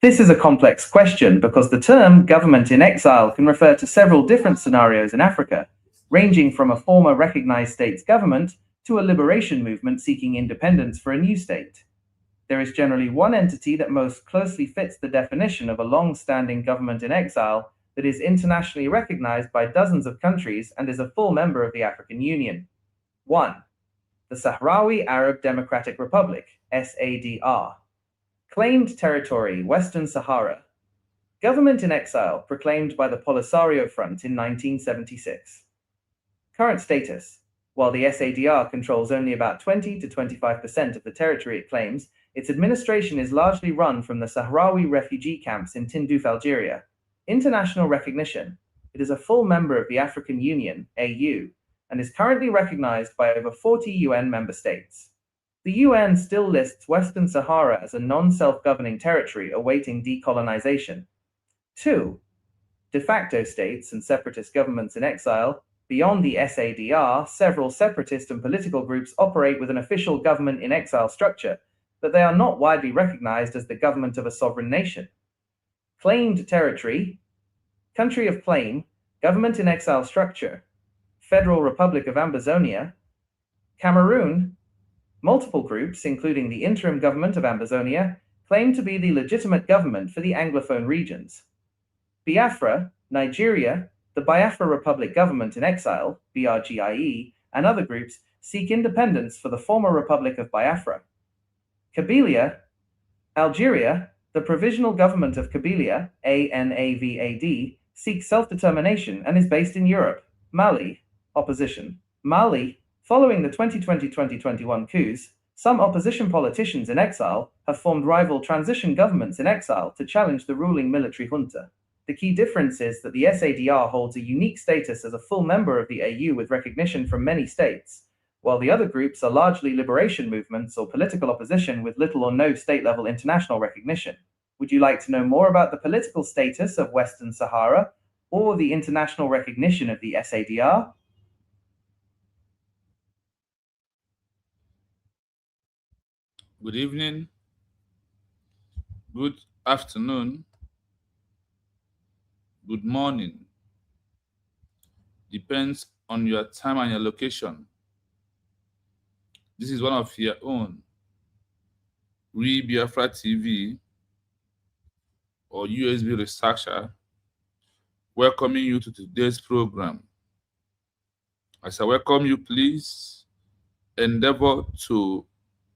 This is a complex question because the term government in exile can refer to several different scenarios in Africa, ranging from a former recognized state's government to a liberation movement seeking independence for a new state. There is generally one entity that most closely fits the definition of a long-standing government in exile that is internationally recognized by dozens of countries and is a full member of the African Union. 1. The Sahrawi Arab Democratic Republic, SADR. Claimed territory, Western Sahara. Government in exile, proclaimed by the Polisario Front in 1976. Current status. While the SADR controls only about 20 to 25% of the territory it claims, its administration is largely run from the Sahrawi refugee camps in Tindouf, Algeria. International recognition. It is a full member of the African Union, AU, and is currently recognized by over 40 UN member states. The UN still lists Western Sahara as a non-self-governing territory awaiting decolonization. 2. De facto states and separatist governments in exile. Beyond the SADR, several separatist and political groups operate with an official government in exile structure, but they are not widely recognized as the government of a sovereign nation. Claimed territory. Country of claim, government in exile structure. Federal Republic of Ambazonia. Cameroon. Multiple groups, including the interim government of Ambazonia, claim to be the legitimate government for the Anglophone regions. Biafra, Nigeria, the Biafra Republic Government in Exile, BRGIE, and other groups seek independence for the former Republic of Biafra. Kabylia, Algeria, the Provisional Government of Kabylia, ANAVAD, seeks self-determination and is based in Europe. Mali, opposition. Mali. Following the 2020-2021 coups, some opposition politicians in exile have formed rival transition governments in exile to challenge the ruling military junta. The key difference is that the SADR holds a unique status as a full member of the AU with recognition from many states, while the other groups are largely liberation movements or political opposition with little or no state-level international recognition. Would you like to know more about the political status of Western Sahara or the international recognition of the SADR? Good evening, good afternoon, good morning. Depends on your time and your location. This is one of your own Biafra TV or USB researcher welcoming you to today's program. As I welcome you, please endeavor to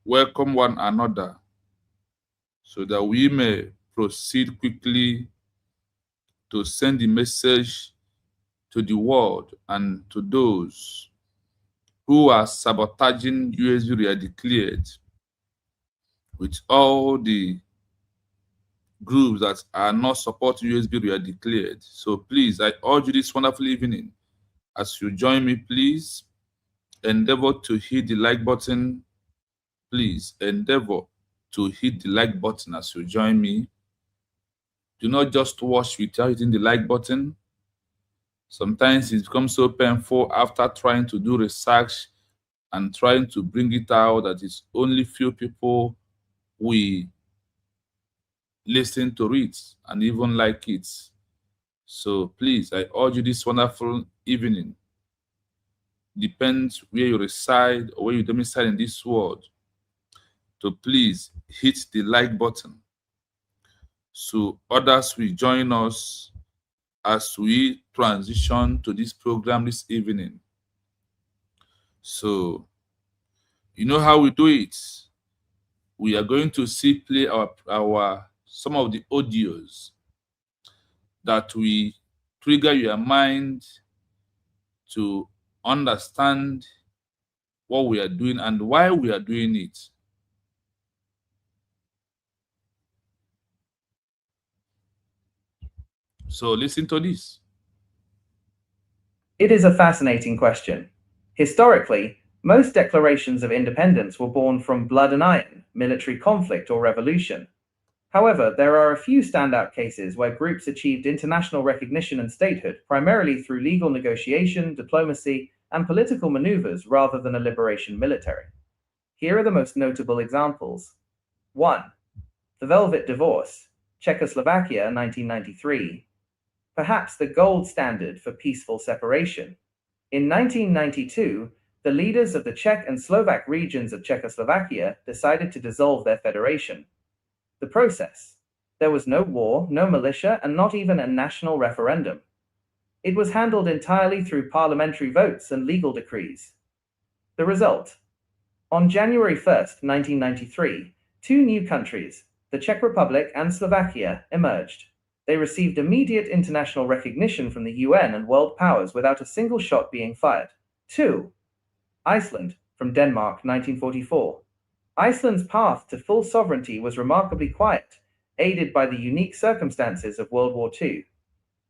welcome one another so that we may proceed quickly to send the message to the world and to those who are sabotaging USB declared with all the groups that are not supporting USB declared. So please, I urge you this wonderful evening, as you join me, please endeavor to hit the like button. Please endeavor to hit the like button as you join me. Do not just watch without hitting the like button. Sometimes it becomes so painful after trying to do research and trying to bring it out that it's only few people we listen to it and even like it. So please, I urge you this wonderful evening. Depends where you reside or where you domicile in this world, to please hit the like button so others will join us as we transition to this program this evening. So, you know how we do it. We are going to play some of the audios that will trigger your mind to understand what we are doing and why we are doing it. So listen to this. It is a fascinating question. Historically, most declarations of independence were born from blood and iron, military conflict, or revolution. However, there are a few standout cases where groups achieved international recognition and statehood primarily through legal negotiation, diplomacy, and political maneuvers rather than a liberation military. Here are the most notable examples. 1. The Velvet Divorce, Czechoslovakia 1993. Perhaps the gold standard for peaceful separation. In 1992, the leaders of the Czech and Slovak regions of Czechoslovakia decided to dissolve their federation. The process. There was no war, no militia, and not even a national referendum. It was handled entirely through parliamentary votes and legal decrees. The result. On January 1st, 1993, two new countries, the Czech Republic and Slovakia, emerged. They received immediate international recognition from the UN and world powers without a single shot being fired. 2. Iceland, from Denmark, 1944. Iceland's path to full sovereignty was remarkably quiet, aided by the unique circumstances of World War II.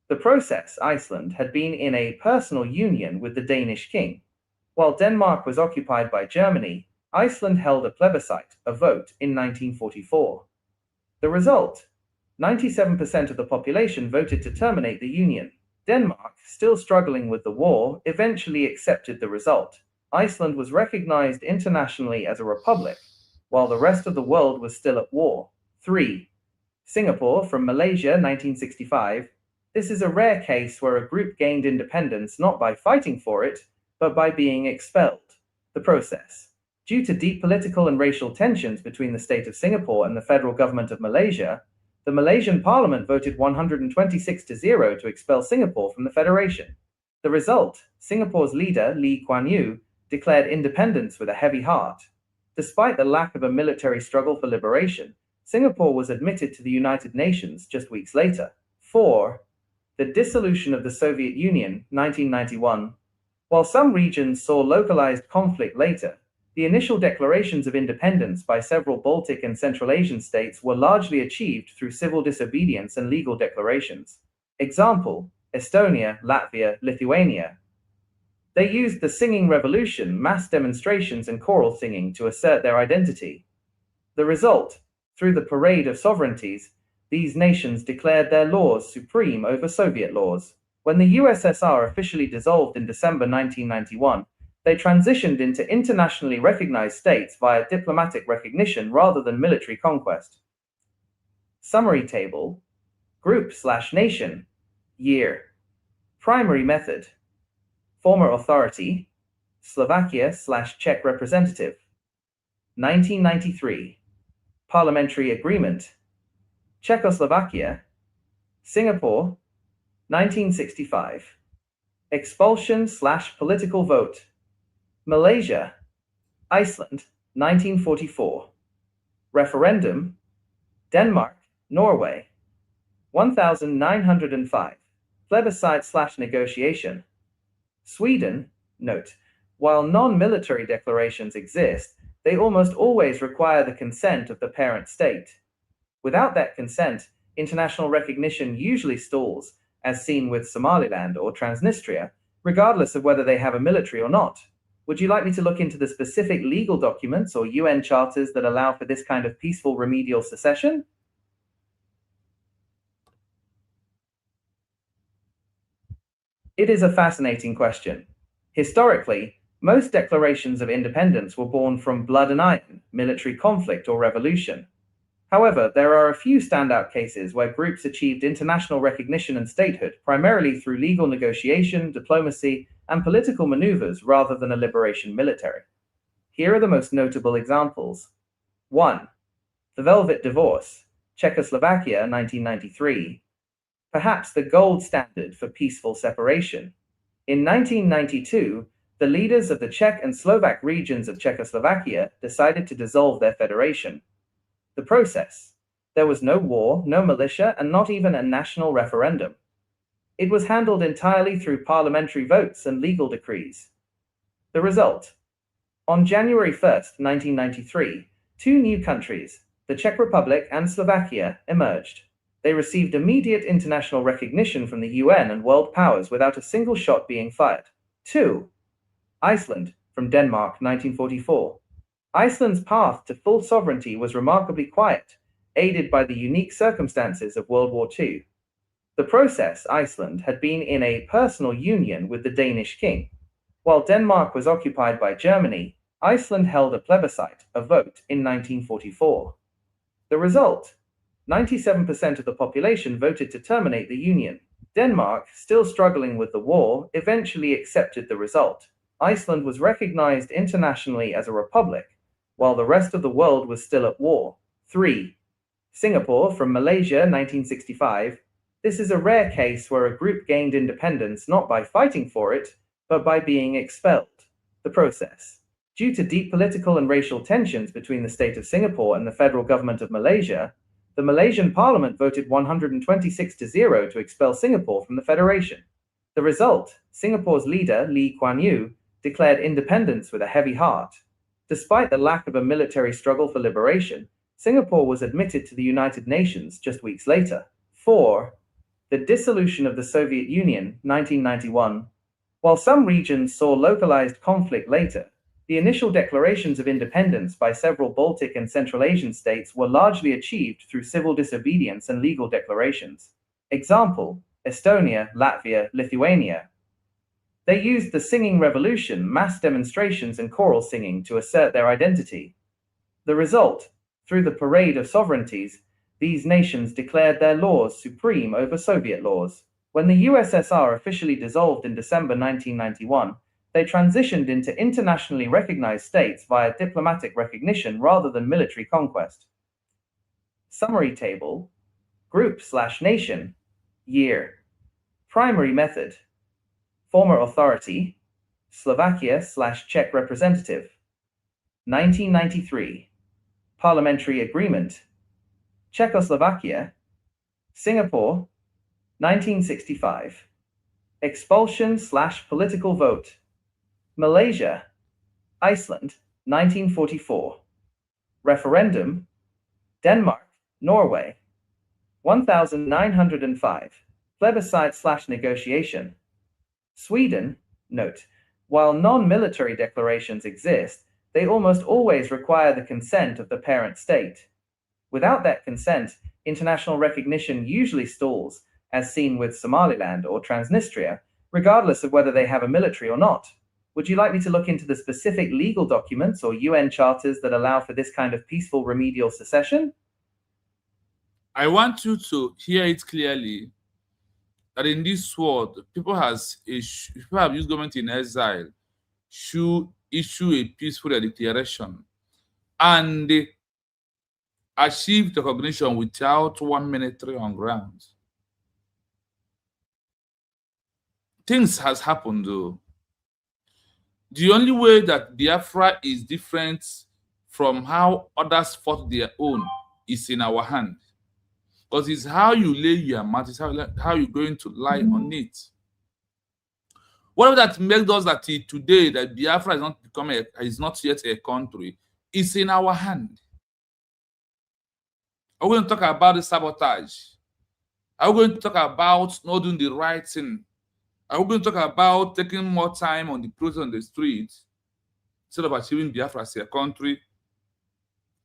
The process, Iceland, had been in a personal union with the Danish king. While Denmark was occupied by Germany, Iceland held a plebiscite, a vote, in 1944. The result? 97% of the population voted to terminate the union. Denmark, still struggling with the war, eventually accepted the result. Iceland was recognized internationally as a republic, while the rest of the world was still at war. 3. Singapore, from Malaysia, 1965. This is a rare case where a group gained independence not by fighting for it, but by being expelled. The process. Due to deep political and racial tensions between the state of Singapore and the federal government of Malaysia, the Malaysian parliament voted 126-0 to expel Singapore from the federation. The result, Singapore's leader, Lee Kuan Yew, declared independence with a heavy heart. Despite the lack of a military struggle for liberation, Singapore was admitted to the United Nations just weeks later. 4. The dissolution of the Soviet Union, 1991. While some regions saw localized conflict later, the initial declarations of independence by several Baltic and Central Asian states were largely achieved through civil disobedience and legal declarations. Example, Estonia, Latvia, Lithuania. They used the singing revolution, mass demonstrations, and choral singing to assert their identity. The result, through the parade of sovereignties, these nations declared their laws supreme over Soviet laws. When the USSR officially dissolved in December 1991, they transitioned into internationally recognized states via diplomatic recognition rather than military conquest. Summary table. Group/nation. Year. Primary method. Former authority. Slovakia/Czech representative. 1993. Parliamentary agreement. Czechoslovakia. Singapore. 1965. Expulsion/political vote. Malaysia. Iceland, 1944. Referendum. Denmark, Norway. 1905. Plebiscite/negotiation. Sweden. Note, while non-military declarations exist, they almost always require the consent of the parent state. Without that consent, international recognition usually stalls, as seen with Somaliland or Transnistria, regardless of whether they have a military or not. Would you like me to look into the specific legal documents or UN charters that allow for this kind of peaceful remedial secession? It is a fascinating question. Historically, most declarations of independence were born from blood and iron, military conflict, or revolution. However, there are a few standout cases where groups achieved international recognition and statehood primarily through legal negotiation, diplomacy, and political maneuvers rather than a liberation military. Here are the most notable examples. 1. The Velvet Divorce, Czechoslovakia, 1993. Perhaps the gold standard for peaceful separation. In 1992, the leaders of the Czech and Slovak regions of Czechoslovakia decided to dissolve their federation. The process. There was no war, no militia, and not even a national referendum. It was handled entirely through parliamentary votes and legal decrees. The result. On January 1st, 1993, two new countries, the Czech Republic and Slovakia, emerged. They received immediate international recognition from the UN and world powers without a single shot being fired. 2. Iceland, from Denmark, 1944. Iceland's path to full sovereignty was remarkably quiet, aided by the unique circumstances of World War II. The process, Iceland, had been in a personal union with the Danish king. While Denmark was occupied by Germany, Iceland held a plebiscite, a vote, in 1944. The result? 97% of the population voted to terminate the union. Denmark, still struggling with the war, eventually accepted the result. Iceland was recognized internationally as a republic, while the rest of the world was still at war. 3. Singapore from Malaysia, 1965. This is a rare case where a group gained independence not by fighting for it, but by being expelled. The process. Due to deep political and racial tensions between the state of Singapore and the federal government of Malaysia, the Malaysian parliament voted 126-0 to expel Singapore from the federation. The result, Singapore's leader, Lee Kuan Yew, declared independence with a heavy heart. Despite the lack of a military struggle for liberation, Singapore was admitted to the United Nations just weeks later. 4. The dissolution of the Soviet Union, 1991. While some regions saw localized conflict later, the initial declarations of independence by several Baltic and Central Asian states were largely achieved through civil disobedience and legal declarations. Example, Estonia, Latvia, Lithuania. They used the singing revolution, mass demonstrations, and choral singing to assert their identity. The result, through the parade of sovereignties, these nations declared their laws supreme over Soviet laws. When the USSR officially dissolved in December 1991, they transitioned into internationally recognized states via diplomatic recognition rather than military conquest. Summary table. Group/nation. Year. Primary method. Former authority. Slovakia/Czech representative. 1993. Parliamentary agreement. Czechoslovakia. Singapore. 1965. Expulsion/political vote. Malaysia, Iceland, 1944. Referendum, Denmark, Norway, 1905. Plebiscite/negotiation. Sweden, note, while non-military declarations exist, they almost always require the consent of the parent state. Without that consent, international recognition usually stalls, as seen with Somaliland or Transnistria, regardless of whether they have a military or not. Would you like me to look into the specific legal documents or UN charters that allow for this kind of peaceful remedial secession? I want you to hear it clearly that in this world, people have used government in exile should issue a peaceful declaration and achieve recognition without one military on ground. Things has happened though. The only way that Biafra is different from how others fought their own is in our hand. Because it's how you lay your mat, it's how you're going to lie on it. Whatever that makes us that today that Biafra is not yet a country, is in our hand. Are we going to talk about the sabotage? Are we going to talk about not doing the right thing? Are we going to talk about taking more time on the protest on the streets instead of achieving Biafra as a country,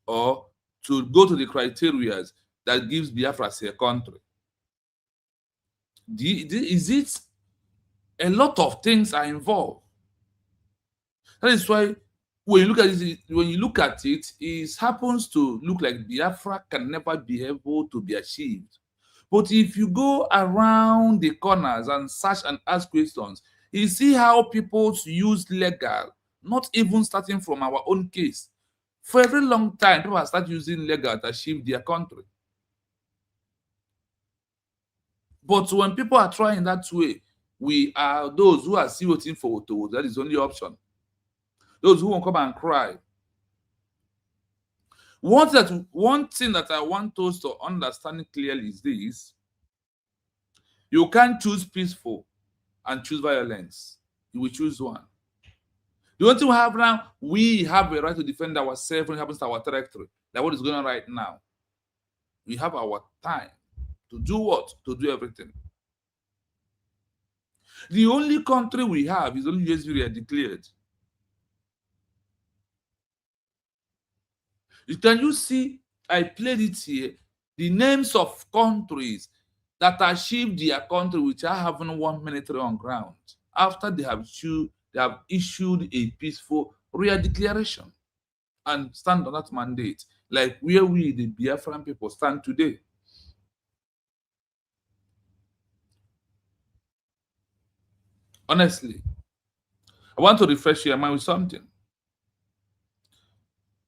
or to go to the criteria that gives Biafra as a country? Is it a lot of things are involved? That is why when you look at it, it happens to look like Biafra can never be able to be achieved. But if you go around the corners and search and ask questions, you see how people use legal, not even starting from our own case. For a very long time, people have started using legal to achieve their country. But when people are trying that way, we are those who are still waiting for Oto. That is the only option. Those who won't come and cry. One thing that I want us to understand clearly is this: you can't choose peaceful and choose violence. You will choose one. The only thing we have now, we have a right to defend ourselves when it happens to our territory. Like what is going on right now. We have our time to do what? To do everything. The only country we have is only USV declared. Can you see? I played it here. The names of countries that achieved their country without having one military on ground after they have issued a peaceful real declaration and stand on that mandate, like where we, the Biafran people, stand today. Honestly, I want to refresh your mind with something.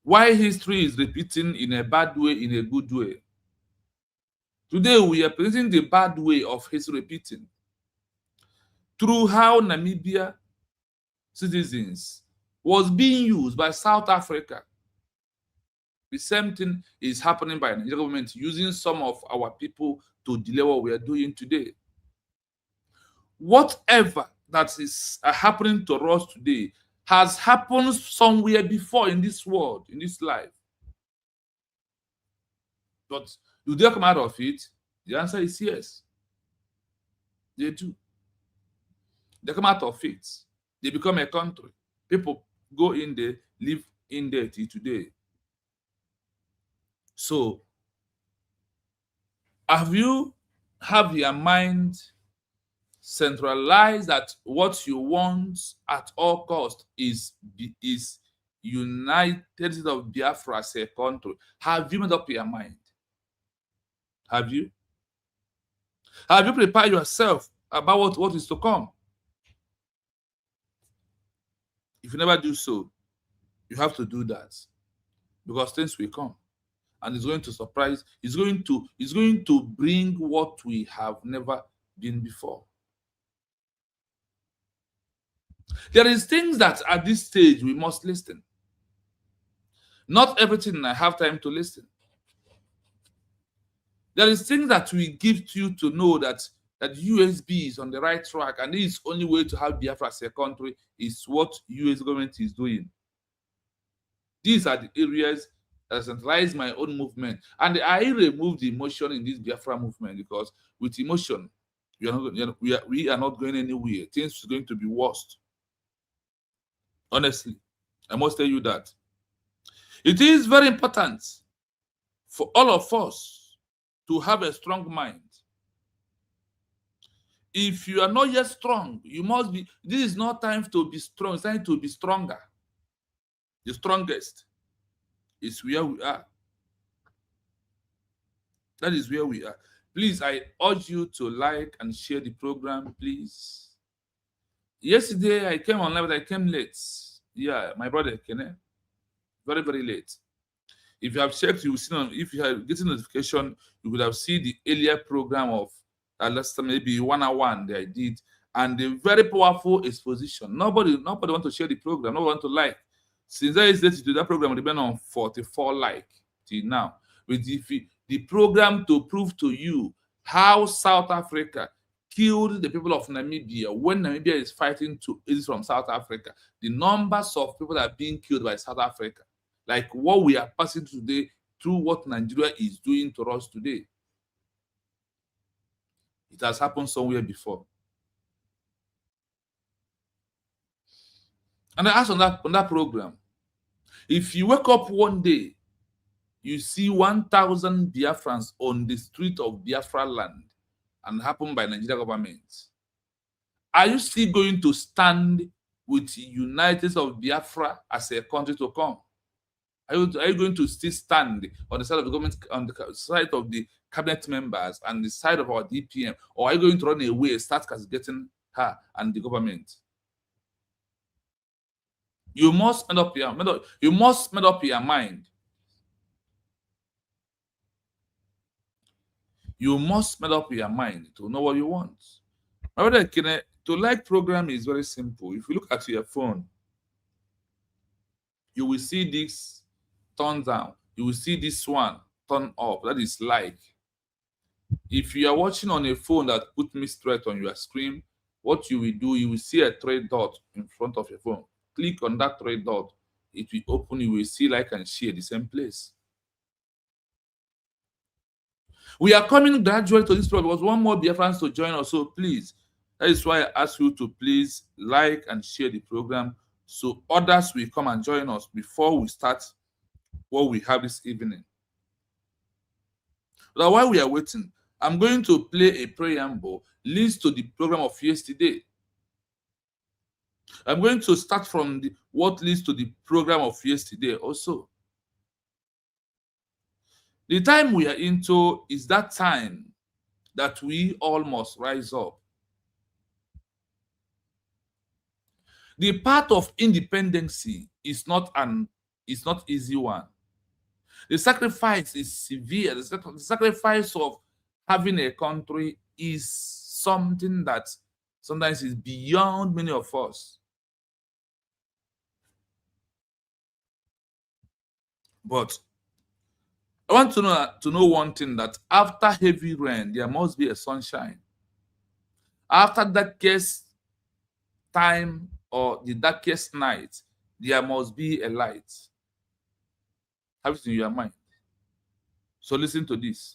Why history is repeating in a bad way, in a good way. Today, we are presenting the bad way of history repeating through how Namibia citizens was being used by South Africa. The same thing is happening by the Nigerian government using some of our people to delay what we are doing today. Whatever that is happening to us today has happened somewhere before in this world, in this life. But do they come out of it? The answer is yes. They do. They come out of it. They become a country. People go in there, live in there till today. So, have you have your mind centralized that what you want at all cost is United States of Biafra as a country? Have you made up your mind? Have you? Have you prepared yourself about what is to come? If you never do so, you have to do that, because things will come, and it's going to surprise. It's going to bring what we have never been before. There is things that at this stage we must listen. Not everything I have time to listen. There is things that we give to you to know that USB is on the right track, and this is only way to have Biafra as a country is what US government is doing. These are the areas that centralize my own movement, and I remove the emotion in this Biafra movement, because with emotion, we are not going anywhere. Things are going to be worse. Honestly, I must tell you that. It is very important for all of us to have a strong mind. If you are not yet strong, you must be. This is not time to be strong, it's time to be stronger. The strongest is where we are. That is where we are. Please, I urge you to like and share the program, please. Yesterday, I came online, but I came late. Yeah, my brother, Kene. Very, very late. If you have checked, you will see, if you have getting notification, you would have seen the earlier program of last time, maybe 101 that I did, and the very powerful exposition. Nobody want to share the program, nobody want to like. Since I is to do that program, it's been on 44 like till now. With the program to prove to you how South Africa killed the people of Namibia when Namibia is fighting to exit from South Africa. The numbers of people that are being killed by South Africa, like what we are passing today through what Nigeria is doing to us today. It has happened somewhere before. And I asked on that program, if you wake up one day, you see 1,000 Biafrans on the street of Biafra land and happened by Nigeria government, are you still going to stand with United States of Biafra as a country to come? Are you going to still stand on the side of the government, on the side of the cabinet members and the side of our DPM, or are you going to run away, start castigating her and the government? You must make up your mind. You must make up your mind to know what you want. My brother, to like program is very simple. If you look at your phone, you will see this turn down. You will see this one turn up. That is like. If you are watching on a phone that put me straight on your screen, what you will do, you will see a 3 dot in front of your phone. Click on that 3 dot. It will open. You will see like and share the same place. We are coming gradually to this program because one more Biafrans to join us. So please, that is why I ask you to please like and share the program so others will come and join us before we start what we have this evening. But while we are waiting, I'm going to play a preamble leads to the program of yesterday. I'm going to start from what leads to the program of yesterday also. The time we are into is that time that we all must rise up. The path of independency is not easy one. The sacrifice is severe. The sacrifice of having a country is something that sometimes is beyond many of us. But I want to know one thing, that after heavy rain, there must be a sunshine. After darkest time or the darkest night, there must be a light. Have it in your mind. So listen to this.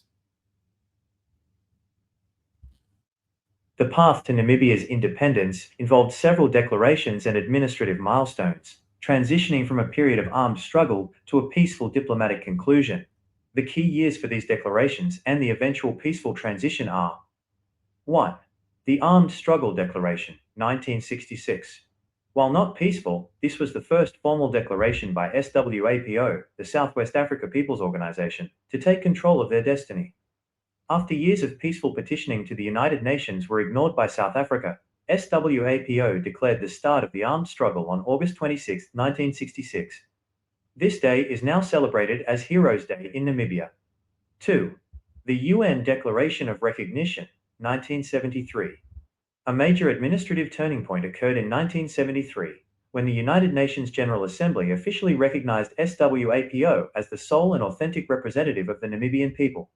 The path to Namibia's independence involved several declarations and administrative milestones, transitioning from a period of armed struggle to a peaceful diplomatic conclusion. The key years for these declarations and the eventual peaceful transition are: 1. The Armed Struggle Declaration, 1966. While not peaceful, this was the first formal declaration by SWAPO, the Southwest Africa People's Organization, to take control of their destiny. After years of peaceful petitioning to the United Nations were ignored by South Africa, SWAPO declared the start of the armed struggle on August 26, 1966. This day is now celebrated as Heroes' Day in Namibia. 2. The UN Declaration of Recognition, 1973. A major administrative turning point occurred in 1973, when the United Nations General Assembly officially recognized SWAPO as the sole and authentic representative of the Namibian people.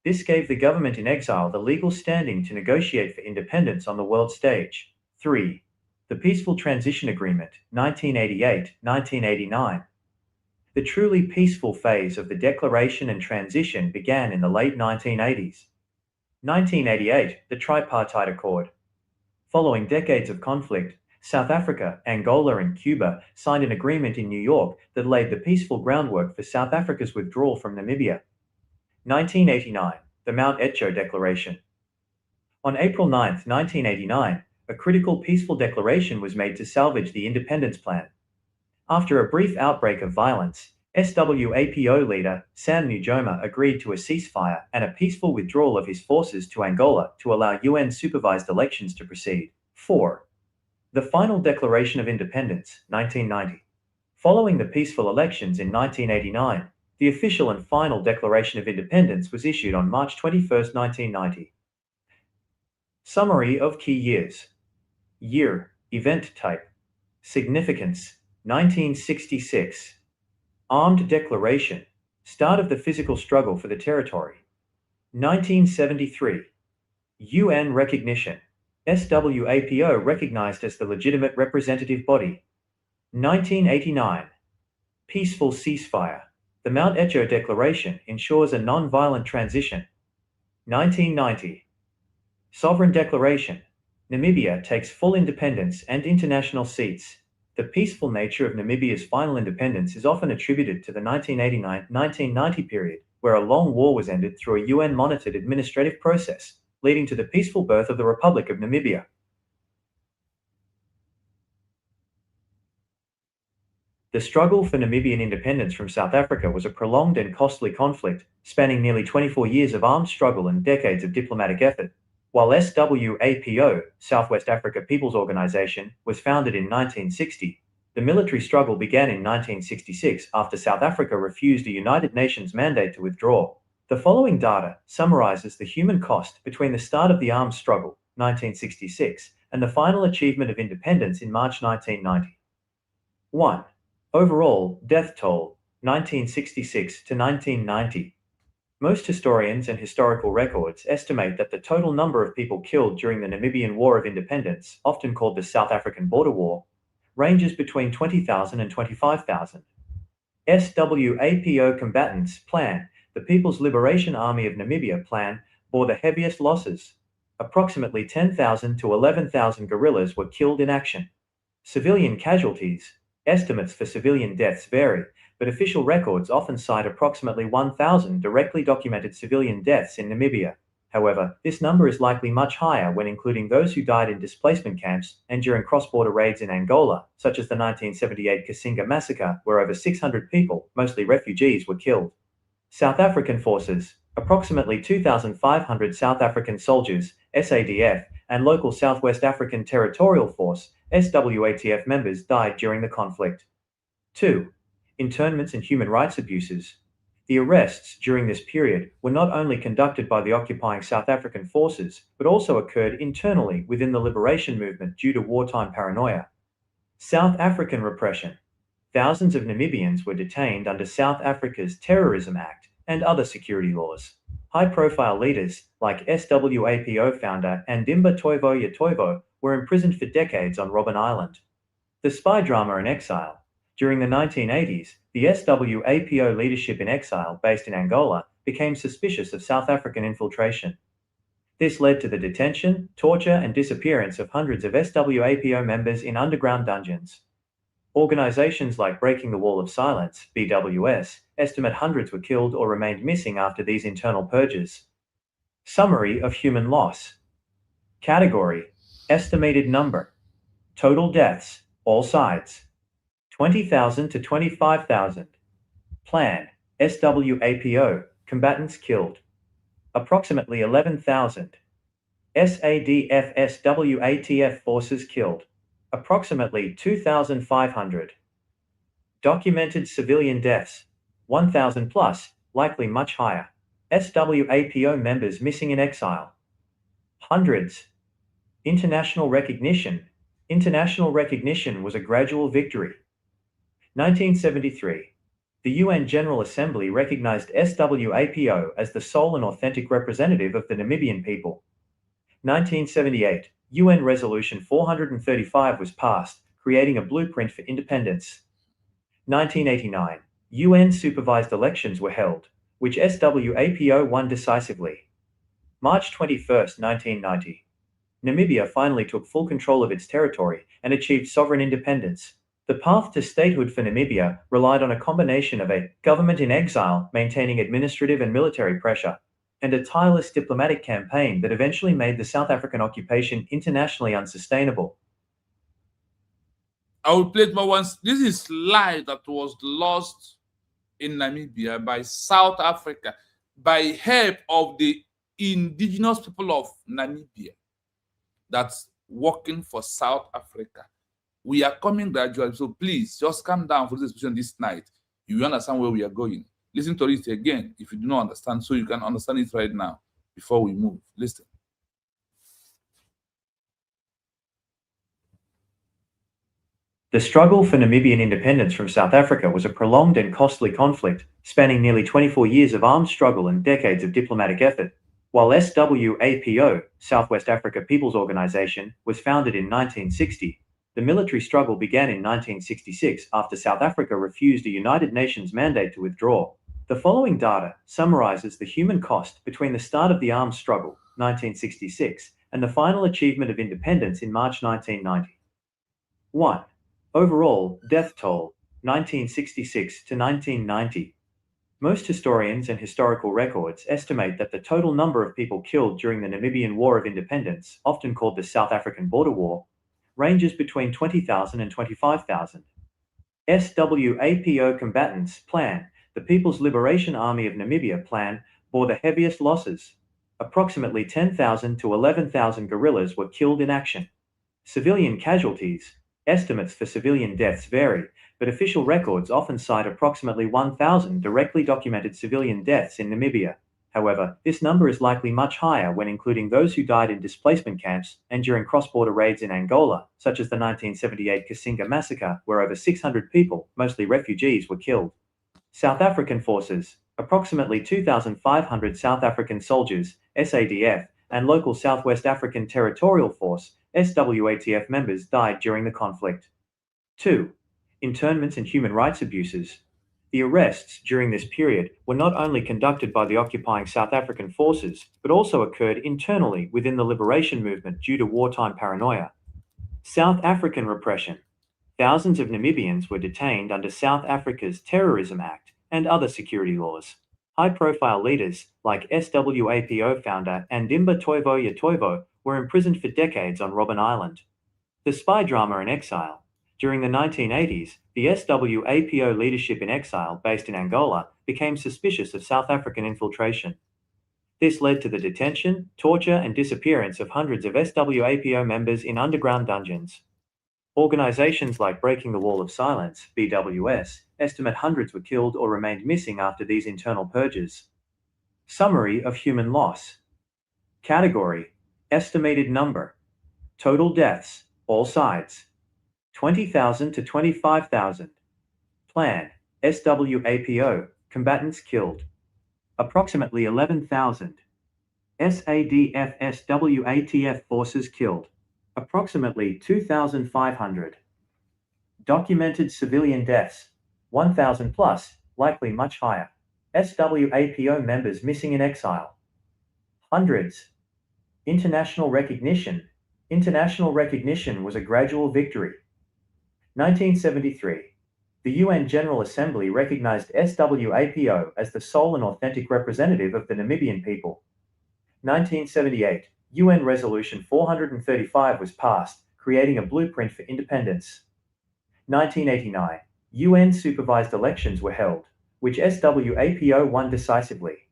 This gave the government in exile the legal standing to negotiate for independence on the world stage. 3. The Peaceful Transition Agreement, 1988-1989. The truly peaceful phase of the declaration and transition began in the late 1980s. 1988, the Tripartite Accord. Following decades of conflict, South Africa, Angola, and Cuba signed an agreement in New York that laid the peaceful groundwork for South Africa's withdrawal from Namibia. 1989, the Mount Etcho Declaration. On April 9, 1989, a critical peaceful declaration was made to salvage the independence plan. After a brief outbreak of violence, SWAPO leader Sam Nujoma agreed to a ceasefire and a peaceful withdrawal of his forces to Angola to allow UN-supervised elections to proceed. 4. The Final Declaration of Independence, 1990. Following the peaceful elections in 1989, the official and final Declaration of Independence was issued on March 21, 1990. Summary of key years. Year, event type. Significance, 1966. Armed Declaration, start of the physical struggle for the territory. 1973. UN recognition, SWAPO recognized as the legitimate representative body. 1989. Peaceful ceasefire. The Mount Etcho Declaration ensures a non-violent transition. 1990. Sovereign Declaration. Namibia takes full independence and international seats. The peaceful nature of Namibia's final independence is often attributed to the 1989-1990 period, where a long war was ended through a UN-monitored administrative process, leading to the peaceful birth of the Republic of Namibia. The struggle for Namibian independence from South Africa was a prolonged and costly conflict, spanning nearly 24 years of armed struggle and decades of diplomatic effort. While SWAPO, Southwest Africa People's Organization, was founded in 1960, the military struggle began in 1966 after South Africa refused a United Nations mandate to withdraw. The following data summarizes the human cost between the start of the armed struggle, 1966, and the final achievement of independence in March 1990. 1. Overall death toll, 1966 to 1990. Most historians and historical records estimate that the total number of people killed during the Namibian War of Independence, often called the South African Border War, ranges between 20,000 and 25,000. SWAPO combatants Plan, the People's Liberation Army of Namibia Plan, bore the heaviest losses. Approximately 10,000 to 11,000 guerrillas were killed in action. Civilian casualties. Estimates for civilian deaths vary, but official records often cite approximately 1,000 directly documented civilian deaths in Namibia. However, this number is likely much higher when including those who died in displacement camps and during cross-border raids in Angola, such as the 1978 Kasinga massacre, where over 600 people, mostly refugees, were killed. South African forces. Approximately 2,500 South African soldiers, SADF, and local Southwest African Territorial Force, SWATF members died during the conflict. 2. Internments and human rights abuses. The arrests during this period were not only conducted by the occupying South African forces, but also occurred internally within the liberation movement due to wartime paranoia. South African repression. Thousands of Namibians were detained under South Africa's Terrorism Act and other security laws. High-profile leaders like SWAPO founder Andimba Toivo were imprisoned for decades on Robben Island. The spy drama in exile. During the 1980s, the SWAPO leadership in exile based in Angola became suspicious of South African infiltration. This led to the detention, torture, and disappearance of hundreds of SWAPO members in underground dungeons. Organizations like Breaking the Wall of Silence, BWS, estimate hundreds were killed or remained missing after these internal purges. Summary of human loss. Category: estimated number. Total deaths, all sides: 20,000 to 25,000. Plan: SWAPO, combatants killed: approximately 11,000. SADF SWATF forces killed: approximately 2,500. Documented civilian deaths: 1,000 plus, likely much higher. SWAPO members missing in exile: hundreds. International recognition. International recognition was a gradual victory. 1973. The UN General Assembly recognized SWAPO as the sole and authentic representative of the Namibian people. 1978. UN Resolution 435 was passed, creating a blueprint for independence. 1989. UN-supervised elections were held, which SWAPO won decisively. March 21, 1990. Namibia finally took full control of its territory and achieved sovereign independence. The path to statehood for Namibia relied on a combination of a government in exile maintaining administrative and military pressure, and a tireless diplomatic campaign that eventually made the South African occupation internationally unsustainable. I will play it more once. This is life that was lost in Namibia by South Africa, by help of the indigenous people of Namibia that's working for South Africa. We are coming gradually, so please just calm down for this discussion this night. You understand where we are going. Listen to it again if you do not understand, so you can understand it right now before we move. Listen. The struggle for Namibian independence from South Africa was a prolonged and costly conflict, spanning nearly 24 years of armed struggle and decades of diplomatic effort. While SWAPO, Southwest Africa People's Organization, was founded in 1960, the military struggle began in 1966 after South Africa refused a United Nations mandate to withdraw. The following data summarizes the human cost between the start of the armed struggle, 1966, and the final achievement of independence in March 1990. 1. Overall death toll, 1966 to 1990. Most historians and historical records estimate that the total number of people killed during the Namibian War of Independence, often called the South African Border War, ranges between 20,000 and 25,000. SWAPO combatants Plan, the People's Liberation Army of Namibia Plan, bore the heaviest losses. Approximately 10,000 to 11,000 guerrillas were killed in action. Civilian casualties. Estimates for civilian deaths vary, but official records often cite approximately 1,000 directly documented civilian deaths in Namibia. However, this number is likely much higher when including those who died in displacement camps and during cross-border raids in Angola, such as the 1978 Kasinga massacre, where over 600 people, mostly refugees, were killed. South African forces. Approximately 2,500 South African soldiers, SADF, and local Southwest African Territorial Force, SWATF members died during the conflict. 2. Internments and human rights abuses. The arrests during this period were not only conducted by the occupying South African forces, but also occurred internally within the liberation movement due to wartime paranoia. South African repression. Thousands of Namibians were detained under South Africa's Terrorism Act and other security laws. High-profile leaders like SWAPO founder Andimba Toivo were imprisoned for decades on Robben Island. The spy drama in exile. During the 1980s, the SWAPO leadership in exile based in Angola became suspicious of South African infiltration. This led to the detention, torture, and disappearance of hundreds of SWAPO members in underground dungeons. Organizations like Breaking the Wall of Silence, BWS, estimate hundreds were killed or remained missing after these internal purges. Summary of human loss. Category: estimated number. Total deaths, all sides: 20,000 to 25,000. Plan: SWAPO, combatants killed: approximately 11,000. SADF SWATF forces killed: approximately 2,500. Documented civilian deaths: 1,000 plus, likely much higher. SWAPO members missing in exile: hundreds. International recognition. International recognition was a gradual victory. 1973. The UN General Assembly recognized SWAPO as the sole and authentic representative of the Namibian people. 1978. UN Resolution 435 was passed, creating a blueprint for independence. 1989. UN-supervised elections were held, which SWAPO won decisively.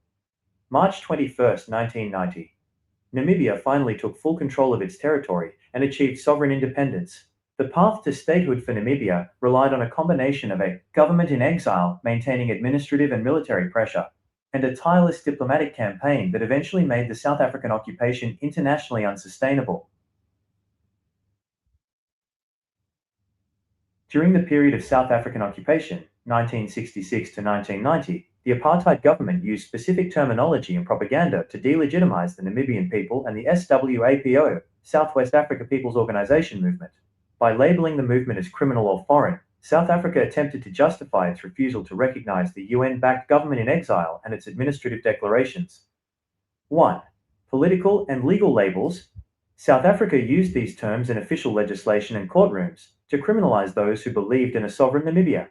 March 21, 1990. Namibia finally took full control of its territory and achieved sovereign independence. The path to statehood for Namibia relied on a combination of a government in exile maintaining administrative and military pressure, and a tireless diplomatic campaign that eventually made the South African occupation internationally unsustainable. During the period of South African occupation, 1966 to 1990, the apartheid government used specific terminology and propaganda to delegitimize the Namibian people and the SWAPO, Southwest Africa People's Organization movement. By labeling the movement as criminal or foreign, South Africa attempted to justify its refusal to recognize the UN-backed government in exile and its administrative declarations. 1. Political and legal labels. South Africa used these terms in official legislation and courtrooms to criminalize those who believed in a sovereign Namibia.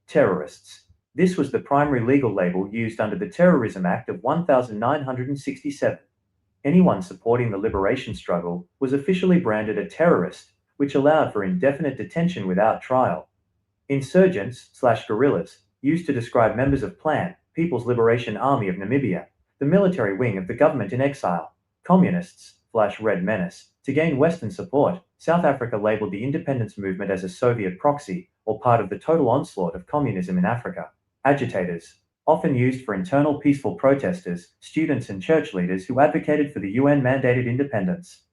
Terrorists. This was the primary legal label used under the Terrorism Act of 1967. Anyone supporting the liberation struggle was officially branded a terrorist, which allowed for indefinite detention without trial. Insurgents/guerrillas, used to describe members of PLAN, People's Liberation Army of Namibia, the military wing of the government in exile. Communists/Red Menace. To gain Western support, South Africa labeled the independence movement as a Soviet proxy, or part of the total onslaught of communism in Africa. Agitators, often used for internal peaceful protesters, students and church leaders who advocated for the UN-mandated independence.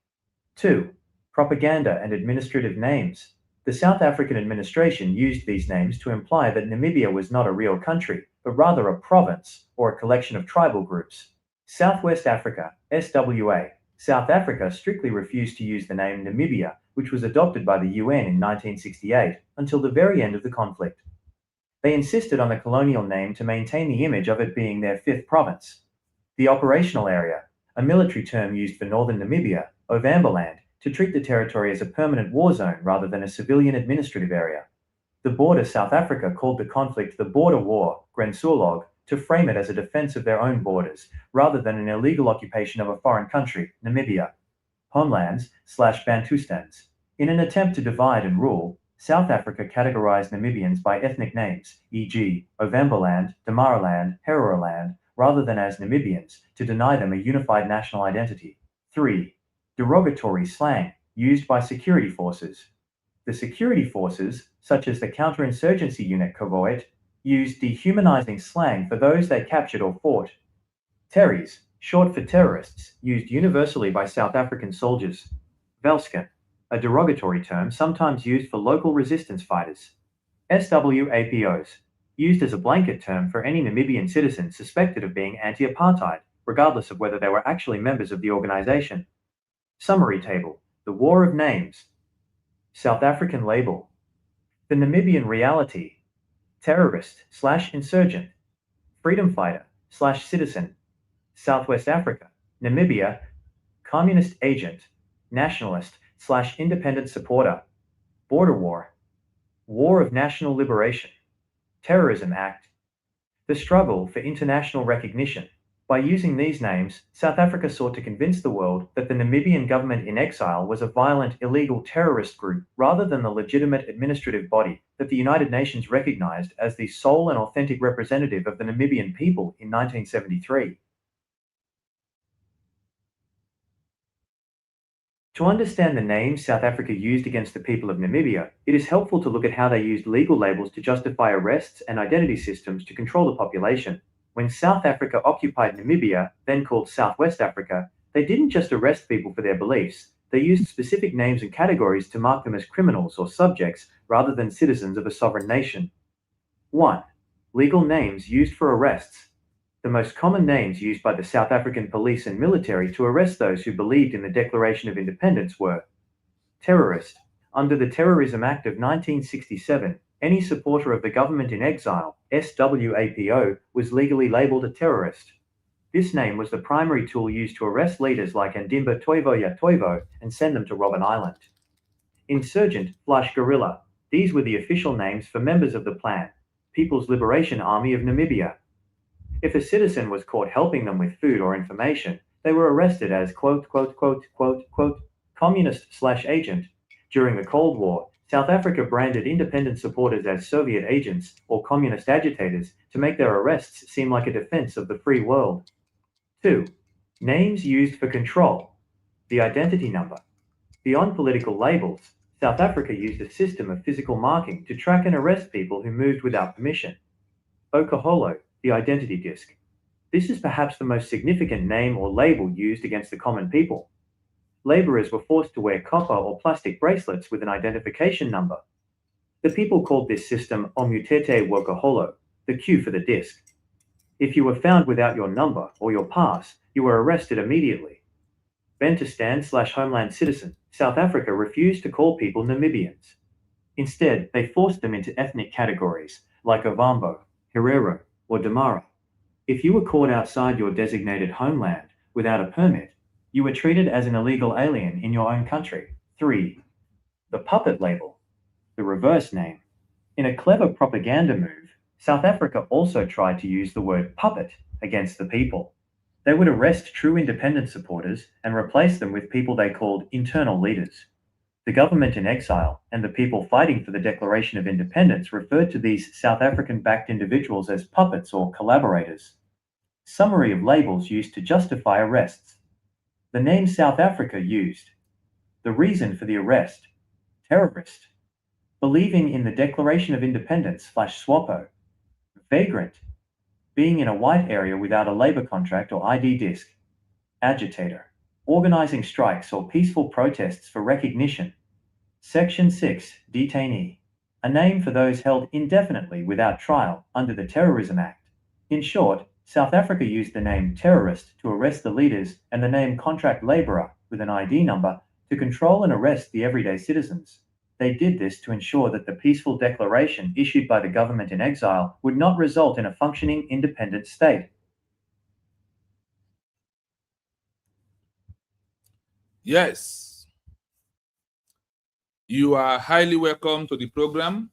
2. Propaganda and administrative names. The South African administration used these names to imply that Namibia was not a real country, but rather a province, or a collection of tribal groups. Southwest Africa, SWA. South Africa strictly refused to use the name Namibia, which was adopted by the UN in 1968, until the very end of the conflict. They insisted on the colonial name to maintain the image of it being their fifth province. The operational area, a military term used for northern Namibia, Ovambaland, to treat the territory as a permanent war zone rather than a civilian administrative area. The border South Africa called the conflict the Border War, Grensoorlog, to frame it as a defense of their own borders, rather than an illegal occupation of a foreign country, Namibia. Homelands/Bantustans. In an attempt to divide and rule, South Africa categorized Namibians by ethnic names, e.g., Ovambaland, Damaraland, Heroland, rather than as Namibians, to deny them a unified national identity. 3. Derogatory slang, used by security forces. The security forces, such as the Counter-Insurgency Unit Koevoet, used dehumanizing slang for those they captured or fought. Terries, short for terrorists, used universally by South African soldiers. Velskin, a derogatory term sometimes used for local resistance fighters. SWAPOs, used as a blanket term for any Namibian citizen suspected of being anti-apartheid, regardless of whether they were actually members of the organization. Summary table. The War of Names. South African label. The Namibian reality. Terrorist/insurgent. Freedom fighter/citizen. Southwest Africa. Namibia. Communist agent. Nationalist/independent supporter. Border war. War of National Liberation. Terrorism Act. The struggle for international recognition. By using these names, South Africa sought to convince the world that the Namibian government in exile was a violent, illegal terrorist group rather than the legitimate administrative body that the United Nations recognized as the sole and authentic representative of the Namibian people in 1973. To understand the names South Africa used against the people of Namibia, it is helpful to look at how they used legal labels to justify arrests and identity systems to control the population. When South Africa occupied Namibia, then called Southwest Africa, they didn't just arrest people for their beliefs, they used specific names and categories to mark them as criminals or subjects rather than citizens of a sovereign nation. 1. Legal names used for arrests. The most common names used by the South African police and military to arrest those who believed in the Declaration of Independence were terrorist. Under the Terrorism Act of 1967, any supporter of the government-in-exile, SWAPO, was legally labeled a terrorist. This name was the primary tool used to arrest leaders like Andimba Koevoet and send them to Robben Island. Insurgent/guerrilla. These were the official names for members of the PLAN, People's Liberation Army of Namibia. If a citizen was caught helping them with food or information, they were arrested as communist/agent. During the Cold War, South Africa branded independent supporters as Soviet agents or communist agitators to make their arrests seem like a defense of the free world. 2. Names used for control. The identity number. Beyond political labels, South Africa used a system of physical marking to track and arrest people who moved without permission. Okaholo, the identity disc. This is perhaps the most significant name or label used against the common people. Laborers were forced to wear copper or plastic bracelets with an identification number. The people called this system Omutete Wokaholo, the Q for the disc. If you were found without your number or your pass, you were arrested immediately. Bantustan/homeland citizen, South Africa refused to call people Namibians. Instead, they forced them into ethnic categories like Ovambo, Herero, or Damara. If you were caught outside your designated homeland without a permit, you were treated as an illegal alien in your own country. 3. The puppet label. The reverse name. In a clever propaganda move, South Africa also tried to use the word puppet against the people. They would arrest true independence supporters and replace them with people they called internal leaders. The government-in-exile and the people fighting for the Declaration of Independence referred to these South African-backed individuals as puppets or collaborators. Summary of labels used to justify arrests. The name South Africa used. The reason for the arrest. Terrorist. Believing in the Declaration of Independence/SWAPO. Vagrant. Being in a white area without a labor contract or ID disc. Agitator. Organizing strikes or peaceful protests for recognition. Section 6, detainee. A name for those held indefinitely without trial under the Terrorism Act. In short, South Africa used the name terrorist to arrest the leaders and the name contract laborer with an ID number to control and arrest the everyday citizens. They did this to ensure that the peaceful declaration issued by the government in exile would not result in a functioning independent state. Yes. You are highly welcome to the program.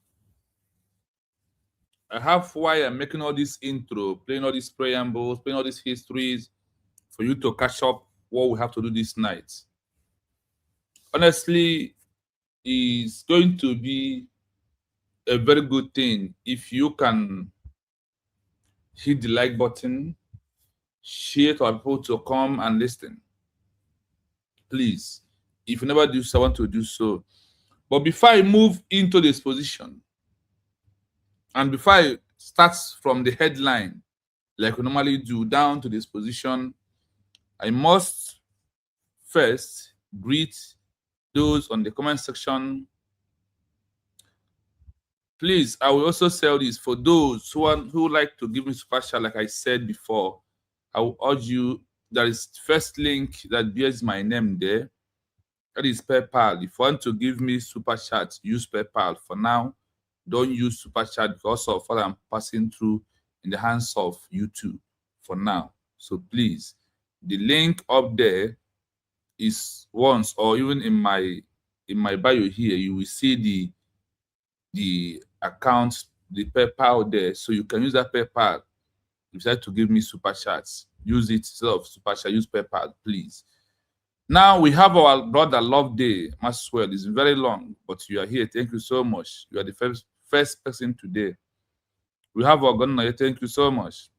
I have why I'm making all this intro, playing all these preambles, playing all these histories for you to catch up what we have to do this night. Honestly, it's going to be a very good thing if you can hit the like button, share to our people to come and listen. Please, if you never do so, I want to do so. But before I move into this position, and before I start from the headline, like we normally do, down to this position, I must first greet those on the comment section. Please, I will also say this for those who like to give me super chat, like I said before. I will urge you, there is first link that bears my name there. That is PayPal. If you want to give me super chat, use PayPal. For now, don't use super chat because of what I'm passing through in the hands of YouTube for now. So please, the link up there is once, or even in my bio here, you will see the account, the PayPal there. So you can use that PayPal. If you decide to give me super chats, use it instead of super chat, use PayPal, please. Now we have our brother Love Day. Maxwell, it's very long, but you are here. Thank you so much. You are the first person today. We have our gunner. Thank you so much.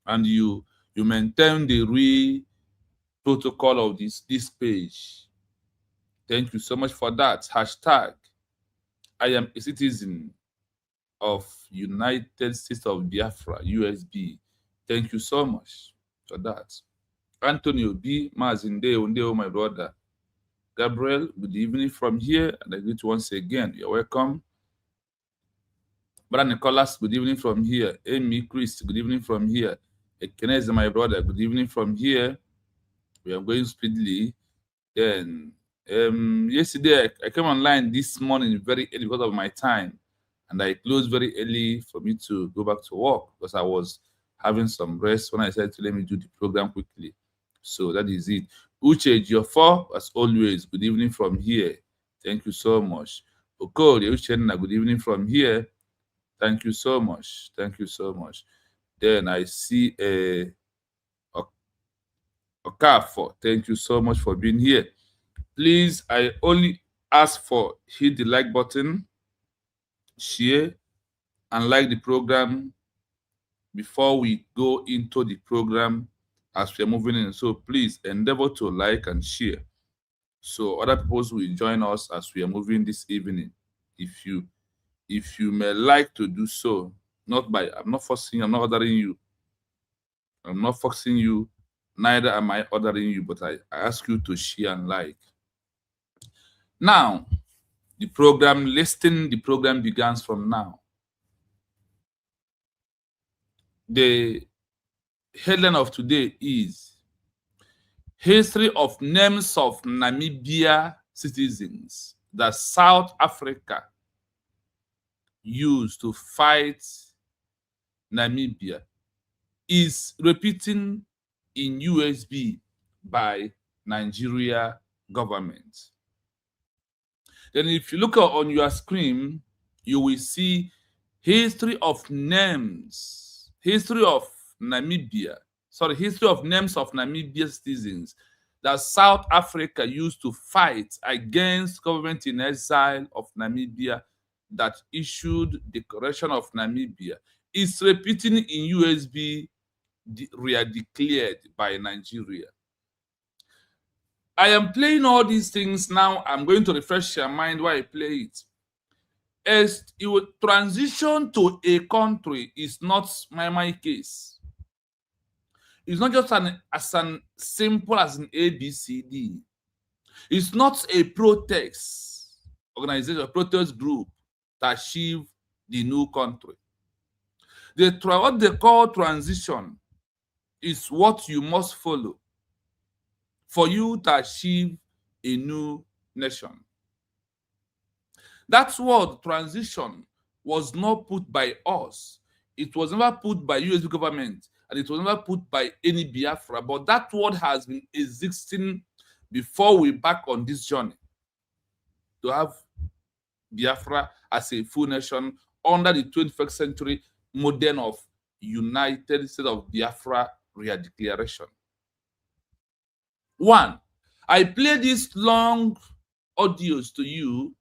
And you maintain the real protocol of this page. Thank you so much for that. Hashtag, I am a citizen of United States of Biafra, USB. Thank you so much for that. Antonio B. Mazinde, my brother. Gabriel, good evening from here. And I greet you once again. You're welcome. Brother Nicholas, good evening from here. Amy Chris, good evening from here. Ekeneze, my brother, good evening from here. We are going speedily. Then, yesterday, I came online this morning very early because of my time. And I closed very early for me to go back to work because I was having some rest when I said to let me do the program quickly. So that is it. Uche Jiofor, as always, good evening from here. Thank you so much. Okori Uchenna, good evening from here. Thank you so much. Thank you so much. Then I see a Okafor. Thank you so much for being here. Please, I only ask for hit the like button, share, and like the program before we go into the program as we are moving in. So please endeavor to like and share so other people will join us as we are moving this evening. If you may like to do so, I'm not forcing you, I'm not ordering you. I'm not forcing you, neither am I ordering you, but I ask you to share and like. Now, the program begins from now. The headline of today is History of Names of Namibia Citizens that South Africa used to fight Namibia is repeating in USB by Nigeria government. Then if you look on your screen, you will see history of names, history of names of Namibia citizens that South Africa used to fight against government-in-exile of Namibia that issued Declaration of Namibia. Is repeating in USB declared by Nigeria. I am playing all these things now. I'm going to refresh your mind while I play it. As it will transition to a country is not my case. It's not just as simple as an ABCD. It's not a protest organization, a protest group that achieved the new country. What they call transition is what you must follow for you to achieve a new nation. That word transition was not put by us. It was never put by US government, and it was never put by any Biafra, but that word has been existing before we back on this journey to have Biafra as a full nation under the 21st century modern of United States of Biafra Declaration. One, I play these long audios to you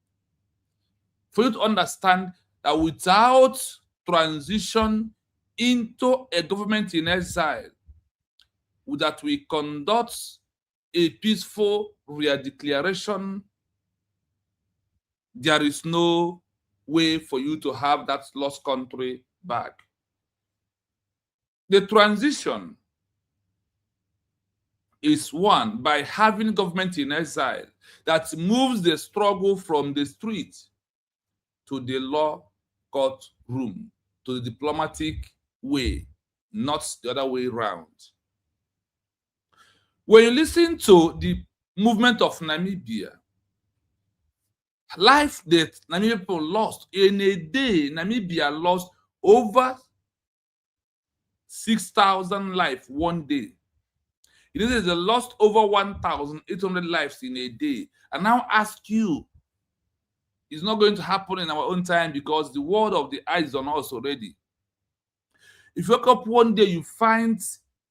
for you to understand that without transition into a government in exile, that we conduct a peaceful declaration, there is no way for you to have that lost country back. The transition is won by having government in exile that moves the struggle from the street to the law court room, to the diplomatic way, not the other way around. When you listen to the movement of Namibia, life that Namibia people lost in a day, Namibia lost over 6,000 lives one day. It is they lost over 1,800 lives in a day. And now ask you, it's not going to happen in our own time because the word of the eye is on us already. If you wake up one day, you find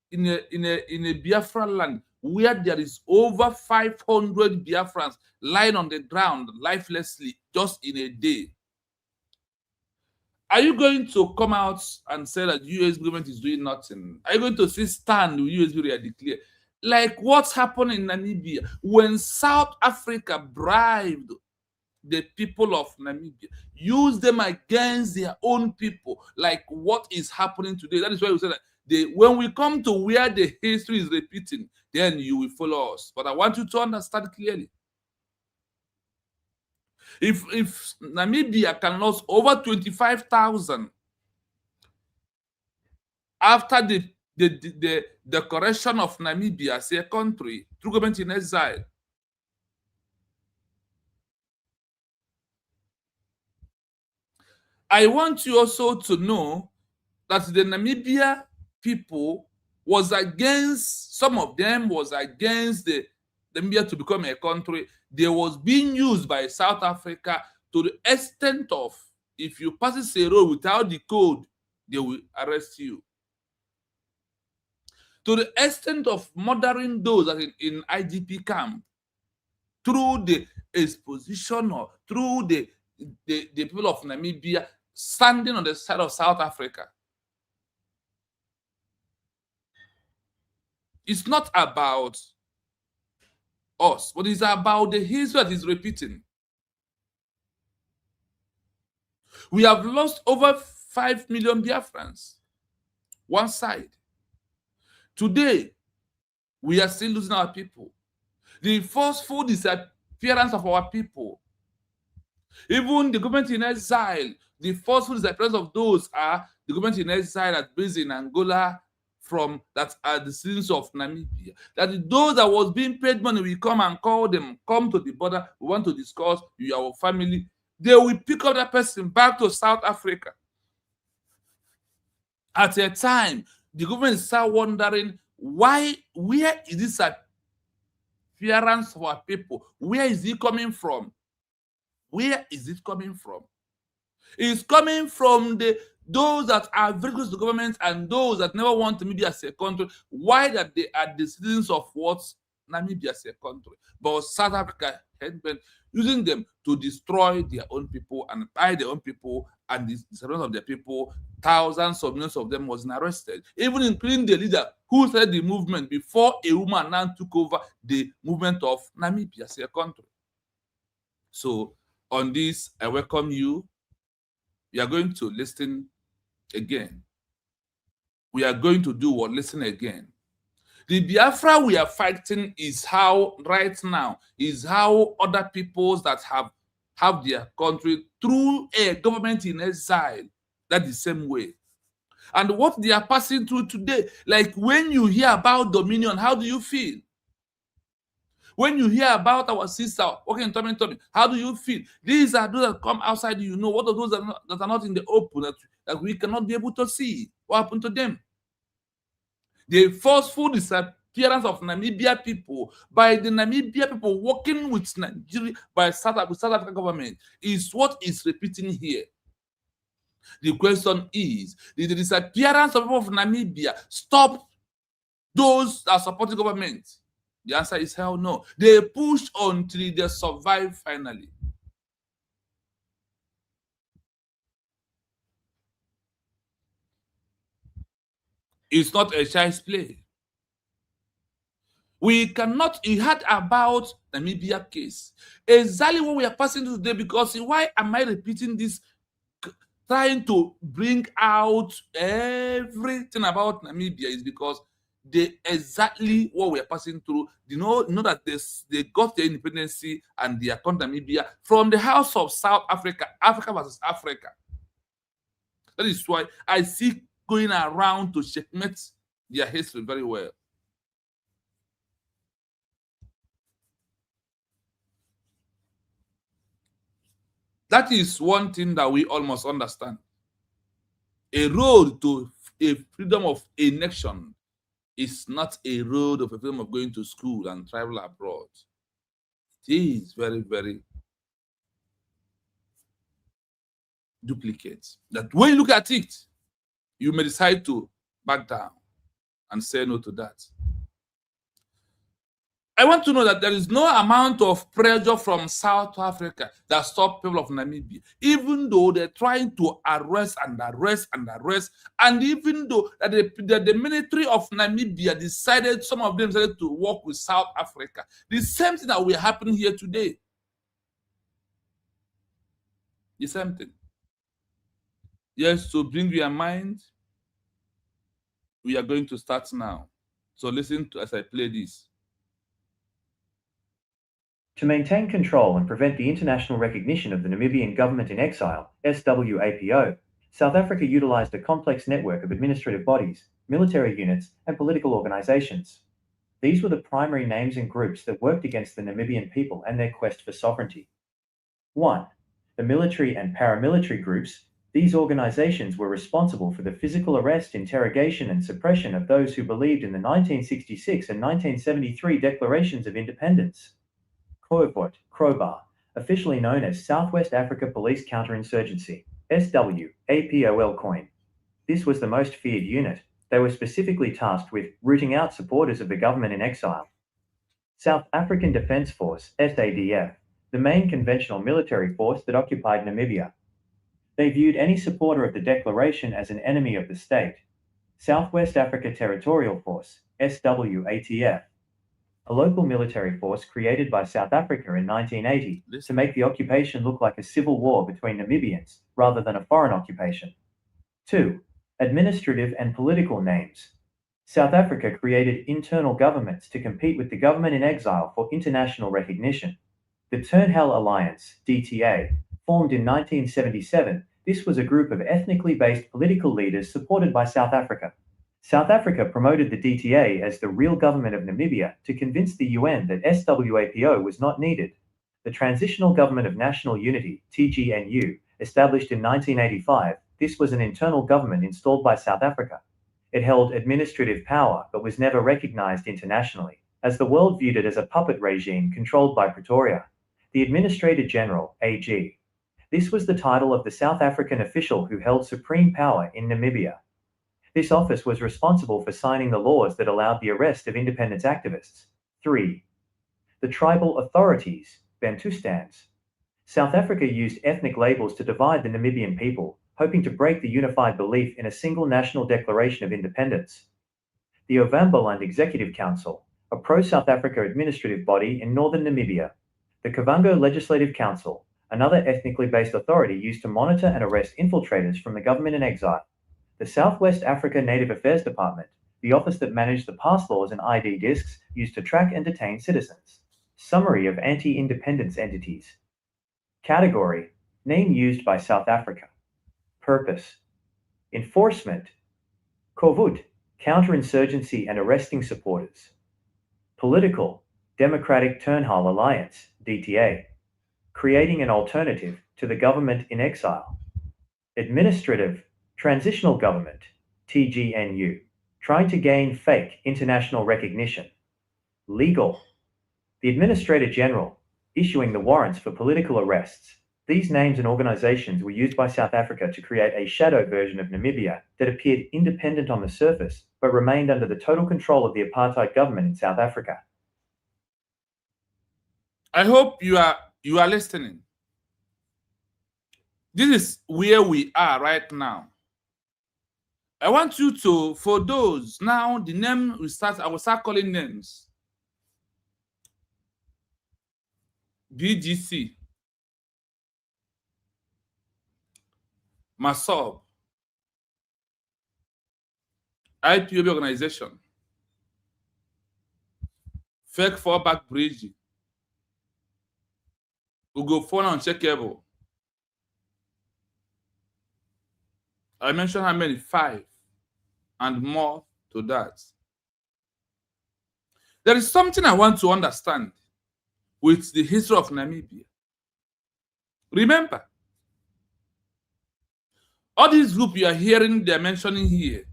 in a Biafra land where there is over 500 Biafrans lying on the ground lifelessly just in a day. Are you going to come out and say that the US government is doing nothing? Are you going to say stand with US declare? like what's happened in Namibia when South Africa bribed the people of Namibia, use them against their own people, like what is happening today. That is why we say that when we come to where the history is repeating, then you will follow us. But I want you to understand clearly. If Namibia can lose over 25,000 after the declaration of Namibia as a country through government in exile, I want you also to know that the Namibia people was against, some of them was against the Namibia to become a country. They was being used by South Africa to the extent of, if you pass a road without the code, they will arrest you. To the extent of murdering those that in IDP camp through the exposition or through the people of Namibia standing on the side of South Africa. It's not about us, but it's about the history that is repeating. We have lost over 5 million Biafrans, one side. Today, we are still losing our people. The forceful disappearance of our people. Even the government in exile, the forceful disappearance of those are the government in exile that based in Angola that are the citizens of Namibia. That those that was being paid money, we come and call them, come to the border, we want to discuss your family. They will pick up that person back to South Africa. At a time, the government start wondering where is this appearance of our people? Where is it coming from? Where is it coming from? It's coming from those that are very close to the government and those that never want Namibia as a country. Why that they are the citizens of what Namibia as a country? But South Africa had been using them to destroy their own people and buy their own people and the disappearance of their people. Thousands of millions of them was arrested, even including the leader who started the movement before a woman now took over the movement of Namibia as a country. So on this, I welcome you. We are going to listen again. We are going to do what? Listen again. The Biafra we are fighting is how, right now, is how other peoples that have their country through a government in exile, that the same way. And what they are passing through today, like when you hear about Dominion, how do you feel? When you hear about our sister working in Tommy, how do you feel? These are those that come outside, you know. What are those that are not in the open, that we cannot be able to see? What happened to them? The forceful disappearance of Namibia people by the Namibia people working with Nigeria, by South African government, is what is repeating here. The question is, did the disappearance of people of Namibia stop those that support the government? The answer is hell no. They push until they survive finally. It's not a child's play. We cannot, you heard about the Namibia case. Exactly what we are passing through today, because why am I repeating this? Trying to bring out everything about Namibia is because exactly what we are passing through. You know that they got their independence and they are called Namibia from the house of South Africa, Africa versus Africa. That is why I see going around to checkmate their history very well. That is one thing that we all must understand. A road to a freedom of a nation is not a road of a freedom of going to school and travel abroad. It is very, very duplicate. That when you look at it, you may decide to back down and say no to that. I want to know that there is no amount of pressure from South Africa that stops people of Namibia, even though they're trying to arrest, and even though that the military of Namibia decided, some of them decided to work with South Africa. The same thing that will happen here today. The same thing. Yes, so bring your mind. We are going to start now. So listen to as I play this. To maintain control and prevent the international recognition of the Namibian government-in-exile, SWAPO, South Africa utilized a complex network of administrative bodies, military units, and political organizations. These were the primary names and groups that worked against the Namibian people and their quest for sovereignty. 1. The military and paramilitary groups. These organizations were responsible for the physical arrest, interrogation, and suppression of those who believed in the 1966 and 1973 declarations of independence. Koevoet, Crowbar, officially known as West Africa Police Counter-Insurgency, SWAPOL-COIN. This was the most feared unit. They were specifically tasked with rooting out supporters of the government in exile. South African Defence Force, SADF, the main conventional military force that occupied Namibia. They viewed any supporter of the declaration as an enemy of the state. West Africa Territorial Force, SWATF, a local military force created by South Africa in 1980 to make the occupation look like a civil war between Namibians, rather than a foreign occupation. 2. Administrative and political names. South Africa created internal governments to compete with the government in exile for international recognition. The Turnhell Alliance, DTA, formed in 1977, this was a group of ethnically based political leaders supported by South Africa. South Africa promoted the DTA as the real government of Namibia to convince the UN that SWAPO was not needed. The Transitional Government of National Unity, TGNU, established in 1985, this was an internal government installed by South Africa. It held administrative power but was never recognized internationally, as the world viewed it as a puppet regime controlled by Pretoria. The Administrator General, AG. This was the title of the South African official who held supreme power in Namibia. This office was responsible for signing the laws that allowed the arrest of independence activists. 3. The tribal authorities, Bantustans. South Africa used ethnic labels to divide the Namibian people, hoping to break the unified belief in a single national declaration of independence. The Ovamboland Executive Council, a pro-South Africa administrative body in northern Namibia. The Kavango Legislative Council, another ethnically based authority used to monitor and arrest infiltrators from the government in exile. The West Africa Native Affairs Department, the office that managed the pass laws and ID discs used to track and detain citizens. Summary of anti-independence entities. Category: name used by South Africa. Purpose: enforcement. Koevoet, counterinsurgency and arresting supporters. Political: Democratic Turnhell Alliance, DTA, creating an alternative to the government in exile. Administrative: Transitional Government, TGNU, trying to gain fake international recognition. Legal: the Administrator General, issuing the warrants for political arrests. These names and organizations were used by South Africa to create a shadow version of Namibia that appeared independent on the surface, but remained under the total control of the apartheid government in South Africa. I hope you are listening. This is where we are right now. I want you to, for those, now the name I will start calling names. BGC, MASOB, IPOB organization, Fake Fallback Bridge, Ugo Phone Uncheckable. I mentioned how many? 5. And more to that. There is something I want to understand with the history of Namibia. Remember, all these groups you are hearing they're mentioning here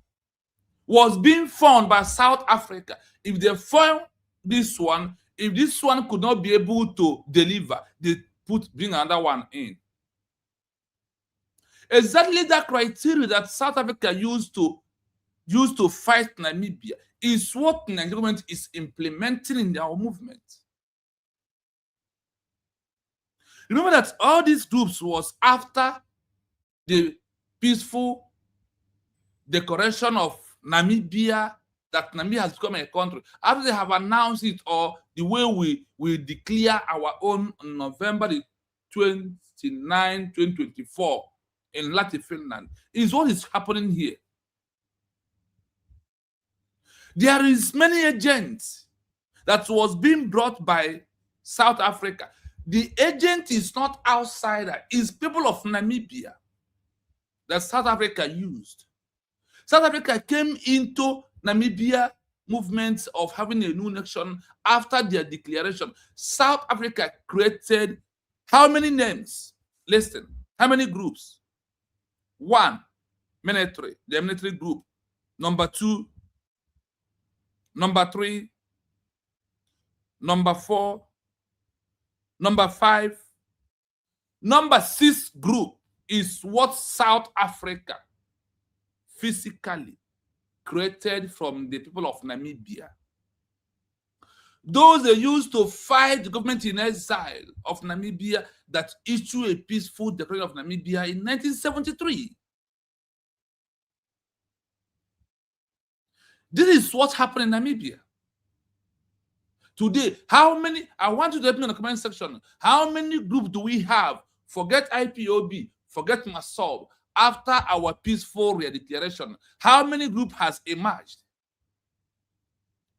was being formed by South Africa. If they form this one, if this one could not be able to deliver, they bring another one in. Exactly that criteria that South Africa used to fight Namibia is what the Nigerian government is implementing in their movement. Remember that all these groups was after the peaceful declaration of Namibia, that Namibia has become a country. After they have announced it, or the way we declare our own on November the 29, 2024 in Latin Finland, is what is happening here. There is many agents that was being brought by South Africa. The agent is not outsider, it's people of Namibia that South Africa used. South Africa came into Namibia movements of having a new nation after their declaration. South Africa created how many names? Listen, how many groups? 1, military, the military group. Number 2, number 3, number 4, number 5, number 6 group is what South Africa physically created from the people of Namibia. Those they used to fight the government in exile of Namibia that issued a peaceful declaration of Namibia in 1973. This is what happened in Namibia. Today, how many, I want you to help me in the comment section, how many groups do we have? Forget IPOB, forget MASOB. After our peaceful redeclaration, how many groups has emerged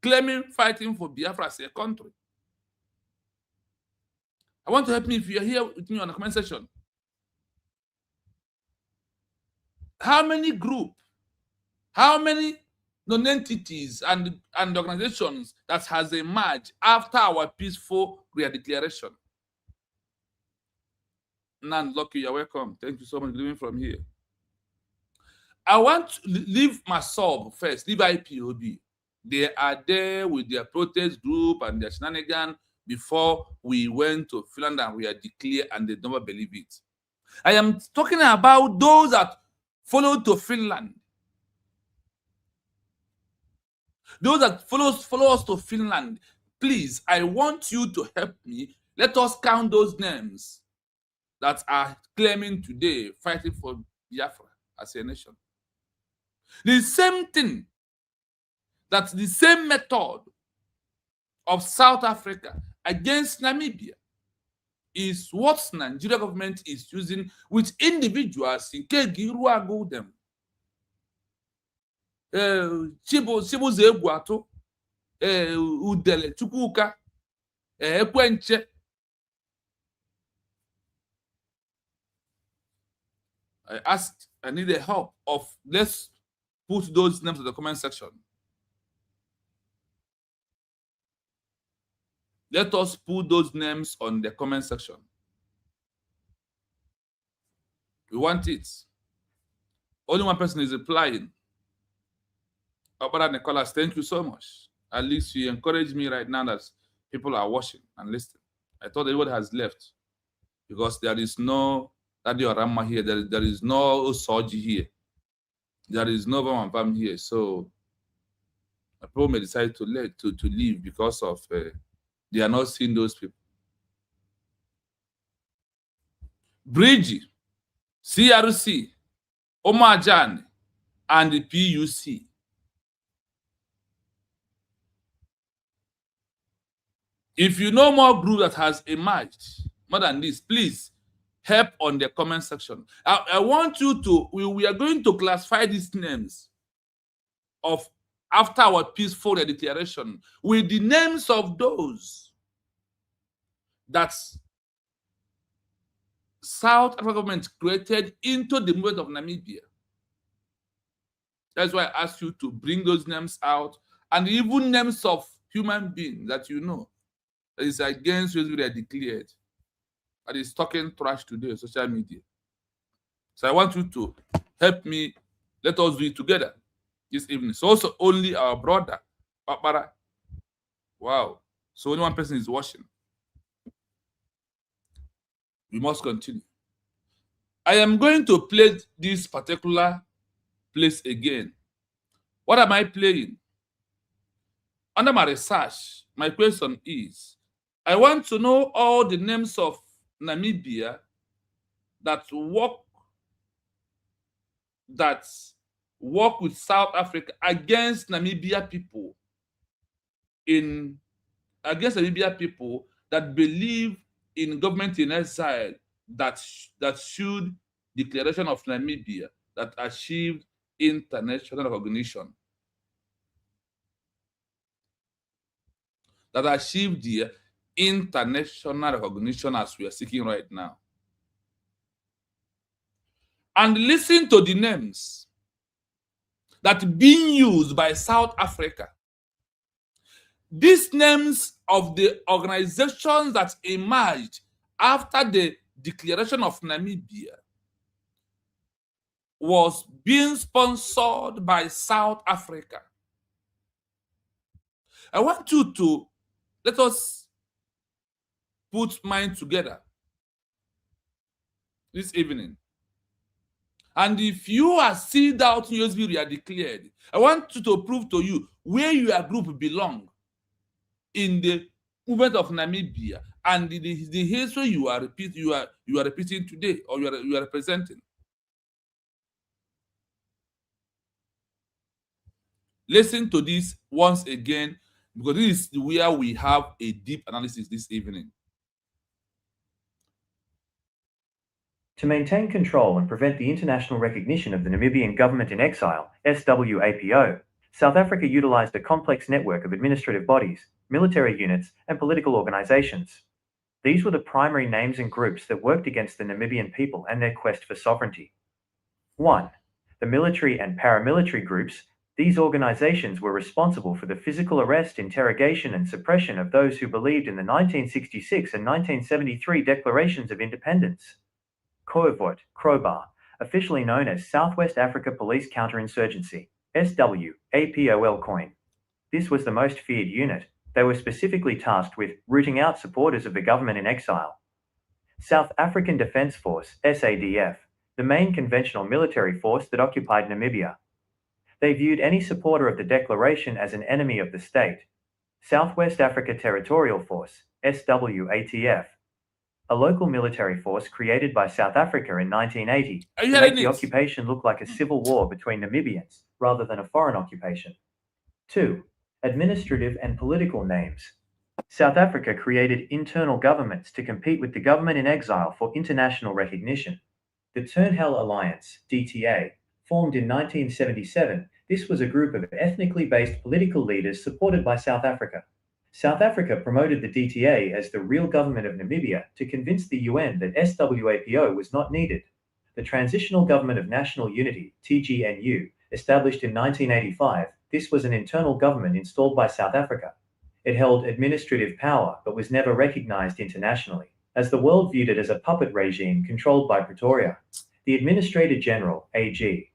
claiming fighting for Biafra as a country? I want to help me if you're here with me on the comment section. How many groups, how many non-entities and organizations that has emerged after our peaceful redeclaration? Nan, Lucky, you're welcome. Thank you so much for living from here. I want to leave my sub first, leave IPOB. They are there with their protest group and their shenanigans before we went to Finland and we are declared, and they never believe it. I am talking about those that followed to Finland. Those that follow us to Finland, please, I want you to help me. Let us count those names that are claiming today, fighting for Biafra as a nation. The same thing, that's the same method of South Africa against Namibia is what Nigeria government is using with individuals in Kegiruago them. Chibuze Egwatu, Udele Chukwuka, Ekwenche. I need the help of, let's put those names in the comment section. Let us put those names on the comment section. We want it. Only one person is replying. Obara Nicholas, thank you so much. At least you encourage me right now that people are watching and listening. I thought everybody has left because there is no Daddy or Rama here. There is no Soji here. There is no Bam here. So people may decide to leave because of they are not seeing those people. Bridgie, CRC, Omajan, and the PUC. If you know more group that has emerged more than this, please help on the comment section. I want you to, we are going to classify these names of after our peaceful declaration with the names of those that South Africa government created into the movement of Namibia. That's why I asked you to bring those names out, and even names of human beings that you know that is against what they are declared, that is talking trash today on social media. So I want you to help me. Let us do it together this evening. So also only our brother, Papara. Wow. So only one person is watching. We must continue. I am going to play this particular place again. What am I playing? under my research, my question is, I want to know all the names of Namibia that work with South Africa against Namibia people that believe in government in exile that should declaration of Namibia that achieved international recognition. That achieved the international recognition as we are seeking right now. And listen to the names that being used by South Africa. These names of the organizations that emerged after the declaration of Namibia was being sponsored by South Africa. I want you to let us put mind together this evening. And if you are still doubting USB are declared, I want you to prove to you where your group belong in the movement of Namibia and the history you are repeating today or you are representing. Listen to this once again, because this is where we have a deep analysis this evening. To maintain control and prevent the international recognition of the Namibian government in exile, SWAPO, South Africa utilized a complex network of administrative bodies, military units, and political organizations. These were the primary names and groups that worked against the Namibian people and their quest for sovereignty. 1. The military and paramilitary groups. These organizations were responsible for the physical arrest, interrogation, and suppression of those who believed in the 1966 and 1973 declarations of independence. Koevoet, Crowbar, officially known as West Africa Police Counter-Insurgency, SWAPOL-COIN. This was the most feared unit. They were specifically tasked with rooting out supporters of the government in exile. South African Defence Force, SADF, the main conventional military force that occupied Namibia. They viewed any supporter of the declaration as an enemy of the state. Southwest Africa Territorial Force, SWATF, a local military force created by South Africa in 1980 to make the occupation look like a civil war between Namibians rather than a foreign occupation. 2. Administrative and political names. South Africa created internal governments to compete with the government in exile for international recognition. The Turnhell Alliance, DTA, formed in 1977, this was a group of ethnically based political leaders supported by South Africa. South Africa promoted the DTA as the real government of Namibia to convince the UN that SWAPO was not needed. The Transitional Government of National Unity, TGNU, established in 1985, this was an internal government installed by South Africa. It held administrative power but was never recognized internationally, as the world viewed it as a puppet regime controlled by Pretoria. The Administrator General, AG.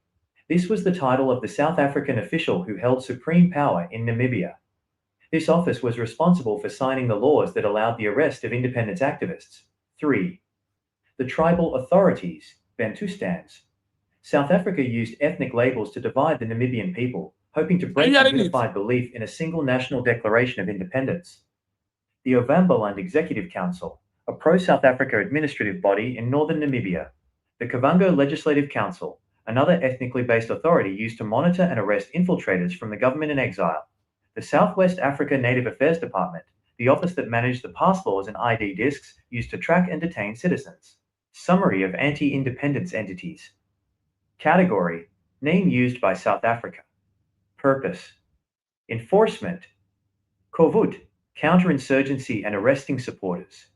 This was the title of the South African official who held supreme power in Namibia. This office was responsible for signing the laws that allowed the arrest of independence activists. 3. The tribal authorities, Bantustans. South Africa used ethnic labels to divide the Namibian people, hoping to break the unified belief in a single national declaration of independence. The Ovamboland Executive Council, a pro-South Africa administrative body in northern Namibia. The Kavango Legislative Council, another ethnically based authority used to monitor and arrest infiltrators from the government in exile. The Southwest Africa Native Affairs Department, the office that managed the pass laws and ID discs used to track and detain citizens. Summary of anti-independence entities. Category, name used by South Africa. Purpose, enforcement. Koevoet, counterinsurgency and arresting supporters.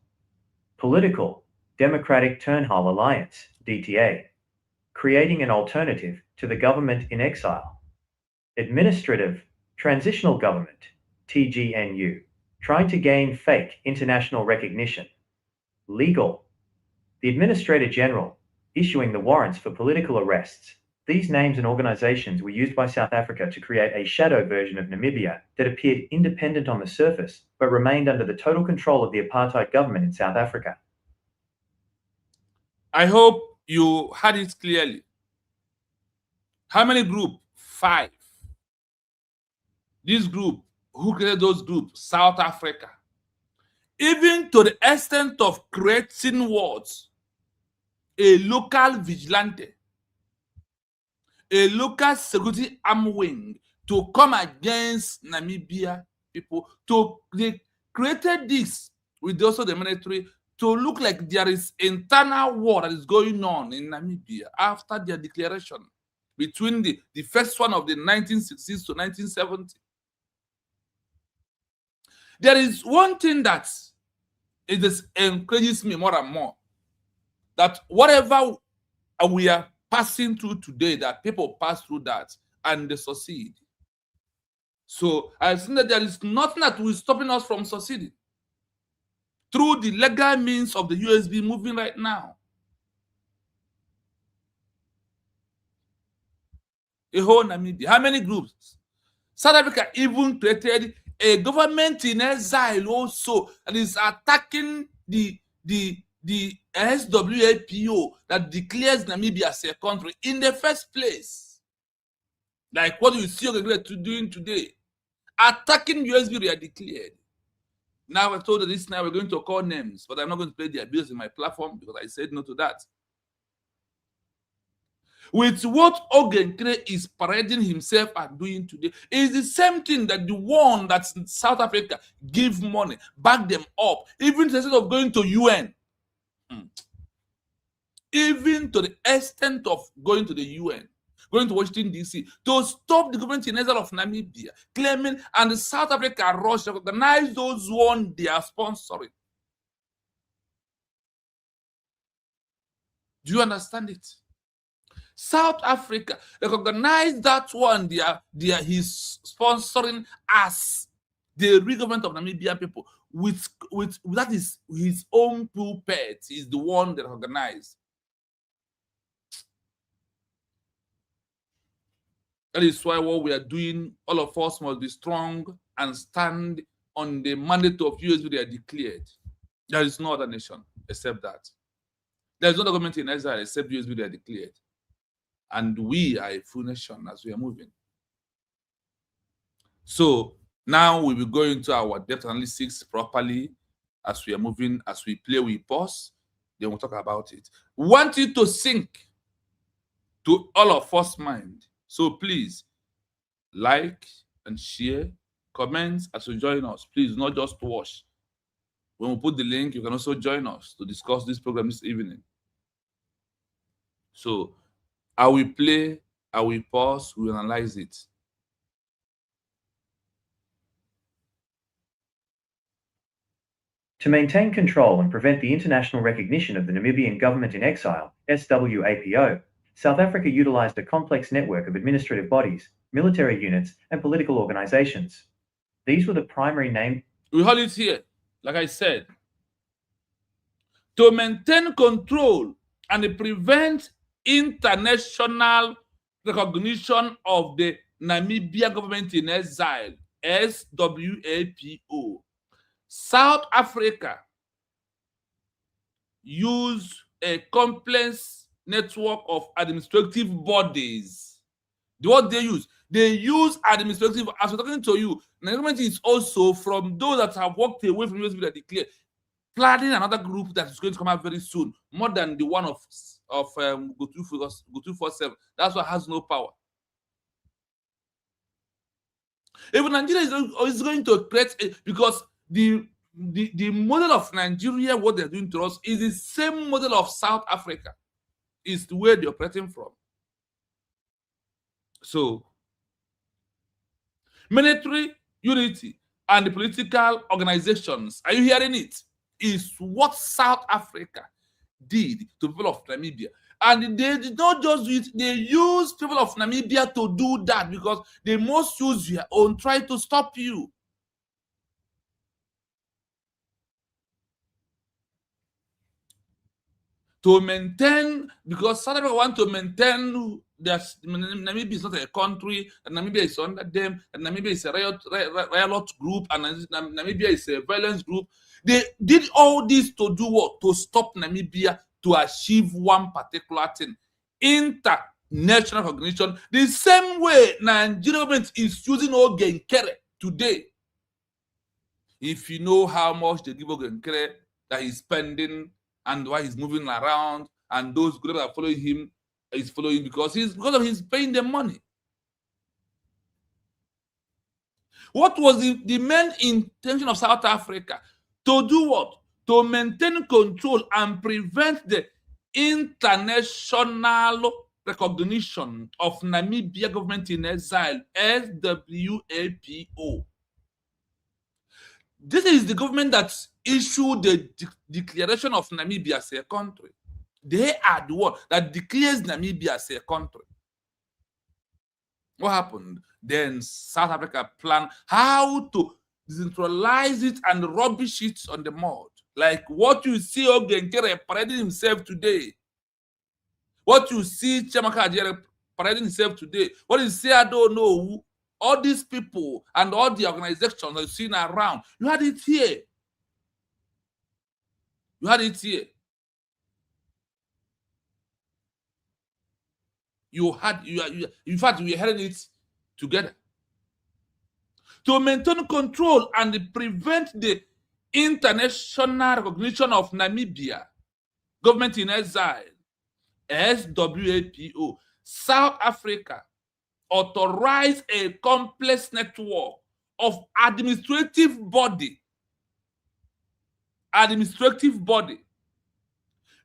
Political, Democratic Turnhell Alliance, DTA, creating an alternative to the government in exile. Administrative, Transitional Government, TGNU, trying to gain fake international recognition. Legal, the Administrator General, issuing the warrants for political arrests. These names and organizations were used by South Africa to create a shadow version of Namibia that appeared independent on the surface, but remained under the total control of the apartheid government in South Africa. I hope you heard it clearly. How many groups? 5. This group Who created those groups? South Africa. Even to the extent of creating what? A local vigilante, a local security arm wing to come against Namibia people. They created this with also the military to look like there is internal war that is going on in Namibia after their declaration between the first one of the 1960s to 1970. There is one thing that it encourages me more and more, that whatever we are passing through today, that people pass through that and they succeed. So I think that there is nothing that will stopping us from succeeding through the legal means of the USB moving right now. A whole Namibia. How many groups? South Africa even created a government in exile also that is attacking the SWAPO that declares Namibia as a country in the first place. Like what you see doing today. Attacking USB, they are declared. Now I told you this now we're going to call names, but I'm not going to play the abuse in my platform because I said no to that. With what Ogenkere is parading himself and doing today is the same thing that the one that's in South Africa give money, back them up, even instead of going to UN. Even to the extent of going to the UN, going to Washington, D.C., to stop the government in exile of Namibia, claiming, and South Africa rushed to recognize those one they are sponsoring. Do you understand it? South Africa recognized that one he's sponsoring as the real government of Namibian people. With that is his own pulpit is the one that recognized. That is why what we are doing, all of us must be strong and stand on the mandate of USB they are declared. There is no other nation except that. There is no government in exile except USB they are declared. And we are a full nation as we are moving. So now we will go into our depth analysis properly as we are moving, as we play, we pause, then we'll talk about it. We want you to sink to all of us mind. So please like and share, comment as you join us. Please, not just watch. When we put the link, you can also join us to discuss this program this evening. So I will play, I will pause, we will analyze it. To maintain control and prevent the international recognition of the Namibian government in exile, SWAPO, South Africa utilized a complex network of administrative bodies, military units, and political organizations. These were the primary name. We hold it here, like I said. To maintain control and prevent international recognition of the Namibia government in exile, SWAPO. South Africa used a complex network of administrative bodies. What they use administrative, as we're talking to you, the government is also from those that have walked away from USB that declare, planning another group that is going to come out very soon, more than the one of Go 247. That's why it has no power. Even Nigeria is going to create because the model of Nigeria, what they're doing to us, is the same model of South Africa. Is where they're operating from. So, military unity and the political organizations, are you hearing it? Is what South Africa did to people of Namibia. And they did not just do it, they used people of Namibia to do that because they must use your own, try to stop you. To maintain, because South Africa want to maintain that Namibia is not a country, and Namibia is under them, and Namibia is a riot group, and Namibia is a violence group. They did all this to do what? To stop Namibia to achieve one particular thing. International recognition. The same way Nigerian government is using Ogenkere today If you know how much they give Ogenkere that he's spending and why he's moving around, and those groups that are following him is following because he's paying them money. What was the main intention of South Africa? To do what? To maintain control and prevent the international recognition of Namibia government in exile, SWAPO. This is the government that issued the declaration of Namibia as a country. They are the one that declares Namibia as a country. What happened? Then South Africa planned how to decentralize it and rubbish it on the mud. Like what you see Ogenkere parading himself today. What you see Chiamaka Adjere parading himself today. What you see, I don't know. All these people and all the organizations that you've seen around, you had it here. You had it here. In fact, we had it together. To maintain control and prevent the international recognition of Namibia, government in exile, SWAPO, South Africa authorized a complex network of administrative body,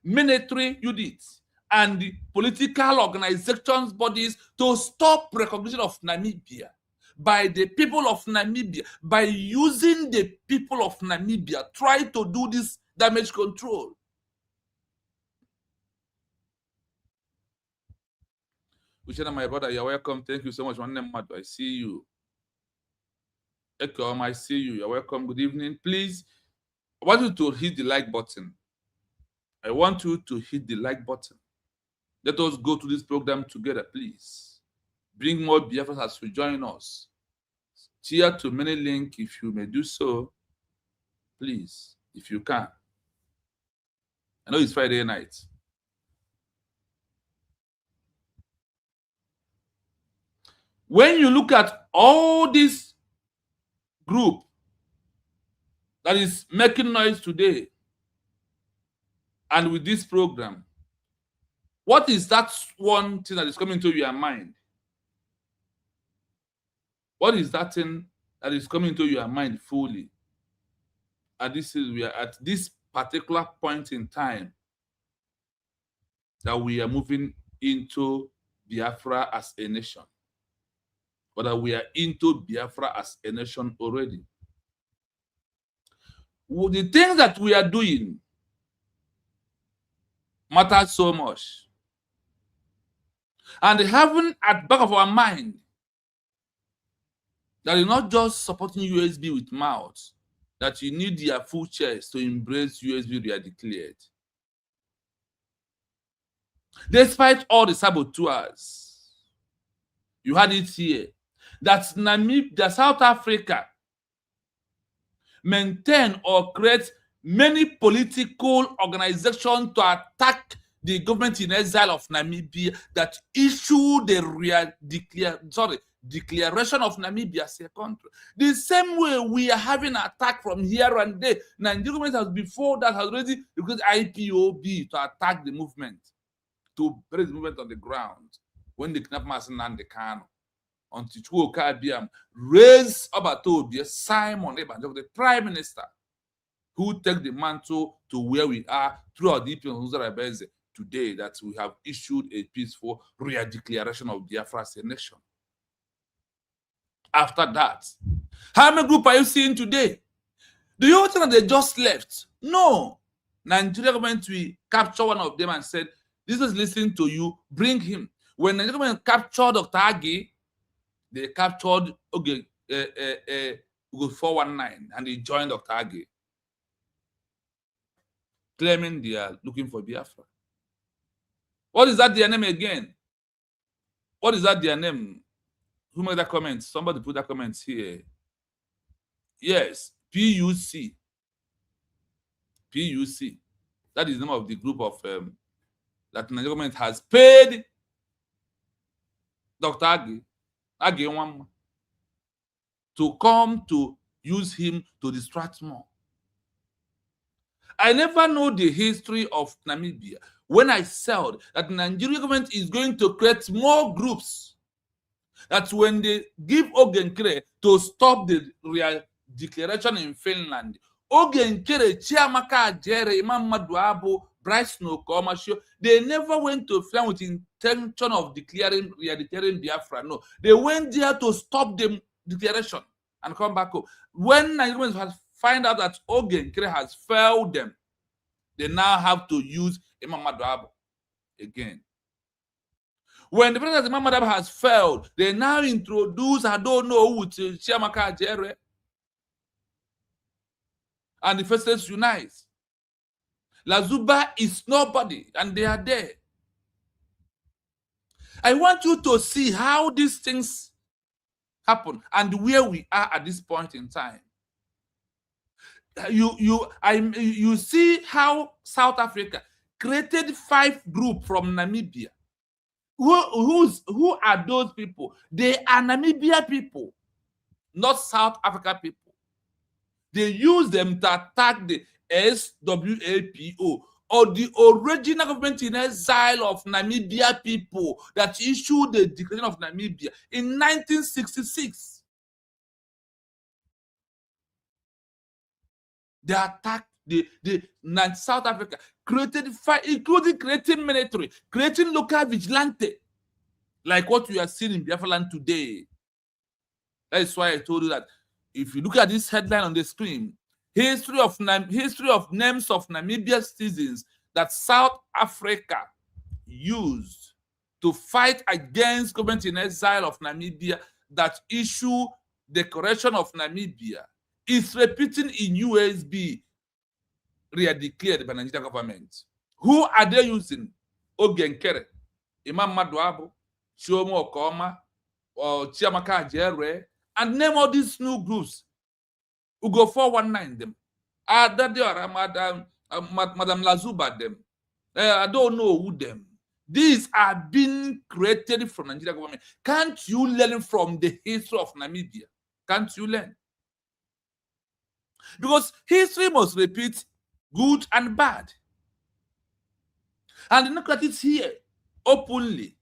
military units, and the political organizations bodies to stop recognition of Namibia by the people of Namibia, by using the people of Namibia, try to do this damage control. Uchena, my brother, you're welcome. Thank you so much. I see you. Ekom, I see you. You're welcome. Good evening. Please, I want you to hit the like button. I want you to hit the like button. Let us go to this program together, please. Bring more Biafras as you join us. Share to many link if you may do so. Please, if you can. I know it's Friday night. When you look at all this group that is making noise today and with this program, what is that one thing that is coming to your mind? What is that thing that is coming to your mind fully? And we are at this particular point in time that we are moving into Biafra as a nation. But that we are into Biafra as a nation already. The things that we are doing matter so much. And having at the back of our mind that you're not just supporting USB with mouth, that you need their full chest to embrace USB they are declared. Despite all the saboteurs, you had it here, that Namibia, South Africa, maintain or create many political organizations to attack the government in exile of Namibia that issue the declaration of Namibia as a country. The same way we are having attack from here and there. Nigeria government has before that has already recruited IPOB to attack the movement, to bring the movement on the ground when they kidnap Masin and the Kano. Until Chukwuka raised Obatobi, Simon Ebanjo, the prime minister, who take the mantle to where we are throughout the Rebeze today, that we have issued a peaceful re-declaration of Biafra as a nation. After that, how many groups are you seeing today? Do you think that they just left? No. Nigeria government will capture one of them and said, this is listening to you, bring him. When Nigeria government captured Dr. Agi, they captured 419 and they joined Dr. Agi, claiming they are looking for Biafra. What is that their name again? What is that their name? Who made that comment? Somebody put that comment here. Yes, PUC. PUC. That is the name of the group of that the government has paid Dr. Agi to come to use him to distract more. I never know the history of Namibia when I said that the Nigerian government is going to create more groups, that when they give Ogenkere to stop the real declaration in Finland, Ogenkere, Chiamaka Ajere, Imam Maduabo, Bryce Nokomasho, they never went to Finland with intention of declaring Biafra. No, they went there to stop the declaration and come back home. When Nigerians find out that Ogenkere has failed them, they now have to use Imam Maduabo again. When the president Imam Maduabo has failed, they now introduce, I don't know who, Chiamaka Ajere, and the first states unite. Lazuba is nobody, and they are there. I want you to see how these things happen and where we are at this point in time. You see how South Africa created 5 groups from Namibia. Who are those people? They are Namibia people, not South Africa people. They use them to attack the SWAPO, or the original government-in-exile of Namibia people that issued the Declaration of Namibia in 1966. They attacked the South Africa, created fire, including creating military, creating local vigilante, like what we are seeing in Biafra land today. That is why I told you that if you look at this headline on the screen, history of names of Namibia citizens that South Africa used to fight against government-in-exile of Namibia that issue Declaration of Namibia is repeating in USB re-declared by the Nigerian government. Who are they using? Ogenkere, Imam Maduabo, Shomo Okoma, or Chiamaka Ajere, and name all these new groups. Ugo 419 them. Madam Lazuba them. I don't know who them. These are being created from Nigerian government. Can't you learn from the history of Namibia? Can't you learn? Because history must repeat good and bad. And look at it here openly.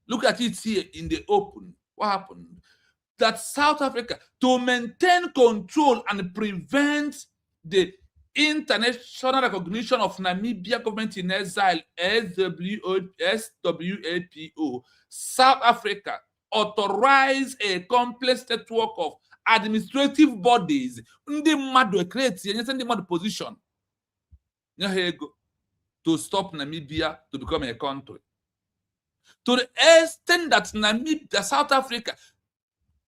Look at it here in the open. What happened? That South Africa, to maintain control and prevent the international recognition of Namibia government-in-exile, SWAPO, South Africa authorized a complex network of administrative bodies in the position to stop Namibia to become a country. To the extent that South Africa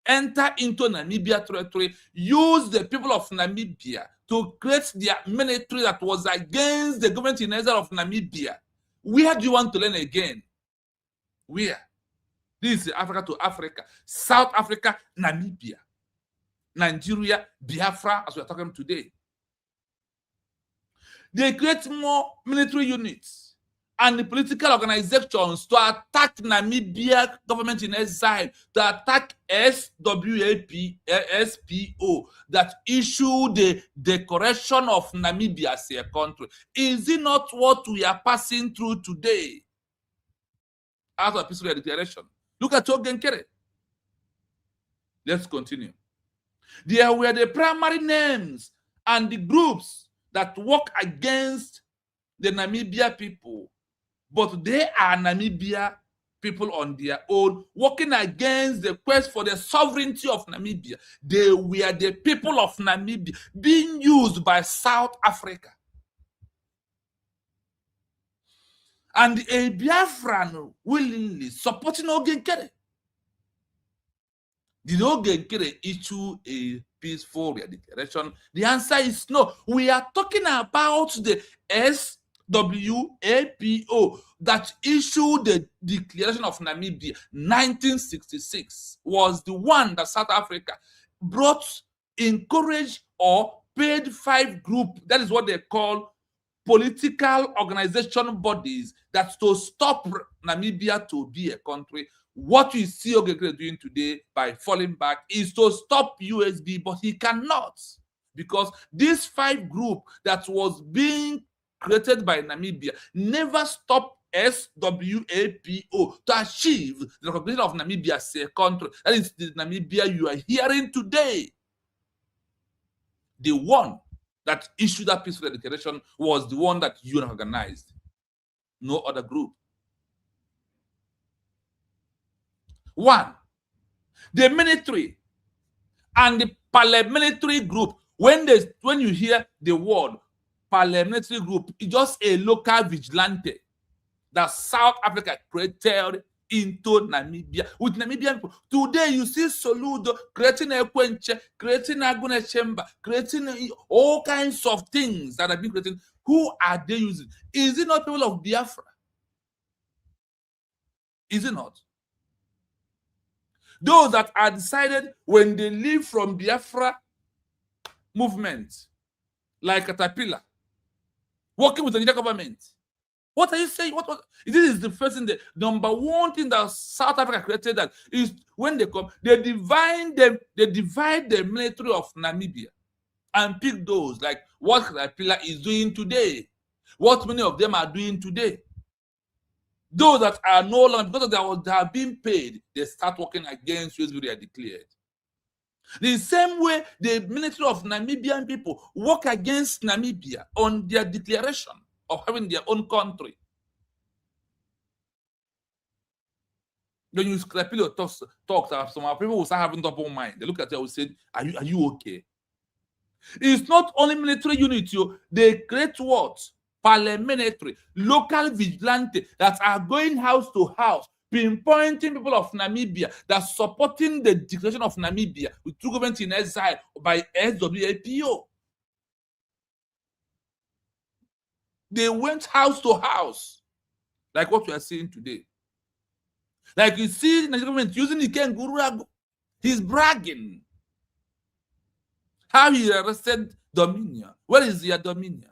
enter into Namibia territory, use the people of Namibia to create their military that was against the government-in-exile of Namibia. Where do you want to learn again? Where? This is Africa to Africa. South Africa, Namibia. Nigeria, Biafra, as we are talking today. They create more military units and the political organizations to attack Namibia government-in-exile, to attack SWAPO that issued the Declaration of Namibia as a country. Is it not what we are passing through today? As a peaceful declaration. Look at Ogenkere. Let's continue. There were the primary names and the groups that work against the Namibia people, but they are Namibia people on their own, working against the quest for the sovereignty of Namibia. They were the people of Namibia being used by South Africa. And a Biafran willingly supporting Ogenkere. Did Ogenkere issue a peaceful declaration? The answer is no. We are talking about the SWAPO that issued the Declaration of Namibia 1966 was the one that South Africa brought, encouraged, or paid 5 groups. That is what they call political organization bodies that to stop Namibia to be a country, what you see Ogekere doing today by falling back is to stop USB, but he cannot, because this 5 group that was being created by Namibia never stopped SWAPO to achieve the recognition of Namibia as a country. That is the Namibia you are hearing today. The one that issued that peaceful declaration was the one that you organized, no other group. One, the military and the paramilitary group. When you hear the word paramilitary group, it's just a local vigilante that South Africa created into Namibia with Namibian people. Today, you see Soludo creating a Kwenche, creating Agune Chamber, creating all kinds of things that have been created. Who are they using? Is it not people of Biafra? Is it not? Those that are decided when they leave from Biafra movement, like Caterpillar, working with the Nigerian government. What are you saying? This is the first thing, the number one thing that South Africa created, that is when they come, they divide the military of Namibia and pick those, like what Caterpillar is doing today, what many of them are doing today. Those that are no longer, because they are being paid, they start working against what they are declared. The same way the military of Namibian people work against Namibia on their declaration of having their own country. When you scrap your talks, some people will start having double mind. They look at you and say, are you okay? It's not only military unity, they create what? Paramilitary, local vigilante that are going house to house, pinpointing people of Namibia, that supporting the declaration of Namibia with true government in exile by SWAPO. They went house to house, like what we are seeing today. Like you see the government using the Kenguru, he's bragging how he arrested Dominion. Where is their Dominion?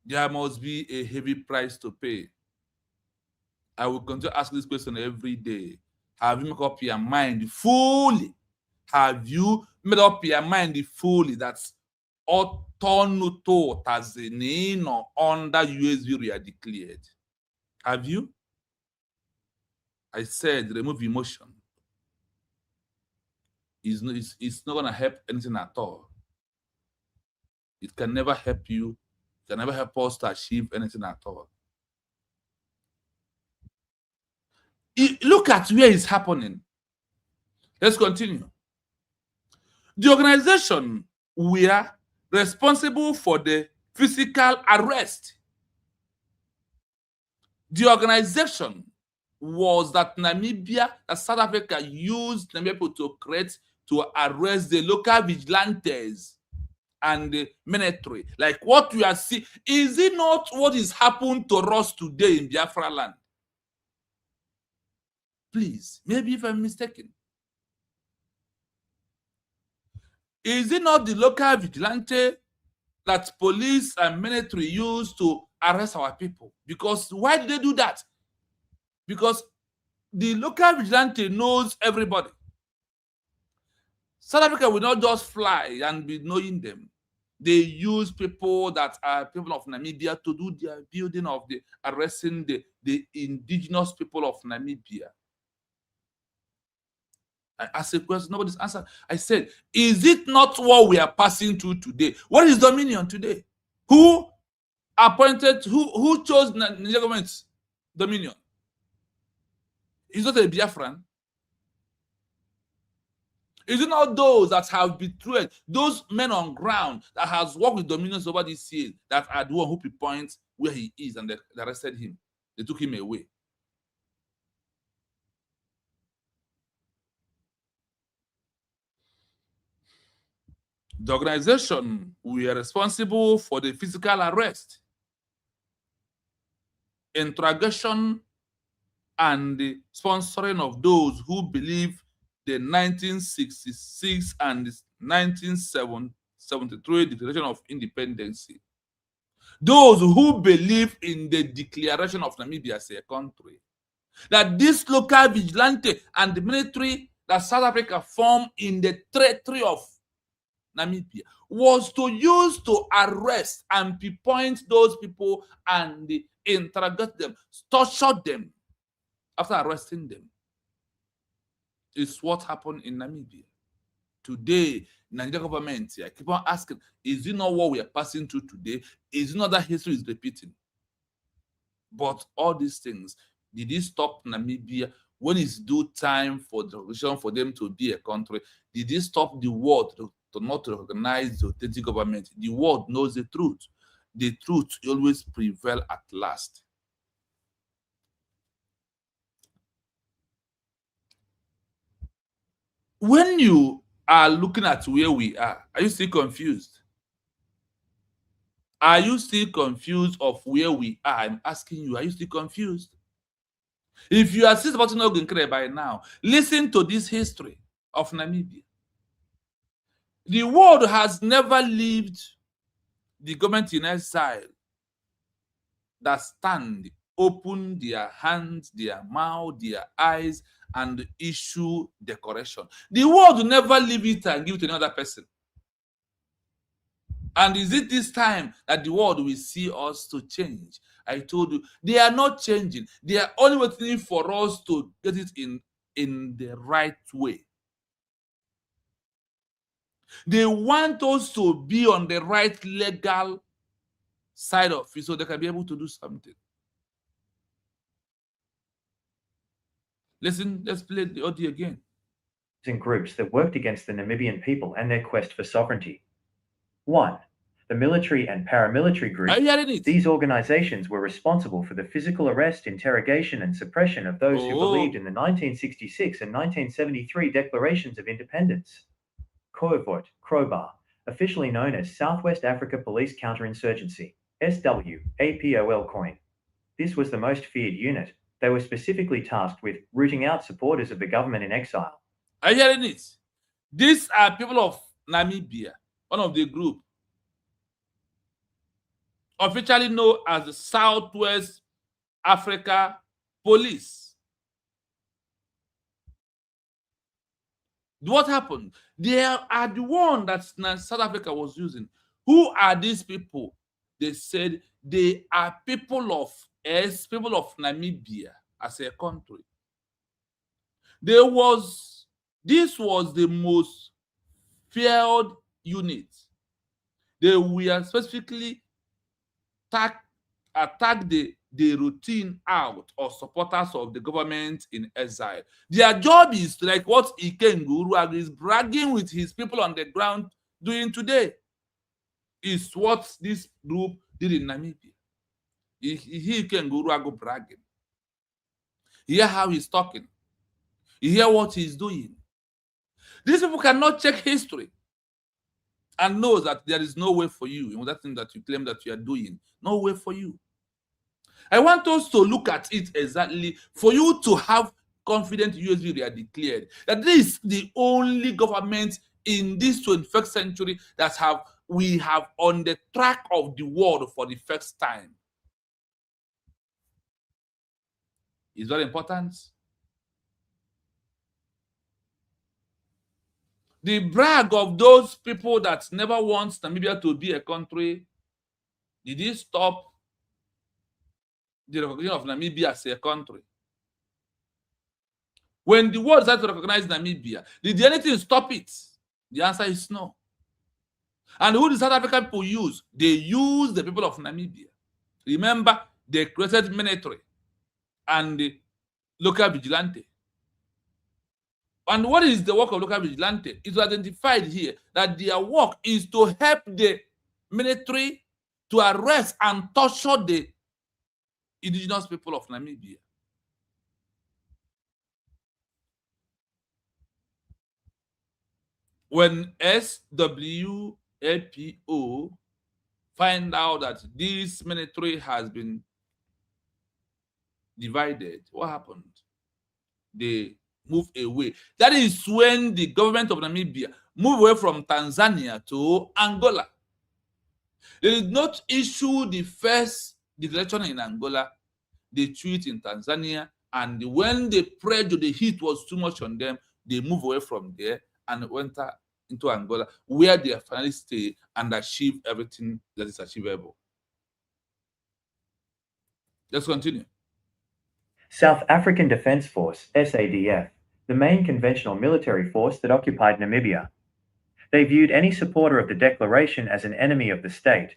There must be a heavy price to pay. I will continue to ask this question every day. Have you made up your mind fully? Have you made up your mind fully that's autonoto tazenino under USV we are declared? Have you? I said remove emotion. It's not going to help anything at all. It can never help you. It can never help us to achieve anything at all. Look at where it's happening. Let's continue. The organization were responsible for the physical arrest. The organization was that South Africa used Namibia to create, to arrest the local vigilantes and the military. Like what we are seeing, is it not what is happening to us today in Biafra land? Please, maybe if I'm mistaken. Is it not the local vigilante that police and military use to arrest our people? Because why do they do that? Because the local vigilante knows everybody. South Africa will not just fly and be knowing them. They use people that are people of Namibia to do their building of the arresting the indigenous people of Namibia. I asked a question, nobody's answered. I said, is it not what we are passing through today? What is Dominion today? Who appointed, who chose Nigerian government's Dominion? Is not a Biafran. Is it not those that have betrayed, those men on ground that has worked with Dominions over this year, that are the one who pinpoints where he is, and they arrested him? They took him away. The organization were responsible for the physical arrest, interrogation, and the sponsoring of those who believe the 1966 and 1973 Declaration of Independence. those who believe in the declaration of Namibia as a country, that this local vigilante and the military that South Africa formed in the territory of Namibia was to use to arrest and pinpoint those people and interrogate them, torture them after arresting them. It's what happened in Namibia. Today, Nigerian government here keep on asking, is it not what we are passing through today? Is it not that history is repeating? But all these things, did it stop Namibia when it's due time for the revolution for them to be a country? Did it stop the world to not recognize the authentic government? The world knows the truth. The truth always prevails at last. When you are looking at where we are you still confused? Are you still confused of where we are? I'm asking you, are you still confused? If you are still about to know by now, listen to this history of Namibia. The world has never lived the government in exile that stand, open their hands, their mouth, their eyes, and issue decoration. The world will never leave it and give it to another person. And is it this time that the world will see us to change? I told you, they are not changing. They are only waiting for us to get it in the right way. They want us to be on the right legal side of it so they can be able to do something. Listen, let's play the audio again. In groups that worked against the Namibian people and their quest for sovereignty. 1. The military and paramilitary groups. Are you hearing it? These organizations were responsible for the physical arrest, interrogation, and suppression of those who believed in the 1966 and 1973 declarations of independence. Koevoet, Crowbar, officially known as West Africa Police Counter-Insurgency, SWAPOL-COIN. This was the most feared unit. They were specifically tasked with rooting out supporters of the government in exile. Are you hearing it? These are people of Namibia, one of the group, officially known as the Southwest Africa Police. What happened? They are the one that South Africa was using. Who are these people? They said they are people of Namibia as a country. This was the most feared unit. They were specifically attack the routine out or supporters of the government in exile. Their job is like what Ikenga Uruagu is bragging with his people on the ground doing today. Is what this group did in Namibia. He Ikenga Uruagu bragging. Hear how he's talking. You hear what he's doing. These people cannot check history and know that there is no way for you in that thing that you claim that you are doing. No way for you. I want us to look at it exactly for you to have confidence USB they are declared that this is the only government in this 21st century that we have on the track of the world for the first time. Is very important. The brag of those people that never want Namibia to be a country, did it stop the recognition of Namibia as a country? When the world started to recognize Namibia, did anything stop it? The answer is no. And who the South African people use? They use the people of Namibia. Remember, they created military and the local vigilante. And what is the work of local vigilante? It's identified here that their work is to help the military to arrest and torture the indigenous people of Namibia. When SWAPO find out that this military has been divided, what happened? They move away. That is when the government of Namibia moved away from Tanzania to Angola. They did not issue the first declaration in Angola. They threw it in Tanzania, and when the pressure, the heat was too much on them, they moved away from there and went into Angola, where they finally stay and achieve everything that is achievable. Let's continue. South African Defence Force, SADF, the main conventional military force that occupied Namibia. They viewed any supporter of the declaration as an enemy of the state.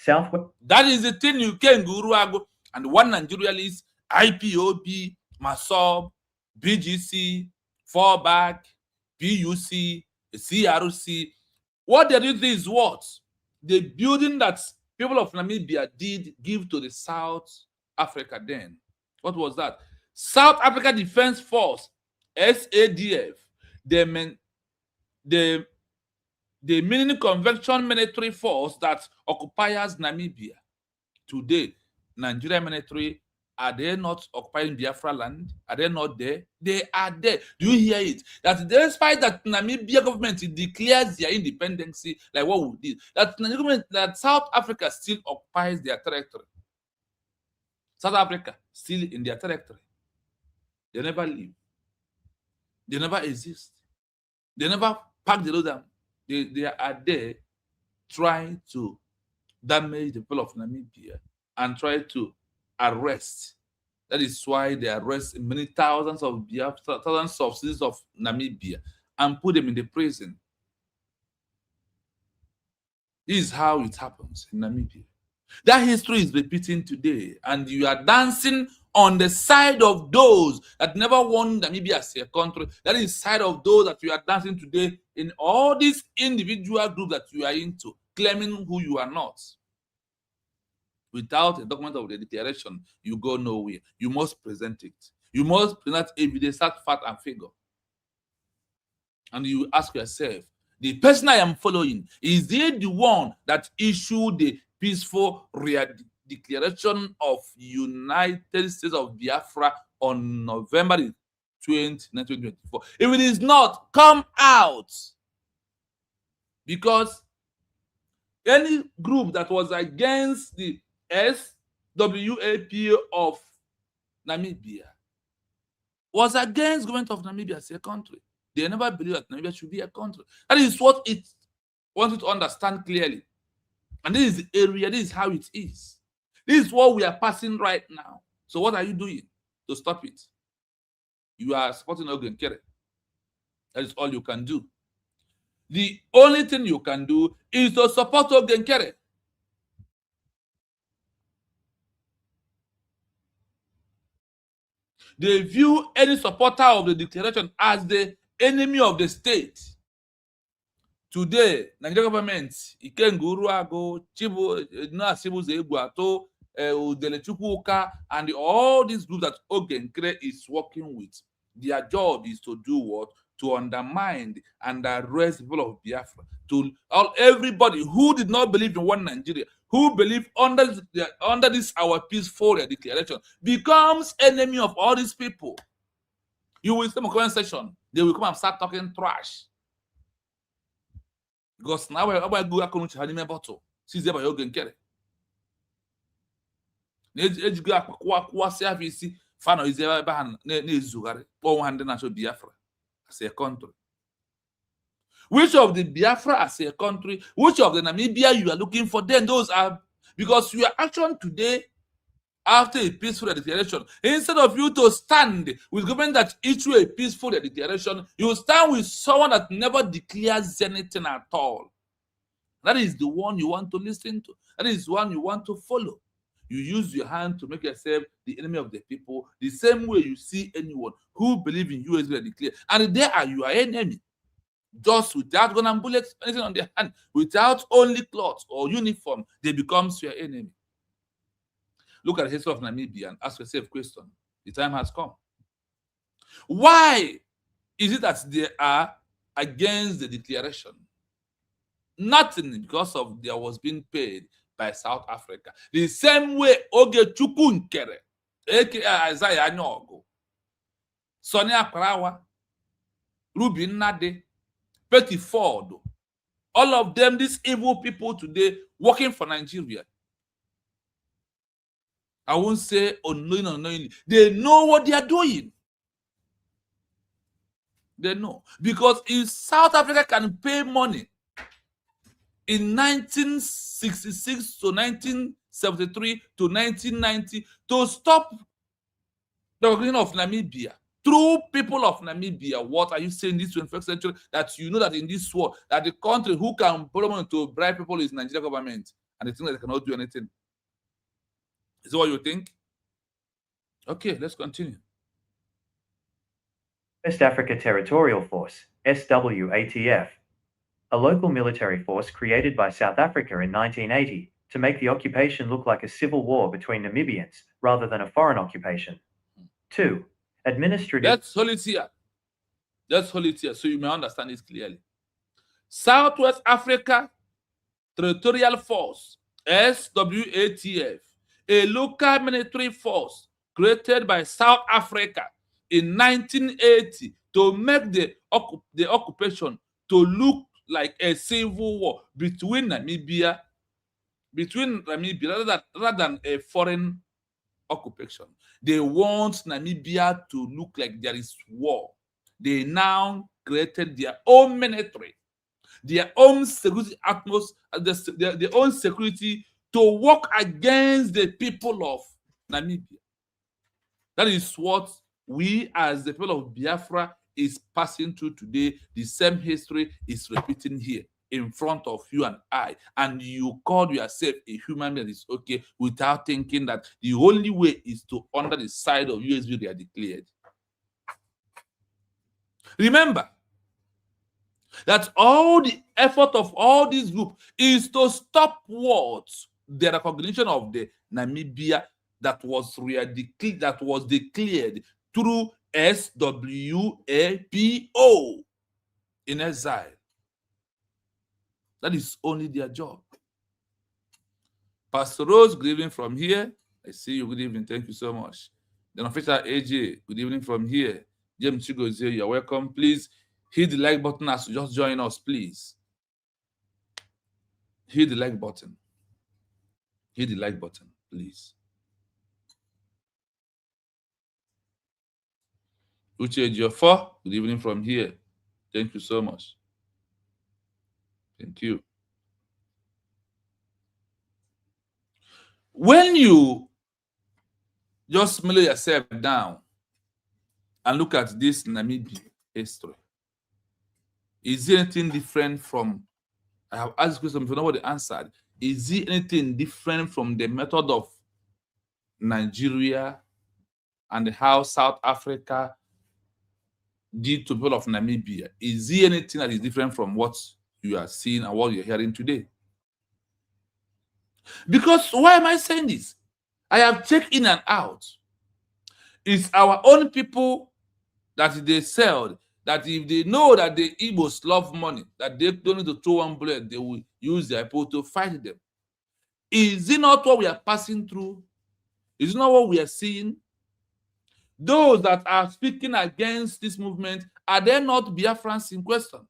That is the thing you can go and one Nigerians, IPOB, MASOB, BGC, Fallback, PUC, CRC. What they did is what? The building that people of Namibia did give to the South Africa then. What was that? South Africa Defence Force, SADF, the mini convention military force that occupies Namibia. Today, Nigerian military, are they not occupying Biafra land? Are they not there? They are there. Do you hear it? That despite that Namibia government declares their independence, like what we did, that South Africa still occupies their territory. South Africa still in their territory. They never leave. They never exist. They never pack the load down. They are there trying to damage the people of Namibia and try to arrest. That is why they arrest many thousands of citizens of Namibia and put them in the prison. This is how it happens in Namibia. That history is repeating today, and you are dancing on the side of those that never won Namibia as a country. That is the side of those that you are dancing today in all these individual groups that you are into, claiming who you are not. Without a document of the declaration, you go nowhere. You must present it. You must present evidence, fact, and figure. And you ask yourself, the person I am following, is he the one that issued the peaceful declaration of United States of Biafra on November 20, 1924? If it is not, come out. Because any group that was against the SWAPO of Namibia was against government of Namibia as a country. They never believed that Namibia should be a country. That is what it wanted to understand clearly. And this is the area, this is how it is. This is what we are passing right now. So what are you doing to stop it? You are supporting Ogun Kere. That is all you can do. The only thing you can do is to support Ogun Kere. They view any supporter of the declaration as the enemy of the state. Today, Nigerian government, and all these groups that Ogun Kere is working with, their job is to do what? To undermine and arrest people of Biafra. To everybody who did not believe in one Nigeria, who believe under this our peaceful declaration, becomes enemy of all these people. You will see a comment section, they will come and start talking trash. Because now we're going to have a bottle. See there by Ogun Kere. Fano is there by Zugare, or one national Biafra as a country. Which of the Biafra as a country, which of the Namibia you are looking for, then those are, because your action today, after a peaceful declaration, instead of you to stand with government that issue a peaceful declaration, you stand with someone that never declares anything at all. That is the one you want to listen to. That is the one you want to follow. You use your hand to make yourself the enemy of the people, the same way you see anyone who believes in you as well declare. And they are your enemy. Just without gun and bullets, anything on their hand, without only clothes or uniform, they become your enemy. Look at the history of Namibia and ask yourself a question. The time has come. Why is it that they are against the declaration? Nothing because of there was being paid by South Africa. The same way Ogechukwu Nkere, aka Isaiah Anyogo, Sonia Krawa, Ruby Nade, Petty Ford, All of them, these evil people today, working for Nigeria. I won't say unknowingly. They know what they are doing. They know. Because if South Africa can pay money in 1966 to 1973 to 1990 to stop the organization of Namibia, through people of Namibia, what are you saying in this 21st century? That you know that in this world, that the country who can borrow money to bribe people is Nigerian government, and they think that they cannot do anything. Is that what you think? Okay, let's continue. West Africa Territorial Force, SWATF, a local military force created by South Africa in 1980 to make the occupation look like a civil war between Namibians rather than a foreign occupation. 2. Administrative. Let's hold it here. Let's hold it here so you may understand this clearly. Southwest Africa Territorial Force, SWATF, a local military force created by South Africa in 1980 to make the occupation to look like a civil war between Namibia rather than a foreign occupation. They want Namibia to look like there is war. They now created their own military, their own security atmosphere, their own security to work against the people of Namibia. That is what we as the people of Biafra is passing through today. The same history is repeating here in front of you and I. And you call yourself a human being that is okay without thinking that the only way is to under the side of USB they are declared. Remember that all the effort of all this group is to stop what? The recognition of the Namibia that was declared through SWAPO in exile. That is only their job. Pastor Rose, good evening from here. I see you. Good evening. Thank you so much. Then Official AJ, good evening from here. James Chigozie, you're welcome. Please hit the like button as you just join us, please. Hit the like button. Hit the like button, please. Uche Ejiofor, good evening from here. Thank you so much. Thank you. When you just mellow yourself down and look at this Namibian history, is there anything different from, I have asked questions before, nobody answered, is there anything different from the method of Nigeria and how South Africa did to people of Namibia? Is there anything that is different from what you are seeing and what you're hearing today? Because why am I saying this? I have checked in and out. It's our own people that they sell, that if they know that the Igbos love money, that they don't need to throw one bullet, they will use their people to fight them. Is it not what we are passing through? Is it not what we are seeing? Those that are speaking against this movement, are they not Biafrans in question?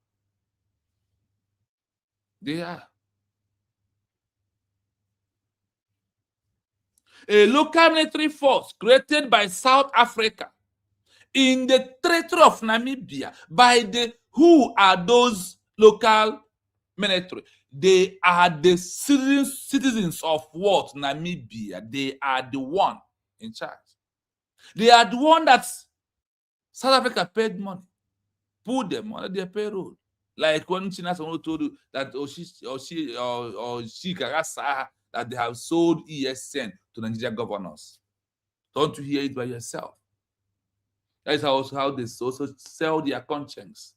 They are. A local military force created by South Africa in the territory of Namibia by who are those local military? They are the citizens of what? Namibia. They are the one in charge. They are the one that South Africa paid money, put them on their payroll. Like when China told you that that they have sold ESN to Nigerian governors. Don't you hear it by yourself? That is also how they also sell their conscience.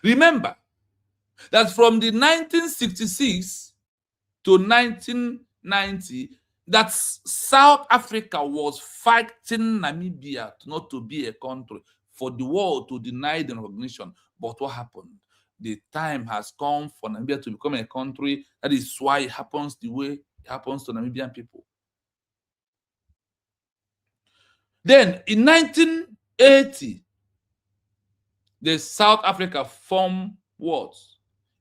Remember that from the 1966 to 1990, that South Africa was fighting Namibia not to be a country, for the world to deny the recognition. But what happened? The time has come for Namibia to become a country. That is why it happens the way it happens to Namibian people. Then in 1980, the South Africa formed what?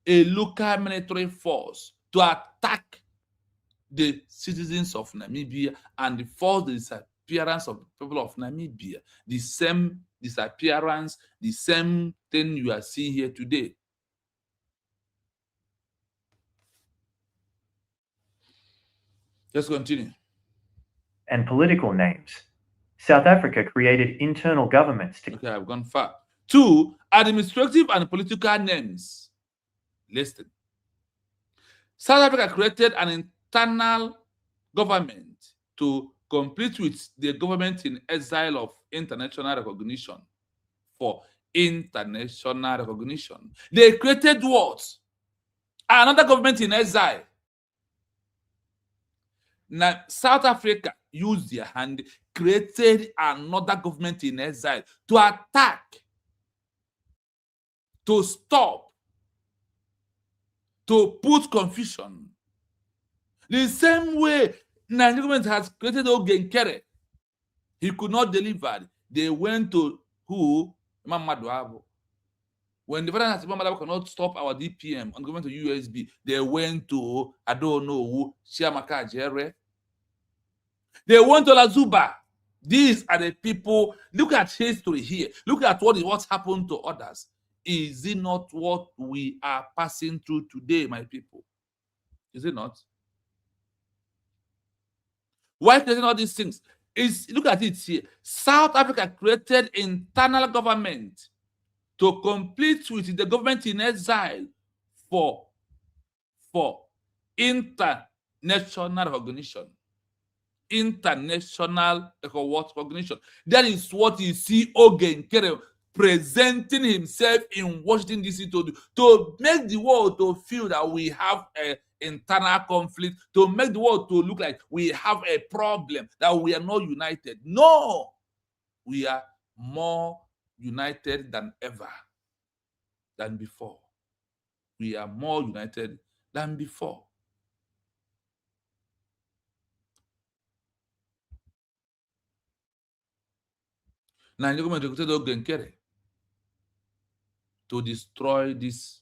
A local military force to attack the citizens of Namibia and force the disappearance of the people of Namibia. The same disappearance, the same thing you are seeing here today. Let's continue. And political names. South Africa created internal governments to... Okay, I've gone far. 2, administrative and political names. Listen. South Africa created an internal government to compete with the government in exile of international recognition for international recognition. They created what? Another government in exile. Now, South Africa used their hand, created another government in exile to attack, to stop, to put confusion. The same way Nigerian government has created Ogenkere. He could not deliver. They went to who? Mamadou Abo. When the veteran Mamadou Abo cannot stop our DPM on going to USB, they went to, I don't know who, Chiamaka Jere. They went to Lazuba. These are the people. Look at history here. Look at what's happened to others. Is it not what we are passing through today, my people? Is it not? Why creating all these things? Look at it here. South Africa created internal government to compete with the government in exile for international recognition. International recognition. That is what you see Ogenkere presenting himself in Washington, D.C. to do, to make the world to feel that we have an internal conflict, to make the world to look like we have a problem, that we are not united. No, we are more united than ever, than before. We are more united than before. Nigerian government recruited Ogenkere to destroy this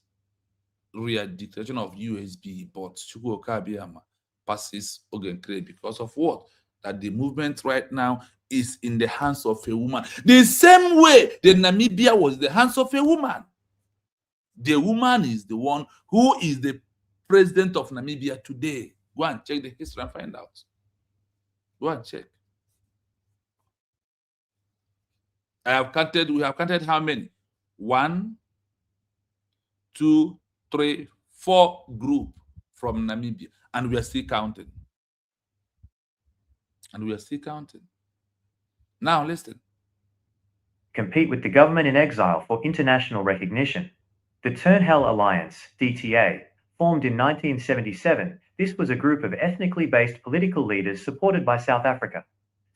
real dictation of USB, but Chukwu Okabiyama passes Ogenkere because of what? That the movement right now is in the hands of a woman. The same way the Namibia was in the hands of a woman. The woman is the one who is the president of Namibia today. Go and check the history and find out. Go and check. We have counted how many? 1, 2, 3, 4 group from Namibia, and we are still counting. And we are still counting. Now listen. Compete with the government in exile for international recognition. The Turnhell Alliance, DTA, formed in 1977. This was a group of ethnically based political leaders supported by South Africa.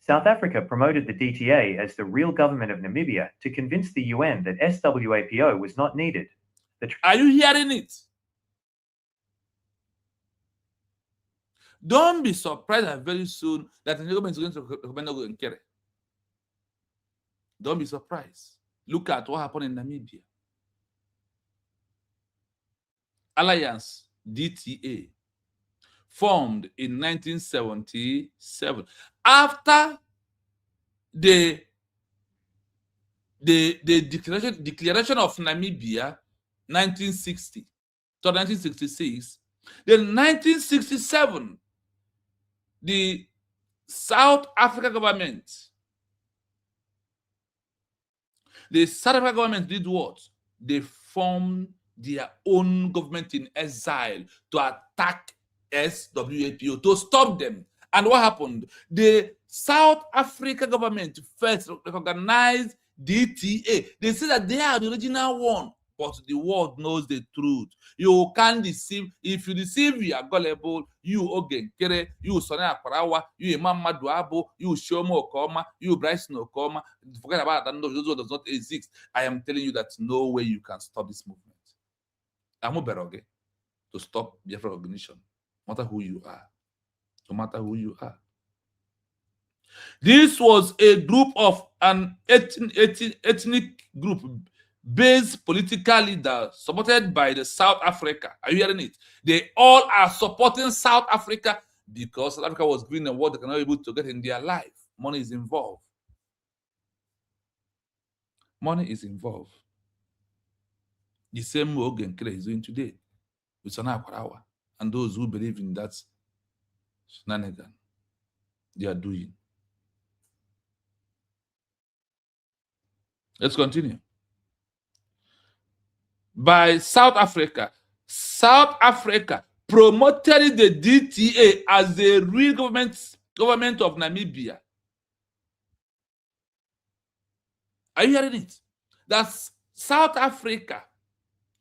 South Africa promoted the DTA as the real government of Namibia to convince the UN that SWAPO was not needed. Are you hearing it? Don't be surprised that very soon that the government is going to recommend Ogenkere. Don't be surprised. Look at what happened in Namibia. Alliance, DTA, formed in 1977 after the declaration of Namibia 1960 to 1966. Then 1967, the South Africa government did what? They formed their own government in exile to attack SWAPO, to stop them. And what happened? The South Africa government first recognized DTA. They said that they are the original one, but the world knows the truth. You can't deceive. If you deceive, you are gullible. You Ogenkere, you Sonia Parawa, you Mamadou Abo, you Shomo Okoma, you Bryson Okoma. Forget about that. No, those does not exist. I am telling you that no way you can stop this movement. I'm Beroge to stop Biafra recognition, no matter who you are. No matter who you are. This was a group of an ethnic group based political leader supported by the South Africa. Are you hearing it? They all are supporting South Africa because South Africa was given them what they cannot be able to get in their life. Money is involved. Money is involved. The same Morgan Clay is doing today with Sana Akwarawa and those who believe in that shenanigan they are doing. Let's continue. By South Africa promoted the DTA as the real government of Namibia. Are you hearing it? That's South Africa,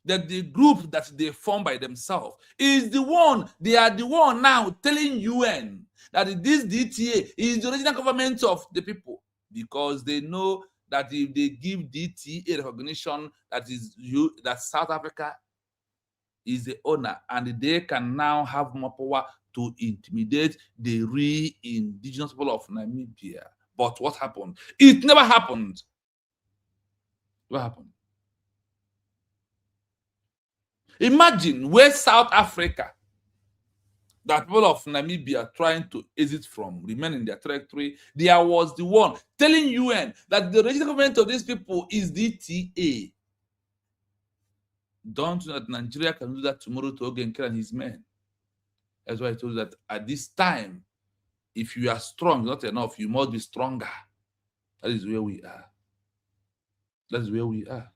that the group that they form by themselves is the one, they are the one now telling UN that this DTA is the original government of the people, because they know that if they give DTA recognition, that South Africa is the owner, and they can now have more power to intimidate the real indigenous people of Namibia. But what happened? It never happened. What happened? Imagine where South Africa, that people of Namibia trying to exit from, remain in their territory, there was the one telling UN that the original government of these people is DTA. Don't you know that Nigeria can do that tomorrow to Ogenkere and his men? That's why I told you that at this time, if you are strong, not enough, you must be stronger. That is where we are. That is where we are.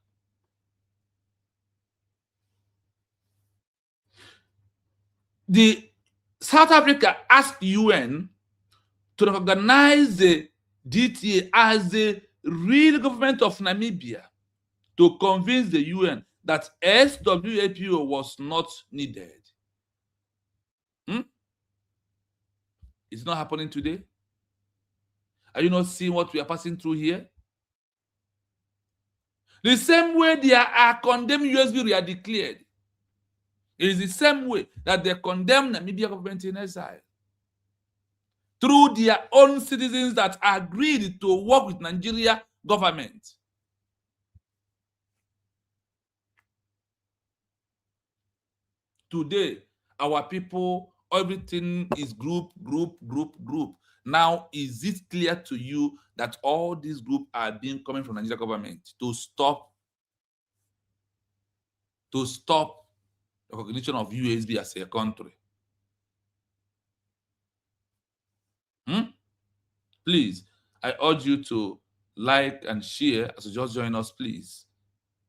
The South Africa asked UN to recognize the DTA as the real government of Namibia, to convince the UN that SWAPO was not needed. It's not happening today. Are you not seeing what we are passing through here? The same way they are condemning USB are declared. It is the same way that they condemn Namibia government in exile through their own citizens that agreed to work with Nigeria government. Today, our people, everything is group. Now, is it clear to you that all these groups are being coming from Nigeria government to stop recognition of USB as a country? Please, I urge you to like and share as you just join us, please.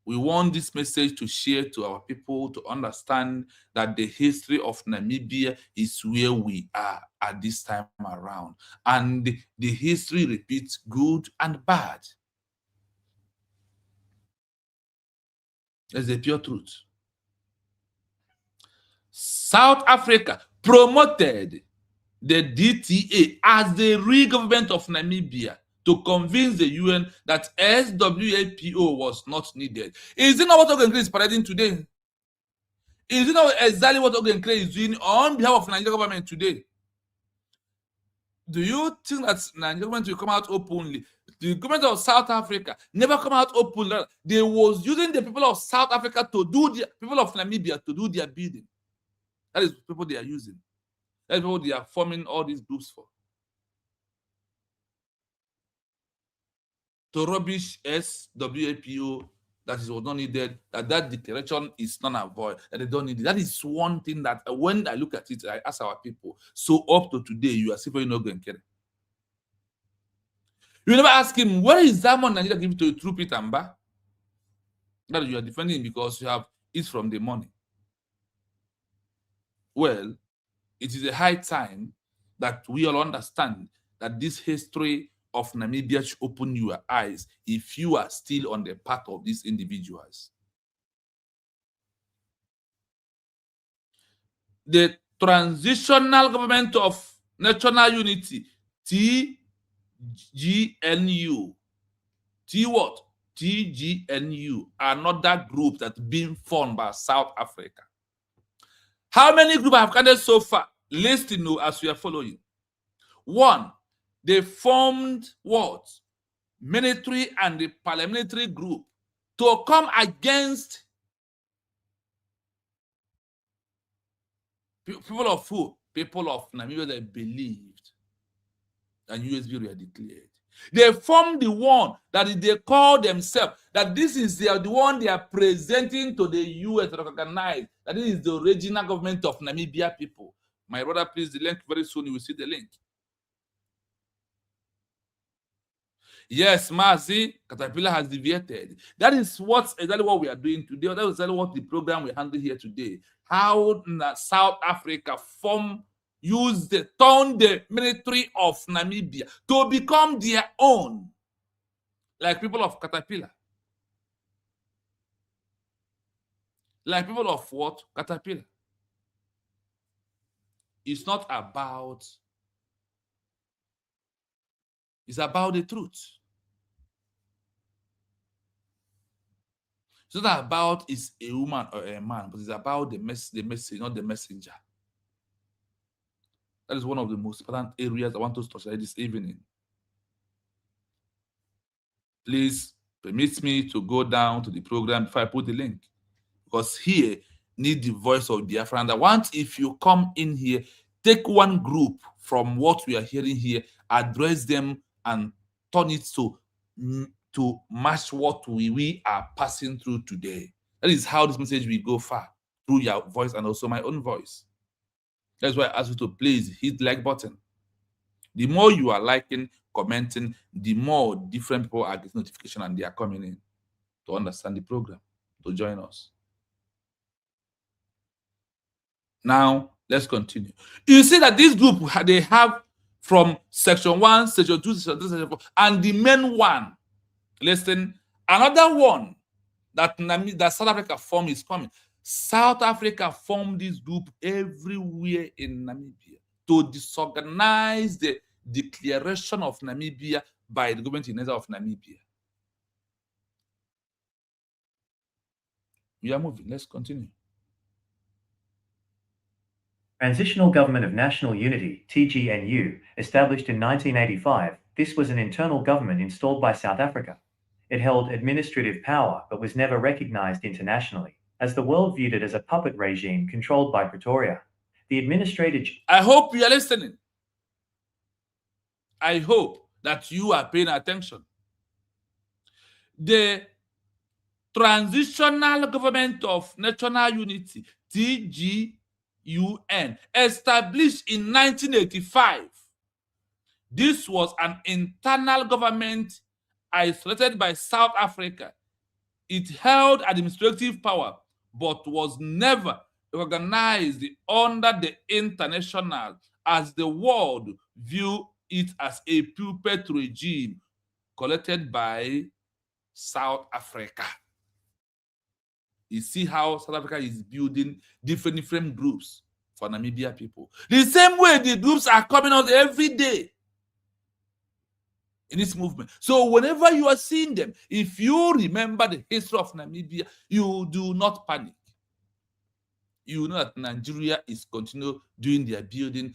We want this message to share to our people to understand that the history of Namibia is where we are at this time around. And the history repeats good and bad. That's the pure truth. South Africa promoted the DTA as the real government of Namibia to convince the UN that SWAPO was not needed. Is it not what Ogenkere is parading today? Is it not exactly what Ogenkere is doing on behalf of Nigerian government today? Do you think that Nigerian government will come out openly? The government of South Africa never come out openly. They was using the people of South Africa to do the people of Namibia to do their bidding. That is the people they are using. That is what they are forming all these groups for. To rubbish SWAPO, that is what not needed, that declaration is non-avoid, that they don't need it. That is one thing that when I look at it, I ask our people, so up to today, you are still not going to care. You never ask him, where is that money Nigeria give to True Pete Amba? That you are defending because you have it from the money. Well, it is a high time that we all understand that this history of Namibia should open your eyes if you are still on the path of these individuals. The Transitional Government of National Unity, TGNU, TGNU, another group that's been formed by South Africa. How many groups have counted so far? Listen as we are following. 1, they formed what? Military and the paramilitary group to come against people of who? People of Namibia that believed that USB were declared. They formed the one that they call themselves, that this is the one they are presenting to the US to recognize that this is the original government of Namibia people. My brother, please, the link very soon, you will see the link. Yes, Mazi, Caterpillar has deviated. That is exactly what we are doing today. That is exactly what the program we handle here today. How South Africa turned the military of Namibia to become their own, like people of Caterpillar. Like people of what? Caterpillar. It's not about, it's about the truth. It's not about is a woman or a man, but it's about the message, not the messenger. That is one of the most important areas I want to touch this evening. Please permit me to go down to the program before I put the link, because here need the voice of Biafra. And I want, if you come in here, take one group from what we are hearing here, address them, and turn it to match what we are passing through today. That is how this message will go far, through your voice and also my own voice. That's why I ask you to please hit the like button. The more you are liking, commenting, the more different people are getting notification and they are coming in to understand the program, to join us. Now, let's continue. You see that this group, they have from section 1, section 2, section 3, section 4, and the main one. Listen, another one that South Africa formed is coming. South Africa formed this group everywhere in Namibia to disorganize the declaration of Namibia by the government-in-exile of Namibia. We are moving. Let's continue. Transitional Government of National Unity, TGNU, established in 1985, this was an internal government installed by South Africa. It held administrative power but was never recognized internationally, as the world viewed it as a puppet regime controlled by Pretoria. The administrative... I hope you are listening. I hope that you are paying attention. The Transitional Government of National Unity, TGUN, established in 1985. This was an internal government isolated by South Africa. It held administrative power, but was never recognized under the international, as the world viewed it as a puppet regime collected by South Africa. You see how South Africa is building different groups for Namibia people. The same way the groups are coming out every day in this movement. So whenever you are seeing them, if you remember the history of Namibia, you do not panic. You know that Nigeria is continuing doing their building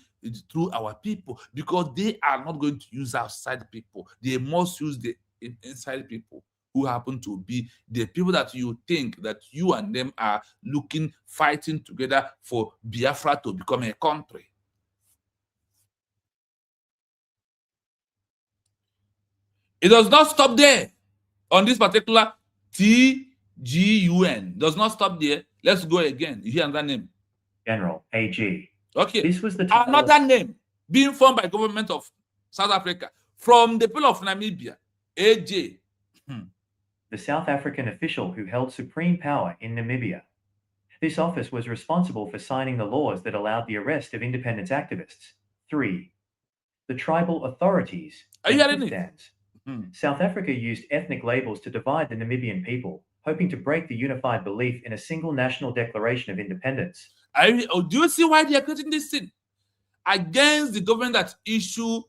through our people, because they are not going to use outside people. They must use the inside people, who happen to be the people that you think that you and them are fighting together for Biafra to become a country. It does not stop there. On this particular TGUN, does not stop there. Let's go again. You hear another name? General AG. Okay. This was the another name being formed by government of South Africa from the people of Namibia. AJ. The South African official who held supreme power in Namibia. This office was responsible for signing the laws that allowed the arrest of independence activists. 3. The tribal authorities. Are you hearing it? South Africa used ethnic labels to divide the Namibian people, hoping to break the unified belief in a single national declaration of independence. Do you see why they are creating this thing? Against the government that issue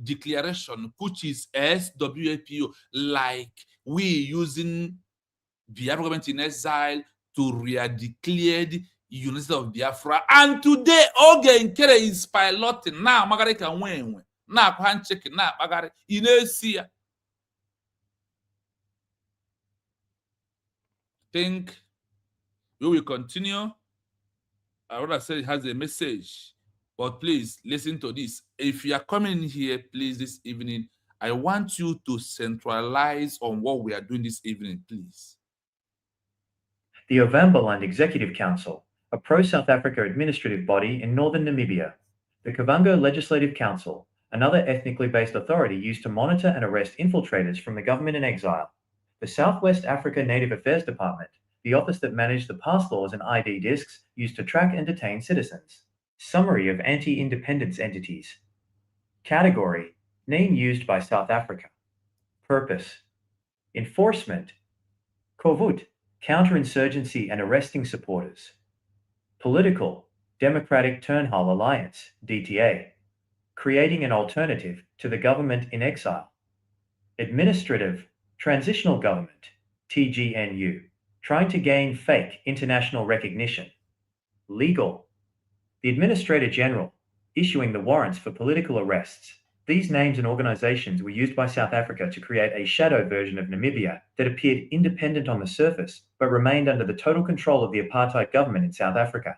declaration, which is SWAPO, like we using Biafra government-in-exile to re-declare the unity of Biafra. And today, Oge Nkere is piloting. Now, Magari can win. Now, handshake. Now, Magari. You know, see. think we will continue. I would have said it has a message, but please listen to this. If you are coming in here, please, this evening, I want you to centralize on what we are doing this evening, please. The Ovambaland Executive Council, a pro-South Africa administrative body in northern Namibia. The Kavango Legislative Council, another ethnically based authority used to monitor and arrest infiltrators from the government in exile. The Southwest Africa Native Affairs Department, the office that managed the pass laws and ID discs used to track and detain citizens. Summary of anti-independence entities. Category: name used by South Africa. Purpose: enforcement. Koevoet, counter-insurgency and arresting supporters. Political: Democratic Turnbull Alliance, DTA, creating an alternative to the government in exile. Administrative: transitional government, TGNU, trying to gain fake international recognition. Legal: the Administrator General, issuing the warrants for political arrests. These names and organizations were used by South Africa to create a shadow version of Namibia that appeared independent on the surface, but remained under the total control of the apartheid government in South Africa.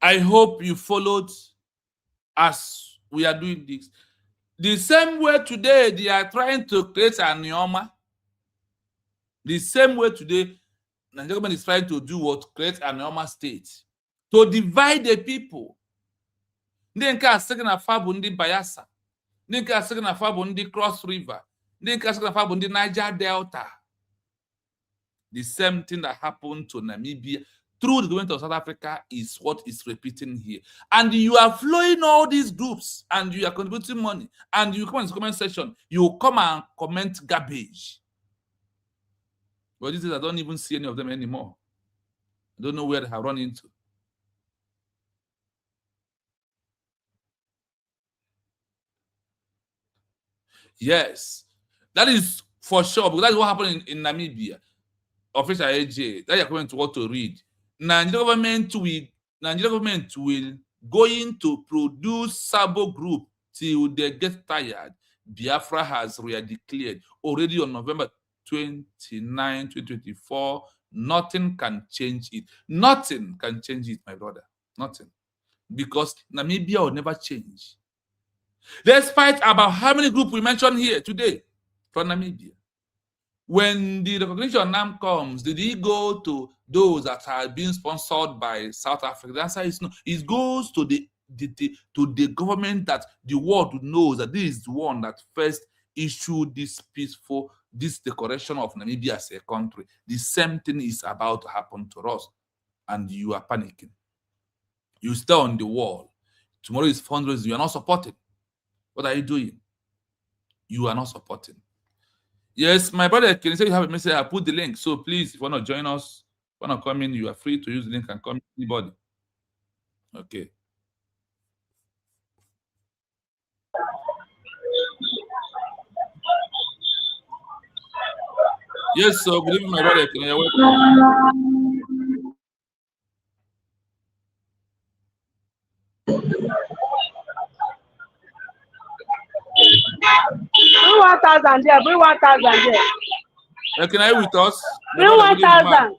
I hope you followed as we are doing this. The same way today they are trying to create a Nyoma. The same way today the government is trying to do what? Create a Nyoma state. To divide the people. Ndị nke asịrị na fa bụ ndị Bayelsa, ndị nke asịrị na fa bụ ndị Cross River, ndị nke asịrị na fa bụ ndị Niger Delta. The same thing that happened to Namibia through the government of South Africa is what is repeating here. And you are flowing all these groups and you are contributing money and you come in the comment section, you come and comment garbage. But these days I don't even see any of them anymore. I don't know where they have run into. Yes, that is for sure, because that's what happened in Namibia. Official AJ, that you're going to want to read. Nigeria government will going to produce Sabo group till they get tired. Bafra has declared already on November 29, 2024. Nothing can change it. Nothing can change it, my brother. Nothing. Because Namibia will never change. Despite about how many groups we mentioned here today from Namibia. When the recognition now comes, did he go to those that are being sponsored by South Africa? The answer is no. It goes to the government that the world knows that this is the one that first issued this declaration of Namibia as a country. The same thing is about to happen to us, and you are panicking. You stay on the wall. Tomorrow is fundraising. You are not supporting. What are you doing? You are not supporting. Yes, my brother, can you say you have a message? I put the link. So please, if you want to join us, want to come in, you are free to use the link and come anybody. Okay. Yes, so good evening, my brother. You're welcome. 1,000 there, bring 1,000 there. Can I with us? Bring 1,000.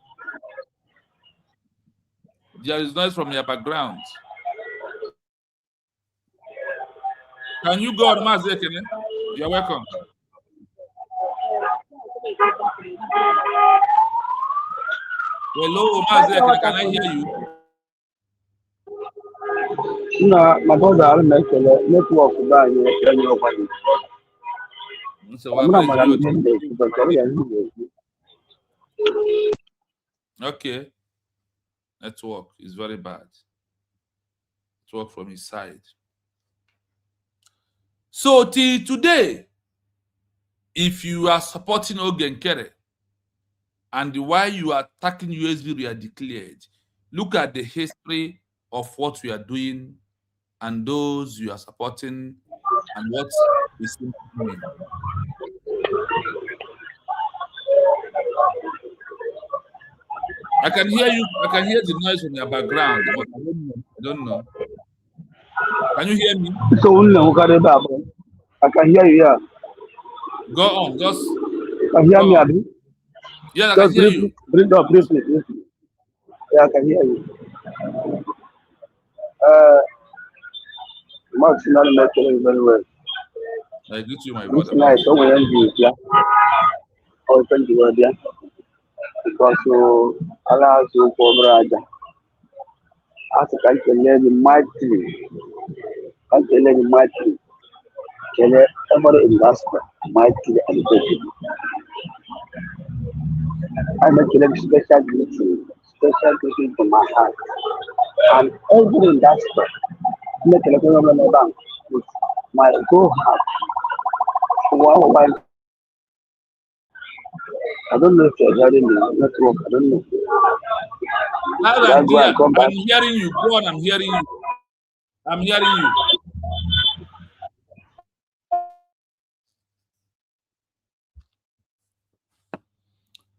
There is noise from your background. Can you go on Mazek? You're welcome. Hello, Mazek, can I hear you? No, my brother, I'll make a network by you. Okay. Network is very bad. Network from his side. So till today, if you are supporting Ogen Kere and why you are attacking USB, we are declared. Look at the history of what we are doing and those you are supporting and what is doing. I can hear you. I can hear the noise from your background, but I don't know. Can you hear me? I can hear you. Yeah. Go on. Just can you hear me, Abi? Yeah, I can hear you. Briefly. Yeah, I can hear you. Max, not making very well. I greet you, my This brother. night, I will end you. Yeah, oh, thank you, yeah. Because so allows you for Raja. As I can learn the mighty, I can learn the mighty. Can every investor mighty and big. I make a special greeting from my heart. And every investor make a little bank with my whole heart. Wow, I don't know if you're hearing the network. I don't know. Loud Should I and go clear. and come back? I'm hearing you. Go on, I'm hearing you. I'm hearing you.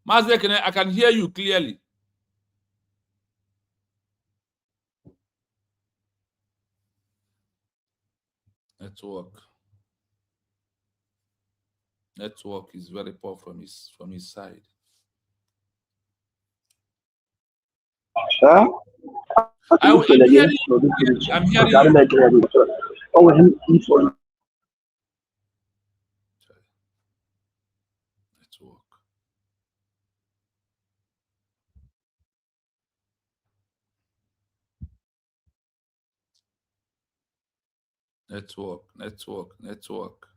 Mazda, I can hear you clearly. Network is very poor from his side. Huh? I'm hearing you. I'm hearing you. Network.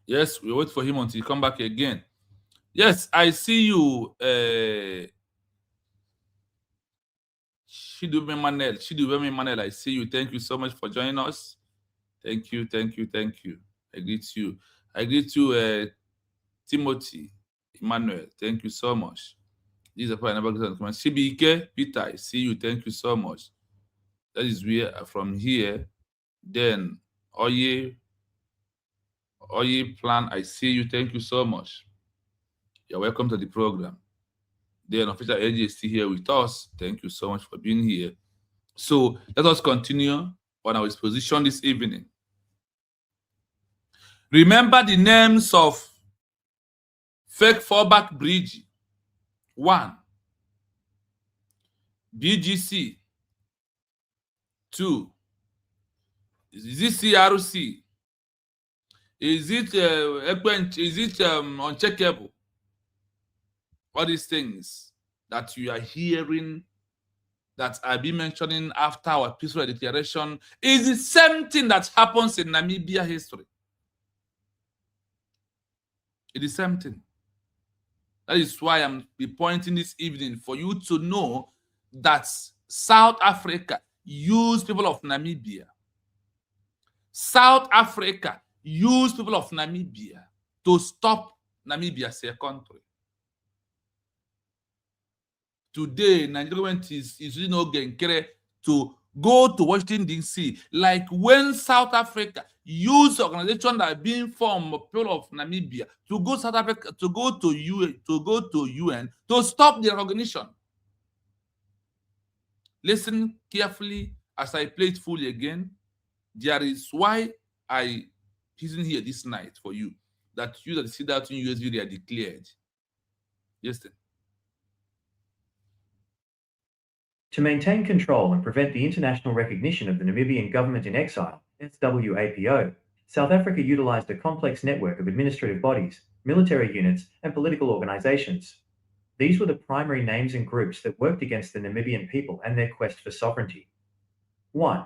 Yes, we wait for him until he come back again. Yes, I see you, Shidube Manel, I see you. Thank you so much for joining us. Thank you. I greet you, Timothy Emmanuel. Thank you so much. These are CBK Peter, I see you. Thank you so much. That is where from here. Then Oye Plan, I see you. Thank you so much. You're welcome to the program. Then Official AJ is still here with us. Thank you so much for being here. So let us continue on our exposition this evening. Remember the names of fake fallback bridge. 1. BGC. 2. Is it CRC? Is it uncheckable? All these things that you are hearing that I've been mentioning after our peaceful declaration is the same thing that happens in Namibia history. It is the same thing. That is why I'm pointing this evening for you to know that South Africa used people of Namibia. South Africa used people of Namibia to stop Namibia as a country. Today, Nigerian government is using Ogenkere to go to Washington, D.C. like when South Africa used organizations that are being formed of people of Namibia to go South Africa, to go to UN to stop the recognition. Listen carefully as I play it fully again. There is why I isn't here this night for you, that you that see that in USB they are declared. Listen. To maintain control and prevent the international recognition of the Namibian government-in-exile, SWAPO, South Africa utilized a complex network of administrative bodies, military units, and political organizations. These were the primary names and groups that worked against the Namibian people and their quest for sovereignty. 1.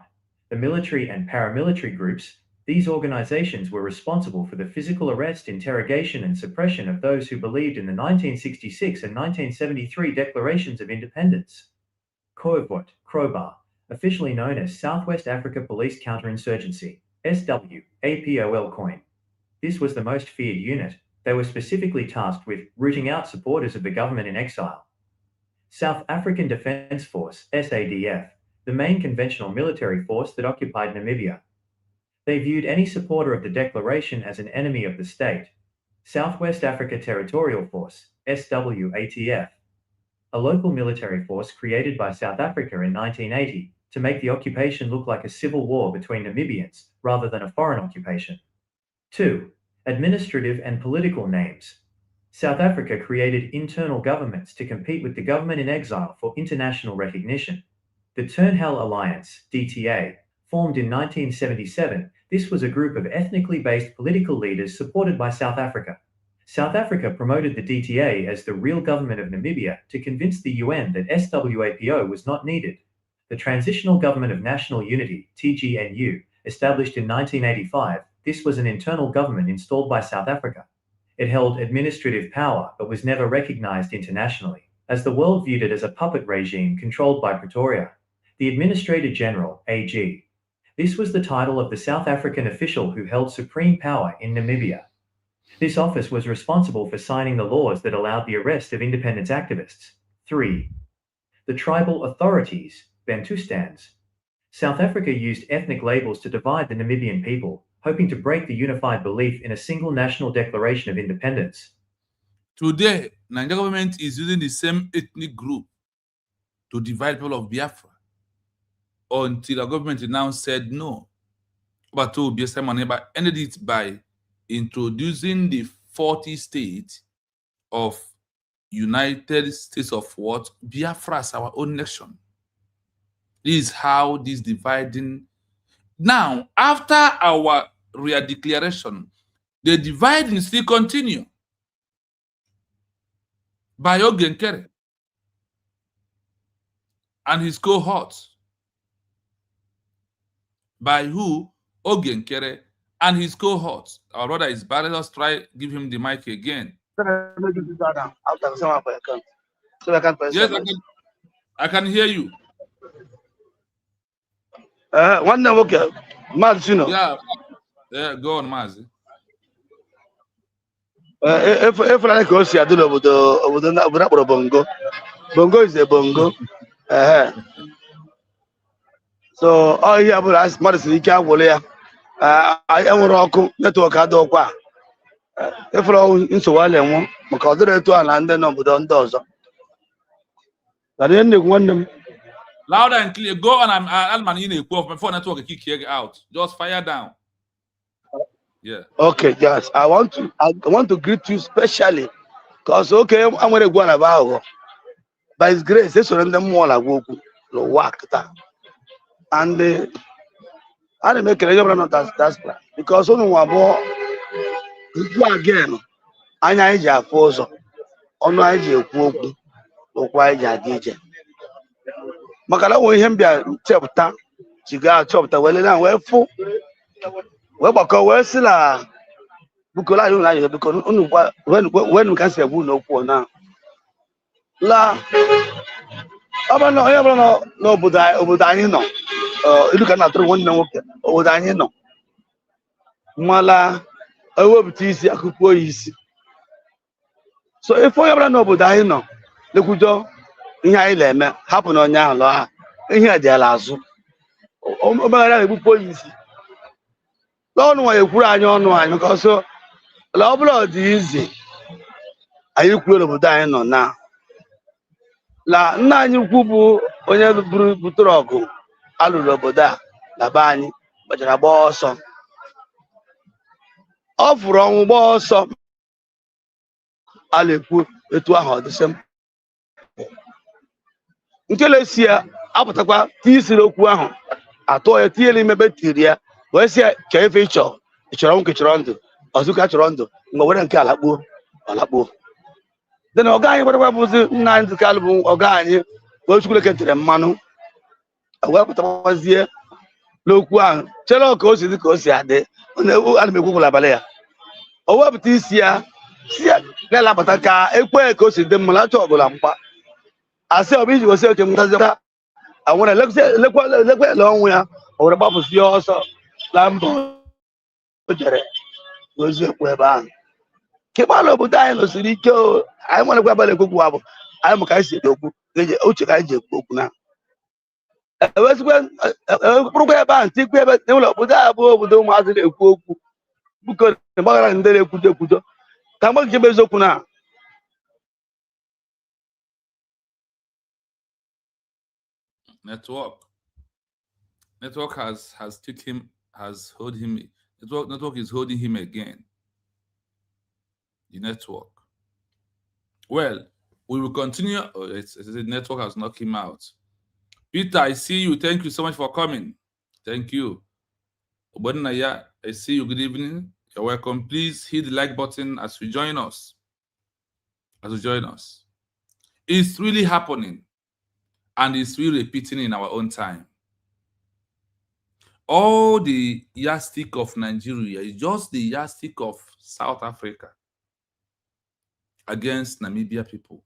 The military and paramilitary groups. These organizations were responsible for the physical arrest, interrogation, and suppression of those who believed in the 1966 and 1973 declarations of independence. Koevoet, Crowbar, officially known as West Africa Police Counter-Insurgency, SWAPOL-COIN. This was the most feared unit. They were specifically tasked with rooting out supporters of the government in exile. South African Defence Force, SADF, the main conventional military force that occupied Namibia. They viewed any supporter of the declaration as an enemy of the state. West Africa Territorial Force, SWATF, a local military force created by South Africa in 1980 to make the occupation look like a civil war between Namibians rather than a foreign occupation. 2. Administrative and political names. South Africa created internal governments to compete with the government in exile for international recognition. The Turnhell Alliance, DTA, formed in 1977. This was a group of ethnically based political leaders supported by South Africa. South Africa promoted the DTA as the real government of Namibia to convince the UN that SWAPO was not needed. The Transitional Government of National Unity, TGNU, established in 1985, this was an internal government installed by South Africa. It held administrative power but was never recognized internationally, as the world viewed it as a puppet regime controlled by Pretoria. The Administrator General, AG. This was the title of the South African official who held supreme power in Namibia. This office was responsible for signing the laws that allowed the arrest of independence activists. 3. The Tribal Authorities, Bantustans. South Africa used ethnic labels to divide the Namibian people, hoping to break the unified belief in a single national declaration of independence. Today, Nigerian government is using the same ethnic group to divide people of Biafra until the government now said no. But to be ended it by introducing the 40 states of United States of what? Biafra as our own nation. This is how this dividing. Now, after our re-declaration, the dividing still continue by Ogenkere and his cohorts. By who? Ogenkere and his cohorts. Our brother is bad. Let's try give him the mic again. Yes, I can hear you. One day, okay, Mazino. Yeah, go on, Mazi. If I go see, I do over bongo. Bongo is a bongo. So all you have to ask Madison, you can't worry. I am rock network. I don't qua. If all in so well, because the two are landing on the doors. I didn't want them. Loud and clear. Go on. I'm in a before network kick here out. Just fire down. Yeah. Okay, yes. I want to greet you specially, because okay, I'm gonna go on about. By His grace, they surrender more like work that, and I didn't make a job that's plan because only one more. Again, I know I force on I work why DJ. Makala we him be a chapter. She got chapter well now. Well, full. Well, because we're still because I don't like because when we can say we no for now. La, no, but I know. You cannot throw one no. But I know. Mala, I will be easy. I could go easy. So if we ever know, but I know. The good job. In here, happen on your law. In here, there are so. Oh, my God, easy. Don't know why you put on one because so love easy. Are you cool about dying on now? La Nani Kubu, when you have Butrogo, Aluroboda, Labani, but a boss off wrong boss. I'll put it to a the same. Until I see a Apataka, Tisilo Kuaho. I told a tearing maybe where's your cave feature? It's your own Kichrondo, Azuka Chrondo, no one can Calabu, Alabo. Then Ogani, whatever was the 9th Calabu, Ogani, go to look at the Manu. I welcome was here. Look one, Chelo goes in the coast yard, on the enemy Google Abalea. Oh, what this year? See, Lapataka, a quay goes in the Malato Lampa. I said, we was saying, I want to look long way or about was yours, Lambo. Was your web. Kemalo Budaino Sirico, I want to go about a good wobble. I'm a Kaisi, Uchikaji Bukuna. I was when Program, take me about Budabo, Budo Mazin, because the Mara and Dele Kudo. Come on, Jibezokuna. Network has held him Network is holding him again. The network. Well, we will continue. Oh, the network has knocked him out. Peter, I see you. Thank you so much for coming. Thank you. Obodinaya, I see you. Good evening. You're welcome. Please hit the like button as you join us. It's really happening, and it's really repeating in our own time. All the yardstick of Nigeria is just the yardstick of South Africa against Namibia people,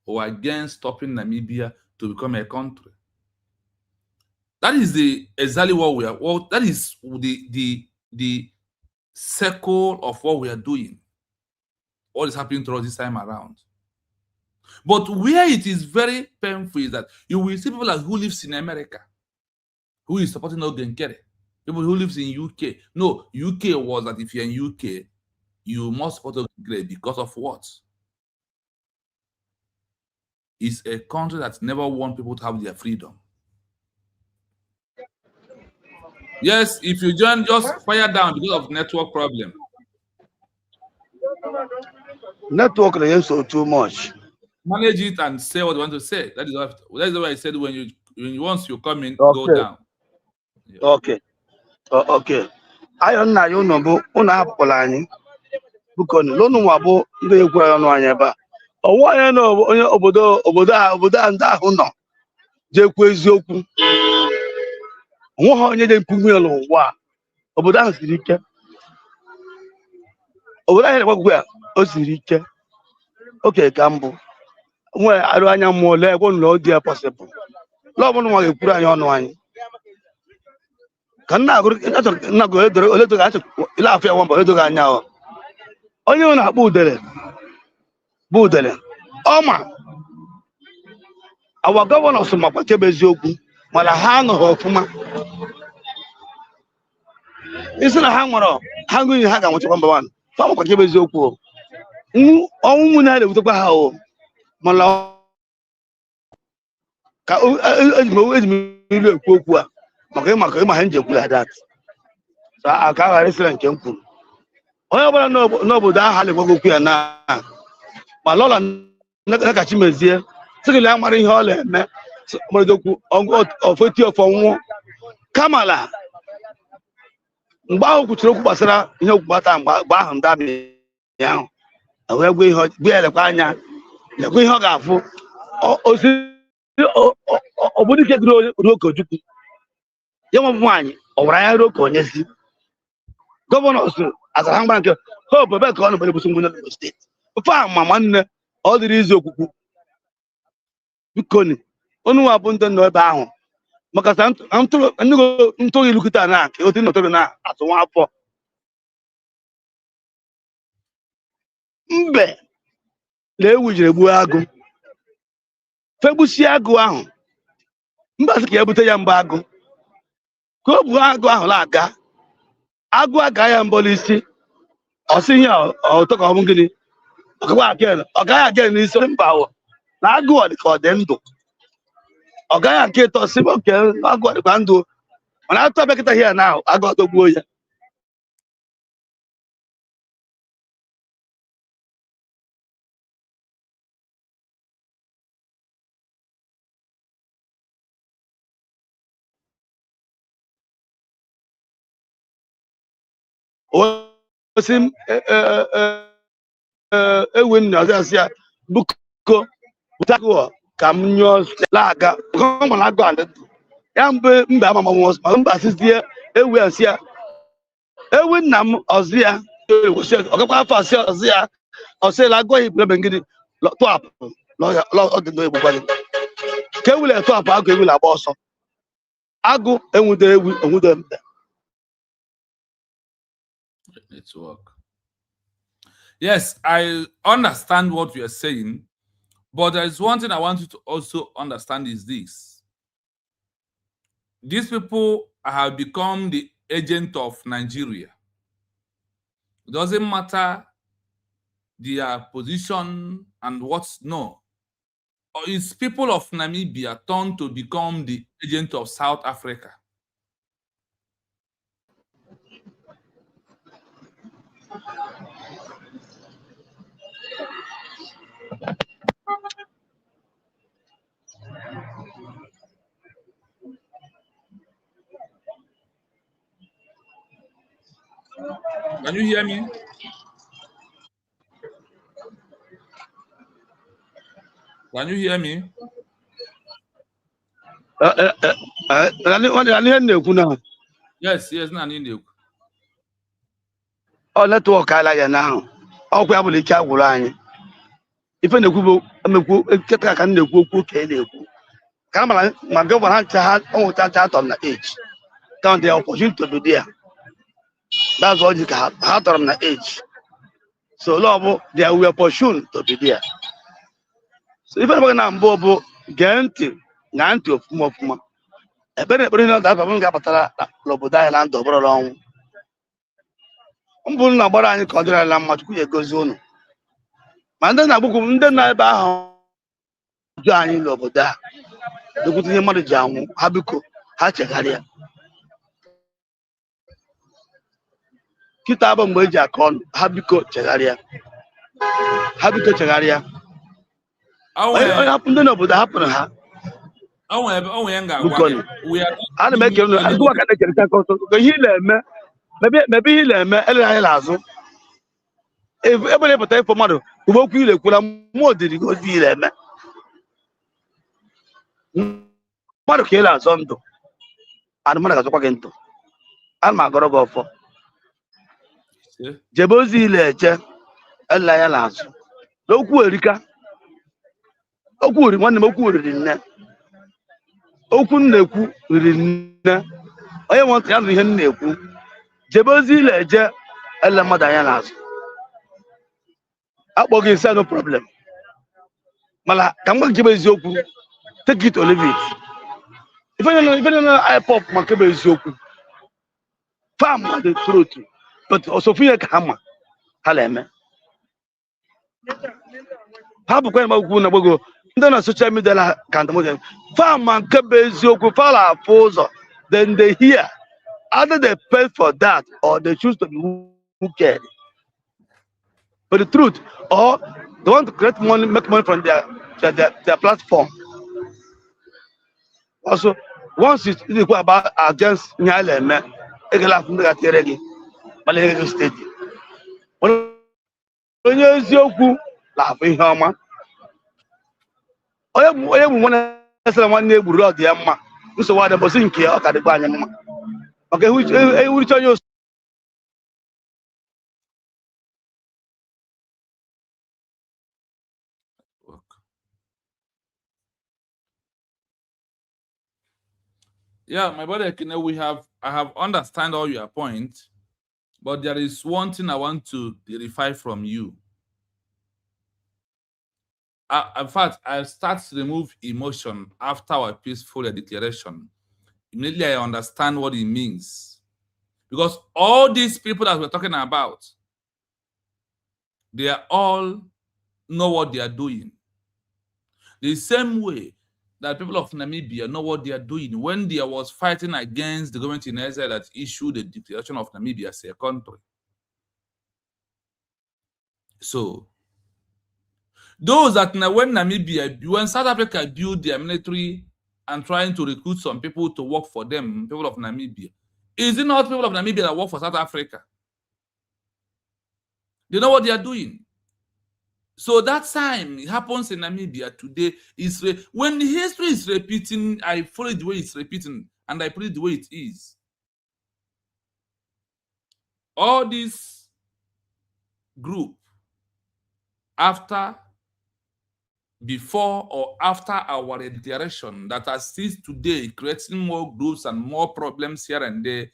or against stopping Namibia to become a country. That is exactly what we are. Well, that is the circle of what we are doing. What is happening to us this time around. But where it is very painful is that you will see people like who lives in America, who is supporting Ogenkere, people who lives in UK. No, UK was that if you're in UK, you must support Ogenkere because of what? It's a country that never want people to have their freedom. Yes, if you join, just fire down because of network problem. Network is so too much. Manage it and say what you want to say. That is what I said when once you come in, go down. Yeah. Okay. Okay. I don't know you know una apolani. Because no nwa bụ ndị ekwe ọnụ anya ebe a. Ọwụ anya na onye obodo ndị ahụ nọ jekwa eziokwu. Onwe ha onye dị mkpụmụ ya n'ụwa. Obodo ahụ siri ike. Obodo ahụ na-egbagwe ya o siri ike. Oke ka mbụ. Nwe arụ anya mmụọ lee egwu n'ụlọ dị ya possible. Lọ bụ nwa ga-ekwuru anyị ọnụ anyị. Ka nna agụrụ oledoga achọ ile afọ ya nwamba oledoga anya ọ. Onye na-akpọ udele ọma awa gọvanọ sọ makwa chebe eziokwu mana ha anọghị ọfụma isi na ha nwere ha gụnye ha ga-anwụchakwa mba nwanne fa makwa chebe eziokwu ọnwụ nwunye ha na-ebutekwa ha o mana ka eji m ilu ekwu okwu a maka ịma ha njekwuru ha dat aka ghara isira nke m kwuru onye ọbụla n'obodo ahụ na-egwago okwu ya na ma lọla nakachi mezie sịgịla ya mara ihe ọ na-eme maredokwu ofeti ofe ọnwụnwụ kamala mgbe ahụ kwuchiri okwu gbasara ihe okwu gbata mgbe ahụ ndị amị ahụ wee gwa ya lekwa anya lekwa ihe ọ ga-afụ obodo ike gụrụ Okojukwu ya nwabụ nwaanyị ọ gwara ya ruo ka onye si gọvanọ sịrị azara ha mgbara nke hope ebe ka ọ nọ bụsị ngwụnye Lagos steeti ofe ahụ ma nwanne ọ dịrị izu okwukwu bikoni onu nwa bụ ndị nọ ebe ahụ maka sa ntụrụ ilu kịta na ka otu nọtụrụ na atụ nwa afọ mbe na-ewu jiri gbuo agụ fegbusie agụ ahụ mba sị ka ya bute ya mgbe agụ ka o bu agụ ahụ na-aga agụ aga ya mbọ n'isi ọ sị ihe ọtọ ka ọ bụ gịnị ọ gaghị aga n'isi mba ahụ na agụ ọ dị ka ọ dị ndụ ọ gaghị nke ịtọ sị oke agụ ọ dịkwa ndụ mana atụ abịakịta ya na agụ ọdọgbuo ya osi ewe nna ọzọ ya buko butago ka m nyụọ laga mana agụ ala ya mba ama ma mba sizie ewe asị ya ewe nna m ọzọ ya ọgakwa afọ asị ọzọ ya ọsịla agụ ibu ebe ngidi tọapụ ọdịdo egbugwa gị ka ewule tọapụ agụ ewule agba ọsọ agụ enwudo ewu enwudo mbe network. Yes, I understand what you are saying, but there's one thing I want you to also understand is this. These people have become the agent of Nigeria. It doesn't matter their position and what's no. It's people of Namibia turned to become the agent of South Africa. Can you hear me? Can you hear me? Yes, Nani. Oh, network I like now. Oh, we have a little line. If I know, I'm a good can go. Come on, my government had all that on the age. Down the opportunity to be there. That's what you can have on the age. So, Lord, there we are opportunity to be there. So, if I'm going to Bobo, guarantee, Nanti of Mokuma. A better bring out that I'm going to Loboda and Dobro. Mbun na gbara anyị ka ọ dịrị ala mma Chukwu ya egozi unu ma ndị na-agbụkwụ ndị na-ebe ahụ jụ anyị n'obodo a ekwute ihe mmadụ ji anwụ ha biko ha chegharịa kịta abụ mgbe eji aka ọnụ ha biko chegharịa onye hapụ ndị n'obodo hapụrụ ha ana m ekele unu agụwa ka na-ekerịta aka ọsọ ihe ị na-eme mebe ihe ị na-eme ele anyị n'azụ ebe na-epụta ịfọ mmadụ ugbo okwu ile ekwula mmụọ dịrị ozi ile eme mmadụ ka ị na-azọ ndụ anụmanụ ga-azọkwa gị ndụ ana m agọrọ gị ọfọ jebe ozi ile eche ele anya n'azụ n'okwu erika okwu ori nwanne m okwu riri nne okwu m na-ekwu riri nne onye nwe ntị ya nụ ihe m na-ekwu jebe ozi ile eje ele mmadụ anya n'azụ akpọghị isi no problem mana ka m gwa eziokwu take it or leave it ife na ipop maka bụ eziokwu farm na the truth but ọsọfụ ihe ka ha ma ha na-eme ha bụkwa ya magwukwu na gbogo ndị na social media na kantamoja farm ma nke bụ eziokwu fara afụ ụzọ then they hear either they pay for that or they choose to be wicked. But the truth, or they want to create money, make money from their platform. Also, once it's about against Nyale, man, they can have to get ready. But they can stay. When you see you laughing, Hama, I am one neighbor of the Amma. So what the bossing care at the Banyama. Okay, which tell you. Yeah, my brother, I have understand all your points, but there is one thing I want to verify from you. In fact, I start to remove emotion after our peaceful declaration. Immediately I understand what it means. Because all these people that we're talking about, they are all know what they are doing. The same way that people of Namibia know what they are doing when there was fighting against the government-in-exile that issued the declaration of Namibia as a country. So, those that when South Africa built their military and trying to recruit some people to work for them, people of Namibia, is it not people of Namibia that work for South Africa? They know what they are doing. So that time it happens in Namibia today is when history is repeating, I follow the way it's repeating and I put it the way it is. All this group, before or after our declaration that assists today creating more groups and more problems here and there,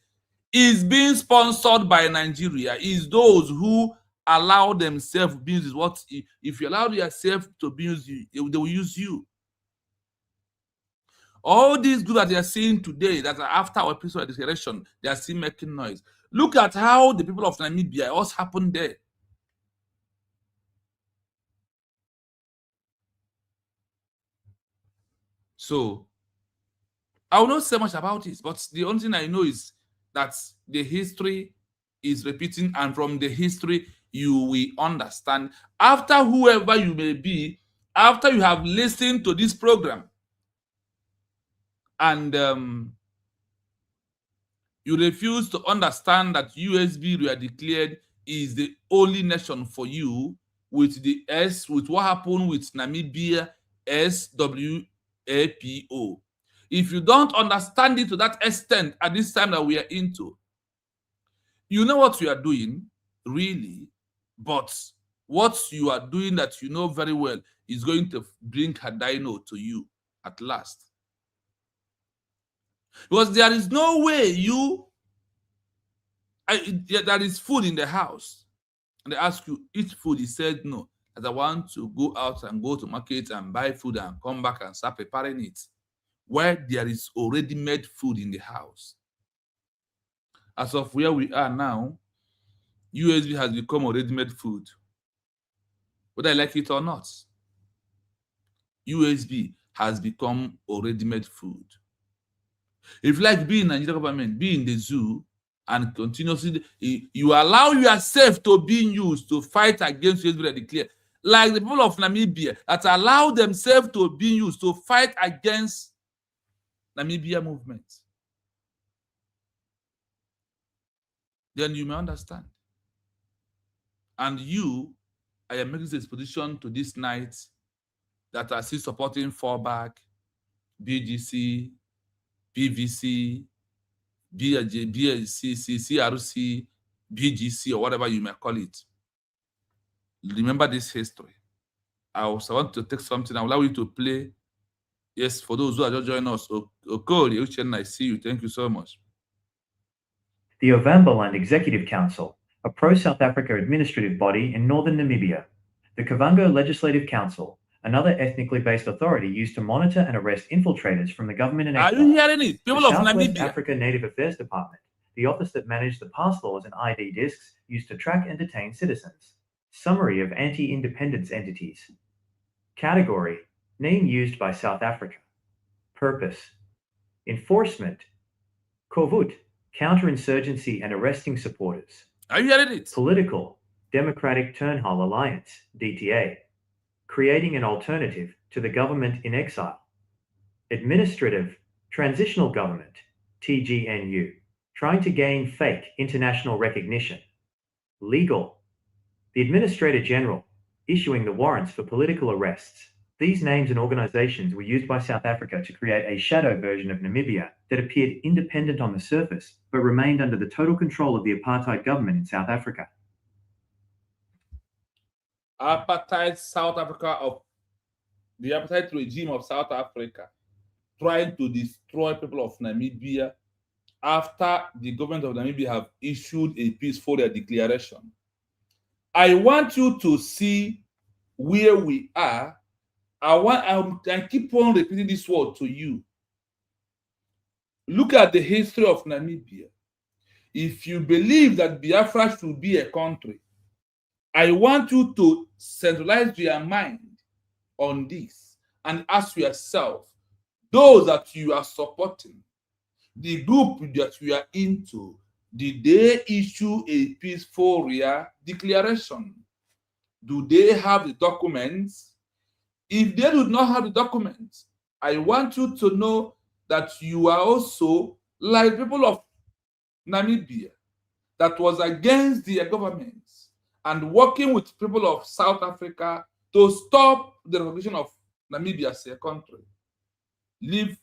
is being sponsored by Nigeria, is those who allow themselves abuse. What if you allow yourself to abuse you, they will use you. All these groups that they are seeing today that are after our peaceful declaration, they are still making noise. Look at how the people of Namibia, what's happened there. So I will not say much about it, but the only thing I know is that the history is repeating, and from the history you will understand. After whoever you may be, after you have listened to this program, and You refuse to understand that USB were declared is the only nation for you with what happened with Namibia, SWAPO. If you don't understand it to that extent at this time that we are into, you know what you are doing, really, but what you are doing that you know very well is going to bring Hadino to you at last. Because there is no way there is food in the house. And they ask you, eat food. He said, no, that I want to go out and go to market and buy food and come back and start preparing it. Where there is already made food in the house. As of where we are now, USB has become already made food. Whether I like it or not, USB has become already made food. If you like being in Nigerian government, be in the zoo, and continuously, you allow yourself to be used to fight against USB and declare. Like the people of Namibia that allow themselves to be used to fight against Namibia movement. Then you may understand. And I am making this exposition to this night that are still supporting fallback, BGC, PVC, BLC, CRC, BGC, or whatever you may call it. Remember this history. I also want to take something. I will allow you to play. Yes, for those who are just joining us, Okori, I see you. Thank you so much. The Ovambaland Executive Council, a pro-South Africa administrative body in northern Namibia. The Kavango Legislative Council, another ethnically based authority used to monitor and arrest infiltrators from the government-in-exile. Are you hearing it? People of West Namibia. Africa Native Affairs Department, the office that managed the pass laws and ID discs used to track and detain citizens. Summary of anti-independence entities. Category: name used by South Africa. Purpose: enforcement. Koevoet, counter-insurgency and arresting supporters. Are you hearing it? Political: Democratic Turnbull Alliance, DTA. Creating an alternative to the government-in-exile. Administrative: transitional government, TGNU, trying to gain fake international recognition. Legal: the Administrator General, issuing the warrants for political arrests. These names and organizations were used by South Africa to create a shadow version of Namibia that appeared independent on the surface, but remained under the total control of the apartheid government in South Africa. Apartheid South Africa, the apartheid regime of South Africa, trying to destroy people of Namibia after the government of Namibia have issued a peaceful declaration. I want you to see where we are. I keep on repeating this word to you. Look at the history of Namibia. If you believe that Biafra should be a country, I want you to centralize your mind on this and ask yourself, those that you are supporting, the group that you are into, did they issue a peaceful declaration? Do they have the documents? If they do not have the documents, I want you to know that you are also like people of Namibia that was against the government and working with people of South Africa to stop the recognition of Namibia as a country. Leave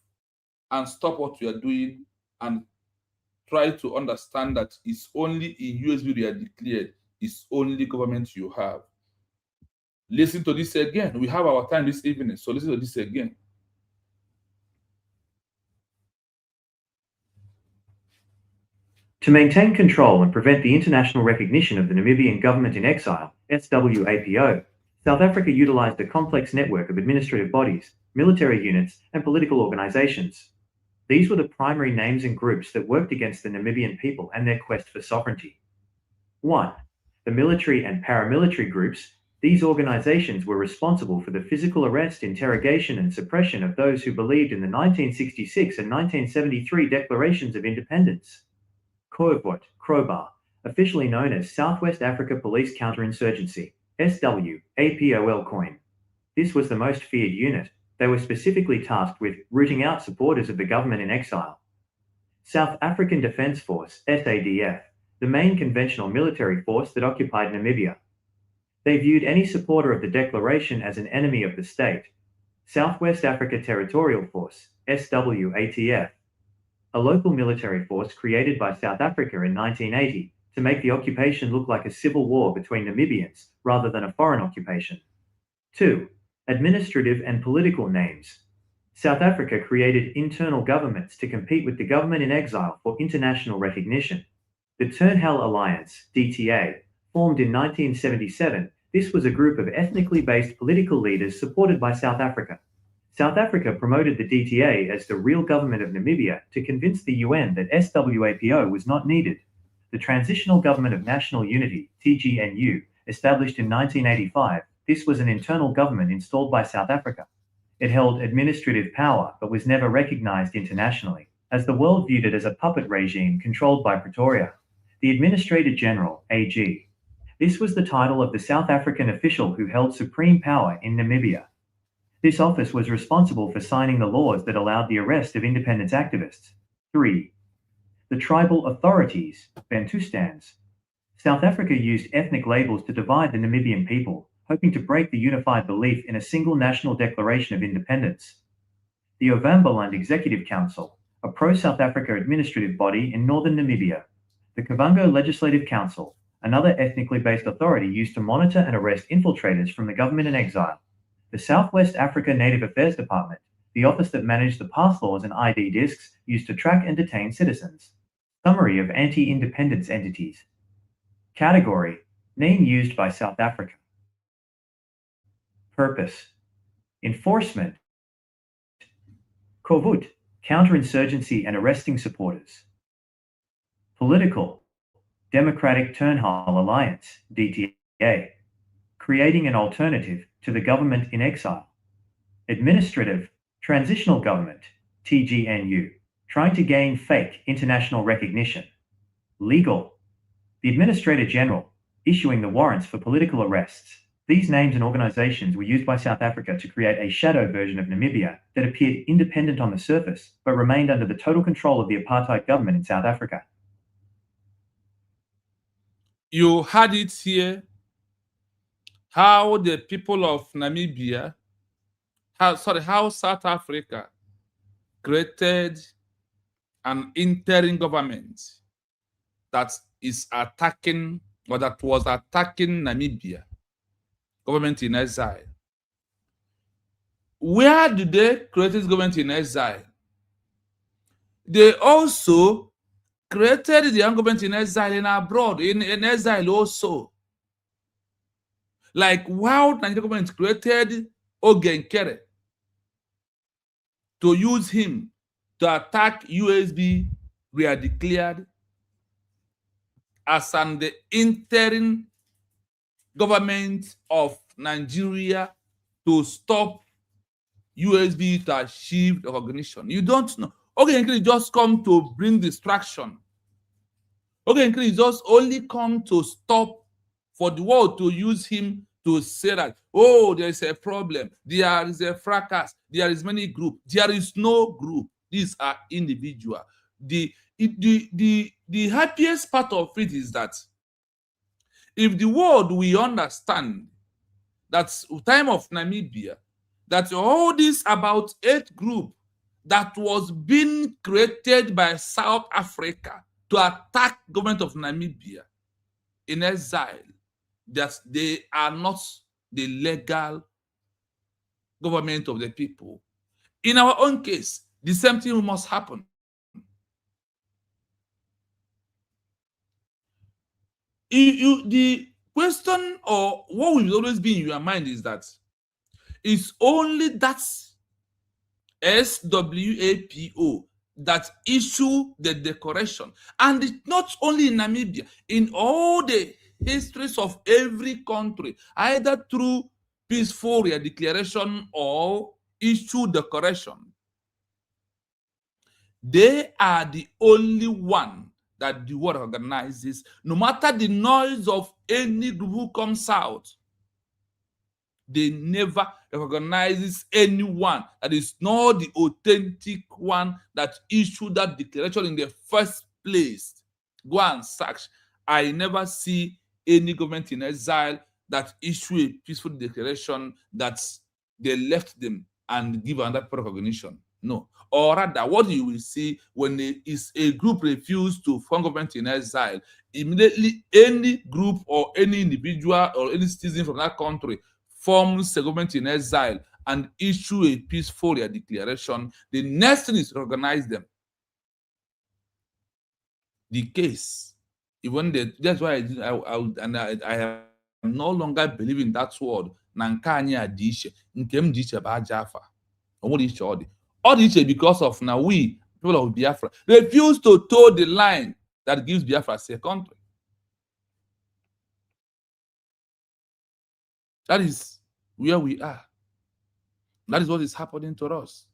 and stop what you are doing and try to understand that it's only in USB we are declared, it's only government you have. Listen to this again. We have our time this evening, so listen to this again. To maintain control and prevent the international recognition of the Namibian government-in-exile, SWAPO, South Africa utilized a complex network of administrative bodies, military units, and political organizations. These were the primary names and groups that worked against the Namibian people and their quest for sovereignty. 1. The military and paramilitary groups. These organizations were responsible for the physical arrest, interrogation, and suppression of those who believed in the 1966 and 1973 declarations of independence. Koevoet, Crowbar, officially known as West Africa Police Counter-Insurgency, SWAPOL-COIN. This was the most feared unit. They were specifically tasked with rooting out supporters of the government in exile. South African Defence Force, SADF, the main conventional military force that occupied Namibia. They viewed any supporter of the declaration as an enemy of the state. West Africa Territorial Force, SWATF, a local military force created by South Africa in 1980 to make the occupation look like a civil war between Namibians rather than a foreign occupation. 2. Administrative and political names. South Africa created internal governments to compete with the government-in-exile for international recognition. The Turnhal Alliance, DTA, formed in 1977. This was a group of ethnically based political leaders supported by South Africa. South Africa promoted the DTA as the real government of Namibia to convince the UN that SWAPO was not needed. The Transitional Government of National Unity, TGNU, established in 1985, this was an internal government installed by South Africa. It held administrative power but was never recognized internationally, as the world viewed it as a puppet regime controlled by Pretoria. The Administrator General, AG. This was the title of the South African official who held supreme power in Namibia. This office was responsible for signing the laws that allowed the arrest of independence activists. 3. The Tribal Authorities, Bantustans. South Africa used ethnic labels to divide the Namibian people, hoping to break the unified belief in a single national declaration of independence. The Ovambaland Executive Council, a pro-South Africa administrative body in northern Namibia. The Kavango Legislative Council, another ethnically based authority used to monitor and arrest infiltrators from the government-in-exile. The Southwest Africa Native Affairs Department, the office that managed the pass laws and ID discs used to track and detain citizens. Summary of anti-independence entities. Category: name used by South Africa. Purpose: enforcement. Koevoet, counter-insurgency and arresting supporters. Political: Democratic Turnhal Alliance, DTA, creating an alternative to the government-in-exile. Administrative: transitional government, TGNU, trying to gain fake international recognition. Legal: the Administrator General, issuing the warrants for political arrests. These names and organizations were used by South Africa to create a shadow version of Namibia that appeared independent on the surface, but remained under the total control of the apartheid government in South Africa. You had it here, how the people of Namibia, how South Africa created an interim government that is attacking, or that was attacking Namibia, government in exile. Where did they create this government in exile? They also created the government in exile in abroad, in exile also. Like how the Nigerian government created Ogenkere to use him to attack USB, were declared as the interim government of Nigeria to stop USB to achieve recognition. You don't know. Ogenkere just come to bring distraction. Ogenkere just only come to stop for the world to use him to say that, oh, there is a problem, there is a fracas, there is many groups. There is no group. These are individual. The happiest part of it is that if the world we understand that time of Namibia, that all this about 8 group that was being created by South Africa to attack government of Namibia in exile, that they are not the legal government of the people. In our own case, the same thing must happen. The question, or what will always be in your mind, is that it's only that SWAPO that issue the declaration, and it's not only in Namibia, in all the histories of every country, either through peaceful declaration or issue declaration. They are the only one that the world organizes, no matter the noise of any group who comes out. they never recognize anyone that is not the authentic one that issued that declaration in the first place. Go and search. I never see any government in exile that issue a peaceful declaration that they left them and give another recognition. No. Or rather, what you will see when a group refuse to form government in exile, immediately any group or any individual or any citizen from that country forms a government in exile and issue a peaceful declaration, the next thing is to recognize them. The case, even that's why I am no longer believing that word. Nankanya adisha, nkem disha bajafa. All this because of now we people of Biafra refuse to toe the line that gives Biafra a country. That is where we are. That is what is happening to us.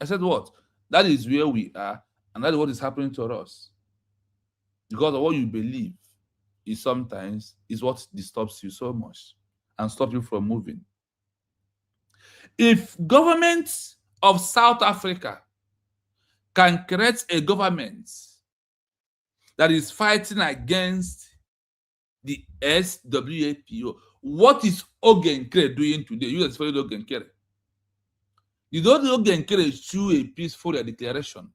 I said what? That is where we are, and that is what is happening to us. Because of what you believe is sometimes is what disturbs you so much and stops you from moving. If government of South Africa can create a government that is fighting against the SWAPO, what is Ogenkere doing today? You guys follow Ogenkere. Did Ogenkere issue a peaceful declaration?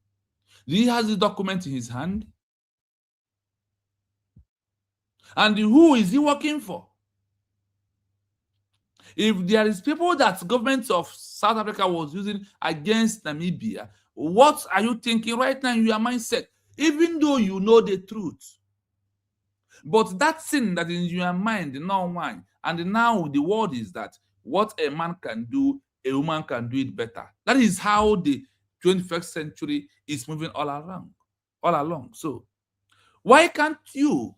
He has the document in his hand. And who is he working for? If there is people that government of South Africa was using against Namibia, what are you thinking right now in your mindset? Even though you know the truth. But that thing that is in your mind, no one. And now the word is that what a man can do, a woman can do it better. That is how the 21st century is moving all along. So why can't you,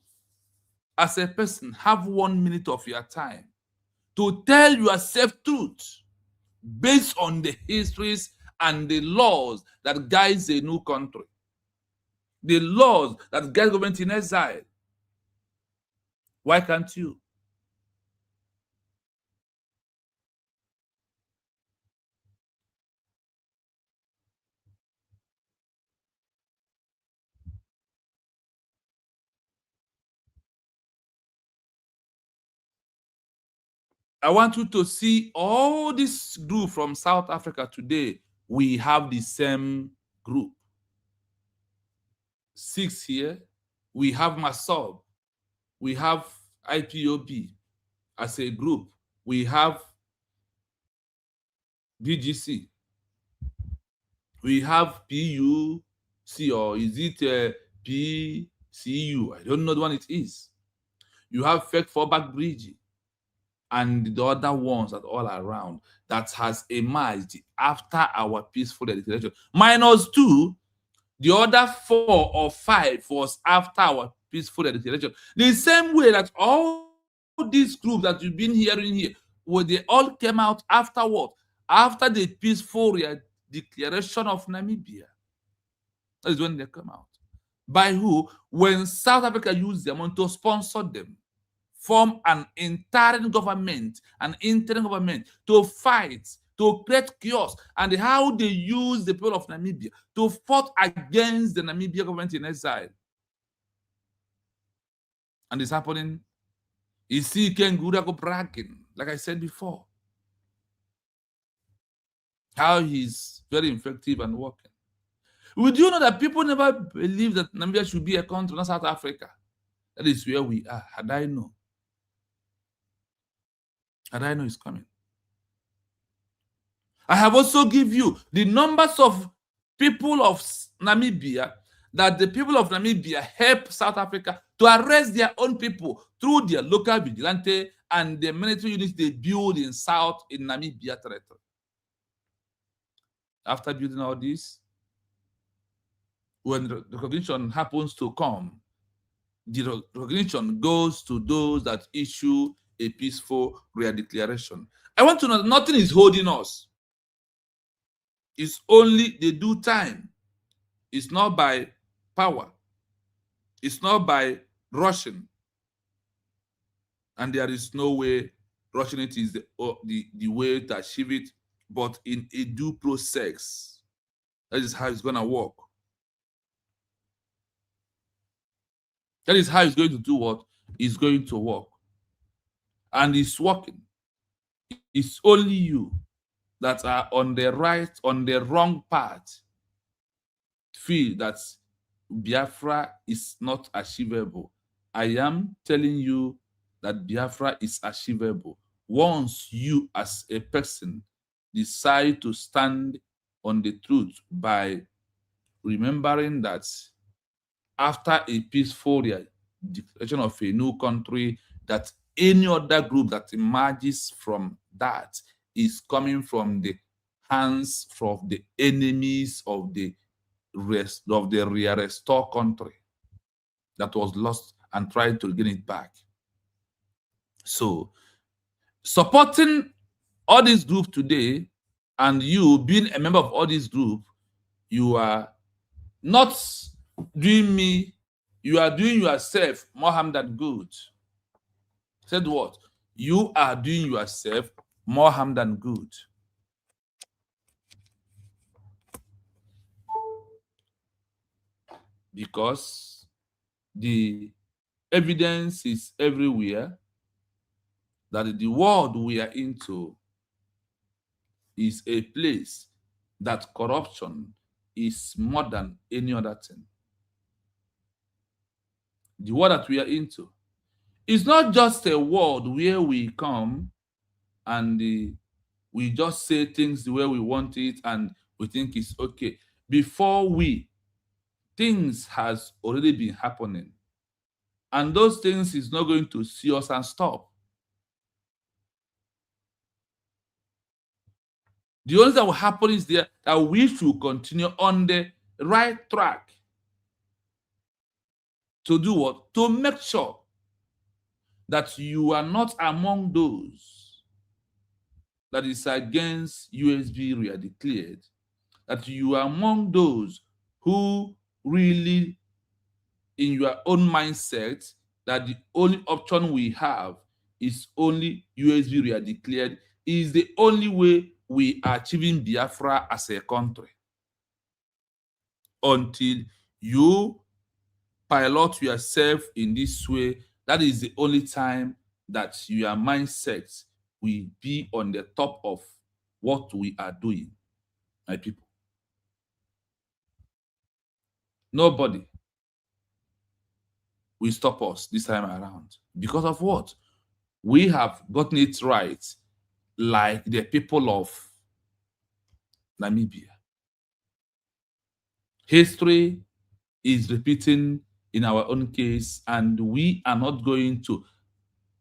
as a person, have 1 minute of your time to tell yourself truth based on the histories and the laws that guides a new country, the laws that guide government in exile? Why can't you? I want you to see all this group from South Africa today. We have the same group. 6 here. We have MASOB. We have IPOB as a group. We have BGC. We have PUC, or is it PCU? I don't know the one it is. You have Fake Fallback Bridge and the other ones that all around that has emerged after our peaceful declaration. -2, the other 4 or 5 was after our peaceful declaration. The same way that all these groups that you've been hearing here, where they all came out afterward, after the peaceful declaration of Namibia. That is when they come out. By who? When South Africa used their money to sponsor them, form an interim government to fight, to create chaos, and how they use the people of Namibia to fight against the Namibian government in exile. And it's happening. You see Ken Gudako bragging, like I said before, how he's very effective and working. Would you know that people never believe that Namibia should be a country, not South Africa? That is where we are. Had I know it's coming. I have also give you the numbers of people of Namibia, that the people of Namibia help South Africa to arrest their own people through their local vigilante and the military units they build in Namibia territory. After building all this, when the recognition happens to come, the recognition goes to those that issue a peaceful declaration. I want to know that nothing is holding us. It's only the due time. It's not by power. It's not by rushing. And there is no way rushing it is the way to achieve it, but in a due process. That is how it's going to work. That is how it's going to do what? It's going to work. And it's working. It's only you that are on the wrong path feel that Biafra is not achievable. I am telling you that Biafra is achievable once you as a person decide to stand on the truth by remembering that after a peaceful declaration of a new country, that any other group that emerges from that is coming from the hands of the enemies of the restored country that was lost and tried to gain it back. So, supporting all these groups today, and you being a member of all these groups, you are not doing me, you are doing yourself more harm than good. Said what? You are doing yourself more harm than good. Because the evidence is everywhere that the world we are into is a place that corruption is more than any other thing. The world that we are into is not just a world where we come and we just say things the way we want it and we think it's okay. Before things has already been happening. And those things is not going to see us and stop. The only thing that will happen is that we should continue on the right track. To do what? To make sure that you are not among those that is against USB re-declared, that you are among those who really, in your own mindset, that the only option we have is only USB re-declared, is the only way we are achieving Biafra as a country. Until you pilot yourself in this way, that is the only time that your mindset will be on the top of what we are doing, my people. Nobody will stop us this time around. Because of what? We have gotten it right, like the people of Namibia. History is repeating in our own case, and we are not going to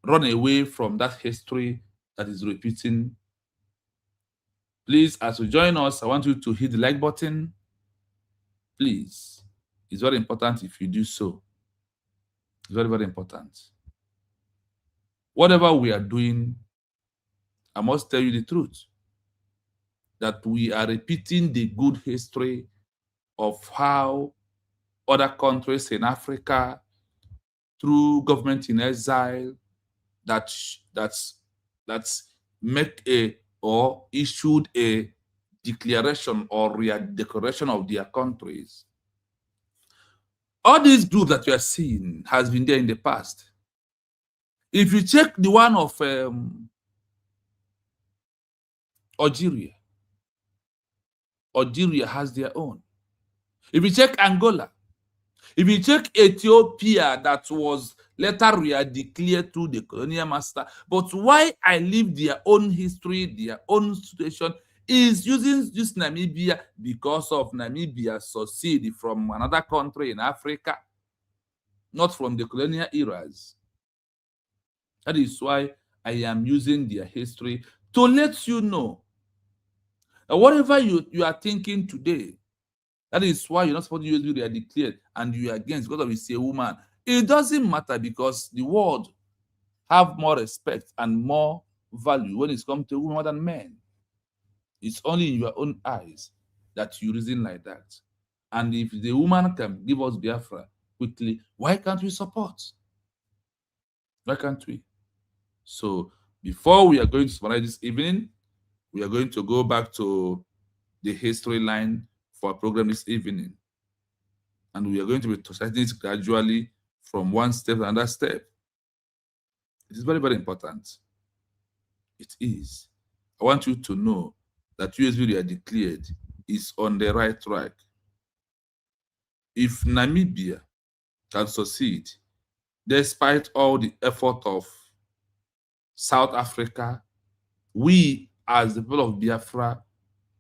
run away from that history that is repeating. Please, as you join us, I want you to hit the like button. Please. It's very important if you do so. It's very, very important. Whatever we are doing, I must tell you the truth, that we are repeating the good history of how other countries in Africa, through government-in-exile, that's make a or issued a declaration or declaration of their countries. All these groups that you are seeing has been there in the past. If you check the one of Algeria has their own. If you check Angola, if you check Ethiopia, that was later declared through the colonial master, but why I leave their own history, their own situation, is using this Namibia because of Namibia succeeded from another country in Africa, not from the colonial eras. That is why I am using their history to let you know that whatever you are thinking today, that is why you're not supposed to use they are declared and you are against because of it's a woman. It doesn't matter, because the world have more respect and more value when it's come to women than men. It's only in your own eyes that you reason like that. And if the woman can give us Biafra quickly, why can't we support? Why can't we? So before we are going to summarize this evening, we are going to go back to the history line for our program this evening. And we are going to be touching it gradually from one step to another step. It is very, very important. It is. I want you to know that USB they are declared is on the right track. If Namibia can succeed, despite all the effort of South Africa, we as the people of Biafra,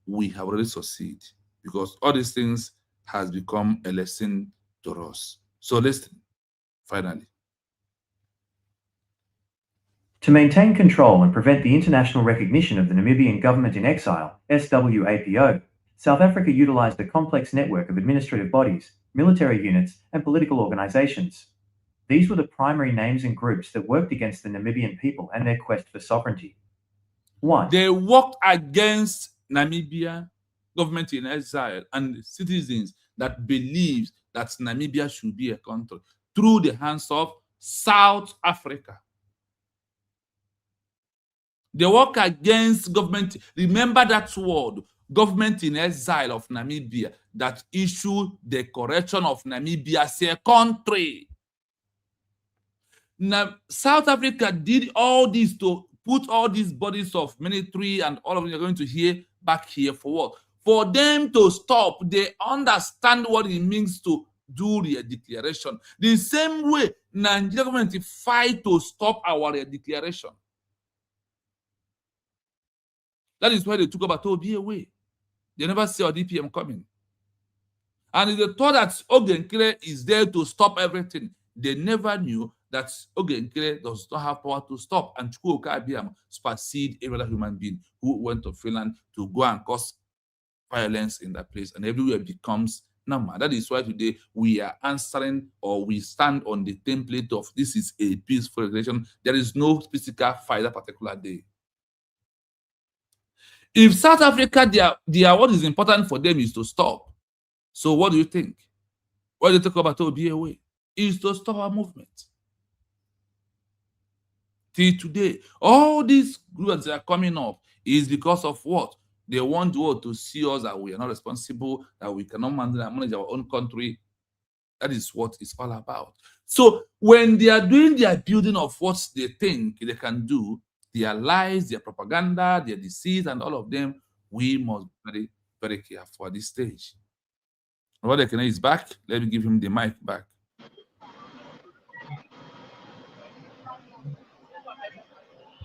we have already succeeded because all these things has become a lesson to us. So listen, finally. To maintain control and prevent the international recognition of the Namibian government-in-exile, SWAPO, South Africa utilized a complex network of administrative bodies, military units, and political organizations. These were the primary names and groups that worked against the Namibian people and their quest for sovereignty. 1. They worked against Namibia, government in exile, and citizens that believe that Namibia should be a country through the hands of South Africa. They work against government. Remember that word, government in exile of Namibia, that issued the correction of Namibia as a country. Now, South Africa did all this to put all these bodies of military and all of them you're going to hear back here for what? For them to stop. They understand what it means to do the declaration. The same way Nigeria government fight to stop our declaration. That is why they took about to be away. They never saw DPM coming. And they thought that Ogenkere is there to stop everything. They never knew that Ogenkere does not have power to stop. And Chukwuka Abiyam supersede every other human being who went to Finland to go and cause violence in that place. And everywhere becomes normal. That is why today we are answering, or we stand on the template of this is a peaceful regulation. There is no physical fight that particular day. If South Africa, their what is important for them is to stop. So what do you think? What do you talk about to be away? Is to stop our movement. Till today, all these groups that are coming up is because of what? They want the world to see us that we are not responsible, that we cannot manage our own country. That is what it's all about. So when they are doing their building of what they think they can do, their lies, their propaganda, their deceit, and all of them, we must be very, very careful at this stage. Brother Kene is back. Let me give him the mic back.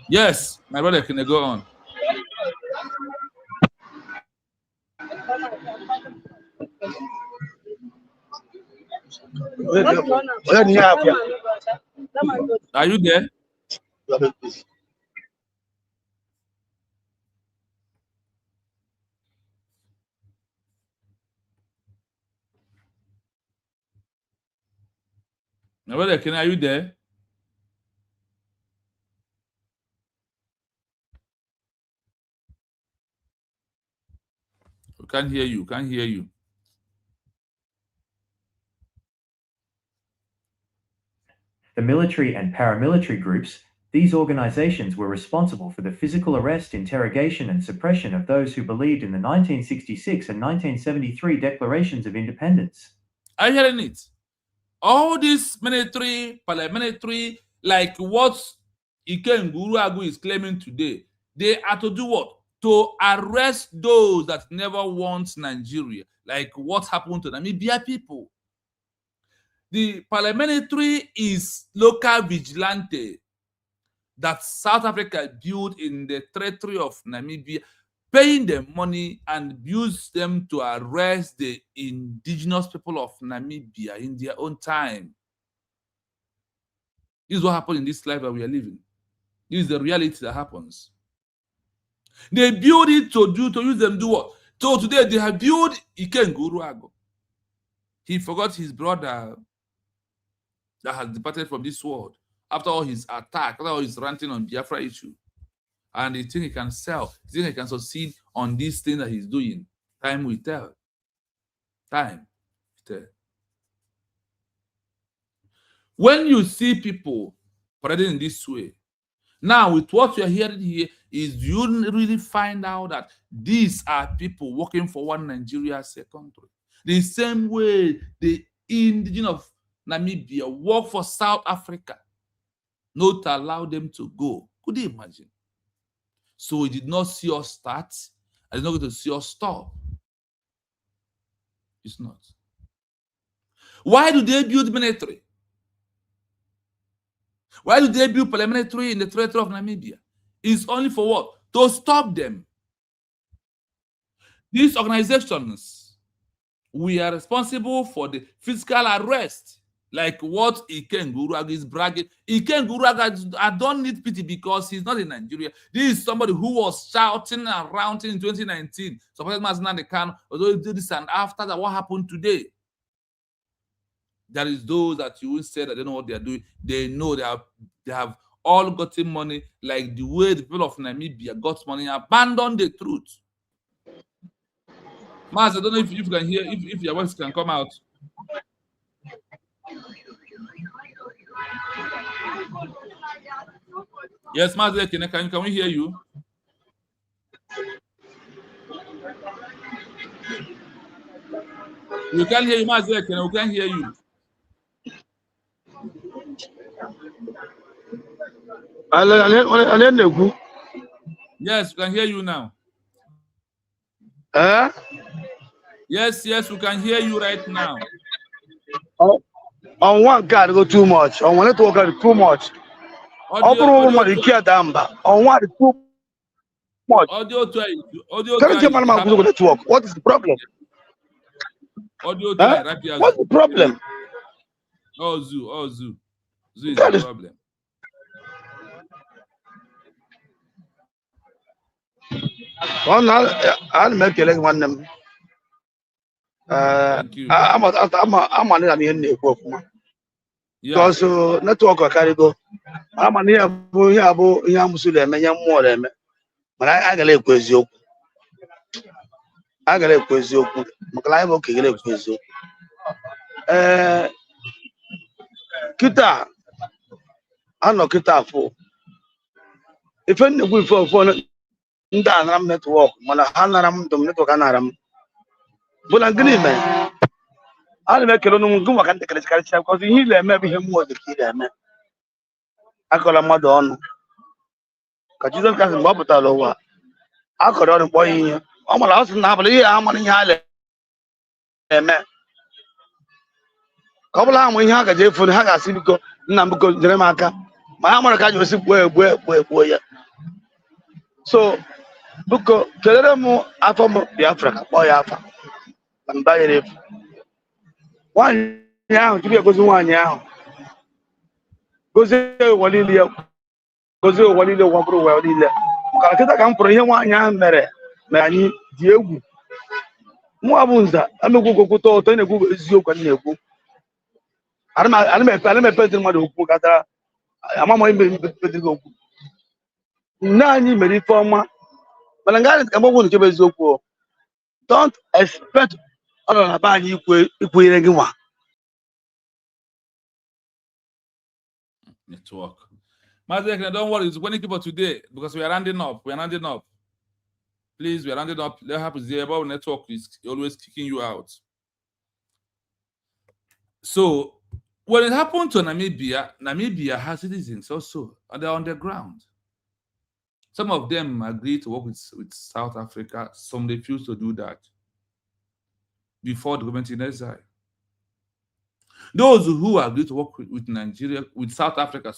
Yes, my brother Kene, go on. Are you there? My brother Kene, are you there? We can't hear you. Can't hear you. The military and paramilitary groups, these organizations were responsible for the physical arrest, interrogation, and suppression of those who believed in the 1966 and 1973 declarations of independence. Are you hearing it? All this military, paramilitary, like what Iken Guruagu is claiming today, they are to do what? To arrest those that never want Nigeria, like what happened to Namibia people. The paramilitary is local vigilante that South Africa built in the territory of Namibia, paying them money and use them to arrest the indigenous people of Namibia in their own time. This is what happened in this life that we are living. This is the reality that happens. They build it to use them do what? So today they have built Iken Guruagu. He forgot his brother that has departed from this world after all his attack, after all his ranting on Biafra issue. And he think he can sell, he think he can succeed on this thing that he's doing. Time will tell. Time will tell. When you see people parading in this way, Now, with what you're hearing here, is you really find out that these are people working for one Nigeria as a country. The same way the indigenous of Namibia work for South Africa, not to allow them to go. Could you imagine? So it did not see us start, and it's not going to see us stop. It's not. Why do they build military? Why do they build paramilitary in the territory of Namibia? It's only for what? To stop them. These organizations, we are responsible for the physical arrest, like what Iken Guraga is bragging. Iken Guraga, I don't need pity because he's not in Nigeria. This is somebody who was shouting around in 2019. Supported Mazinande Kanu, although he did this and after that, what happened today? There is those that you will say that they know what they are doing. They know they have all gotten money, like the way the people of Namibia got money, abandon the truth. Maz, I don't know if you can hear, if your voice can come out. Yes, Maz, can we hear you? We can't hear you, Maz, we can't hear you. Yes, we can hear you now. Yes, we can hear you right now. On one card go too much. On one network go too much. Audio On one too much. Audio network. What is the problem? Audio What's the problem? Zoo is the problem. I'll make a one them. Thank you. I'm because network carry go. I'm an here Muslim and young more than but I got a question. I got a question. Maclay okay, a question. Kita, I know Kita for. If any we for Ndanam network, Manahanaram, the network anaram. But I'm green man. I'll make a long go and take a culture because he maybe him was the kid. I call a mother on. Kajuza can Bobotaloa. I could on a boy. I'm a house in Napoli. I'm on the island. Couple of we have a day for the Haga Civico, Nambuco, Jeremaka. My American was where. So, Buko, Telemo, Afam, Biafra, boy, Afa, and buy it. 1 year, to be a good 1 year. Goes Walilia, goes Walilia, Wabro, Walilia. Calcutta come for him 1 year, Mary, Diego. Moabunza, I'm a good to turn a good Zio can you. I'm a person who got a mamma in the Nani made it for ma. But I got a give a Zoko. Don't expect other about you equating network. Mazek, don't worry, it's going to keep us today because we are rounding up. Please, we are rounding up. That happens there about network is always kicking you out. So when it happened to Namibia has citizens also, and they're on the ground. Some of them agreed to work with South Africa. Some refused to do that before the government-in-exile. Those who agreed to work with Nigeria, with South Africa,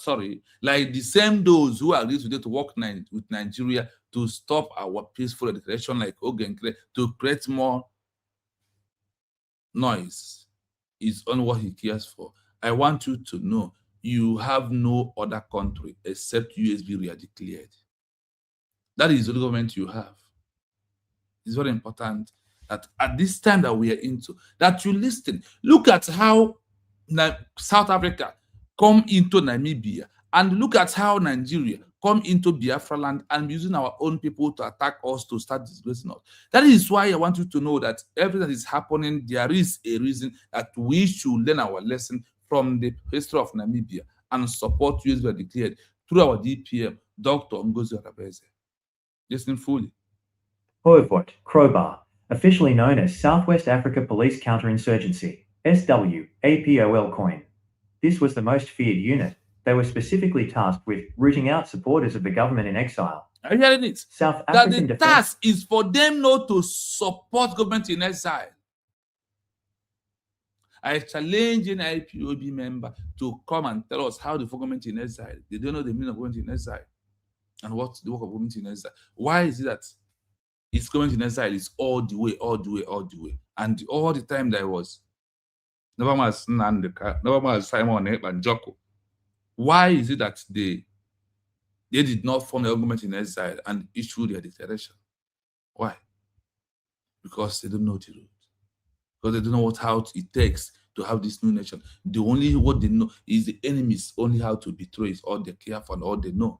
like the same those who agreed today to work with Nigeria to stop our peaceful declaration, like Ogen, to create more noise, is only what he cares for. I want you to know you have no other country except USB re-declared. That is the government you have. It's very important that at this time that we are into, that you listen. Look at how South Africa come into Namibia, and look at how Nigeria come into Biafra land and using our own people to attack us, to start disgracing us. That is why I want you to know that everything that is happening, there is a reason that we should learn our lesson from the history of Namibia and support US declared through our DPM, Dr. Ngozi Arabeze. Listen fully. Koevoet, Crowbar, officially known as Southwest Africa Police Counter-Insurgency, SWAPOL-COIN. This was the most feared unit. They were specifically tasked with rooting out supporters of the government in exile. Are you hearing it? South That African the defense task is for them not to support government in exile. I challenge an IPOB member to come and tell us how the government in exile. They don't know the meaning of government in exile and what's the work of government in exile. Why is it that it's government in exile is all the way, all the way, all the way, and all the time there was never was Nandeka, never was Simon and Joko. Why is it that they did not form a government in exile and issue their declaration? Why? Because they don't know the route. Because they don't know how it takes to have this new nation. The only what they know is the enemies only how to betray is all they care for and all they know.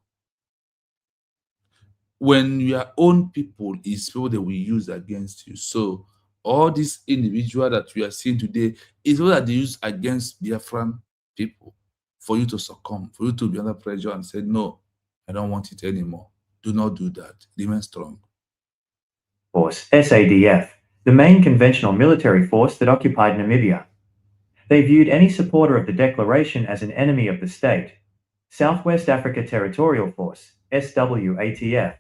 When your own people is people that we use against you. So all these individuals that we are seeing today is what that they use against Biafran people for you to succumb, for you to be under pressure and say, no, I don't want it anymore. Do not do that. Remain strong. Force, SADF, the main conventional military force that occupied Namibia. They viewed any supporter of the declaration as an enemy of the state. Southwest Africa Territorial Force, SWATF,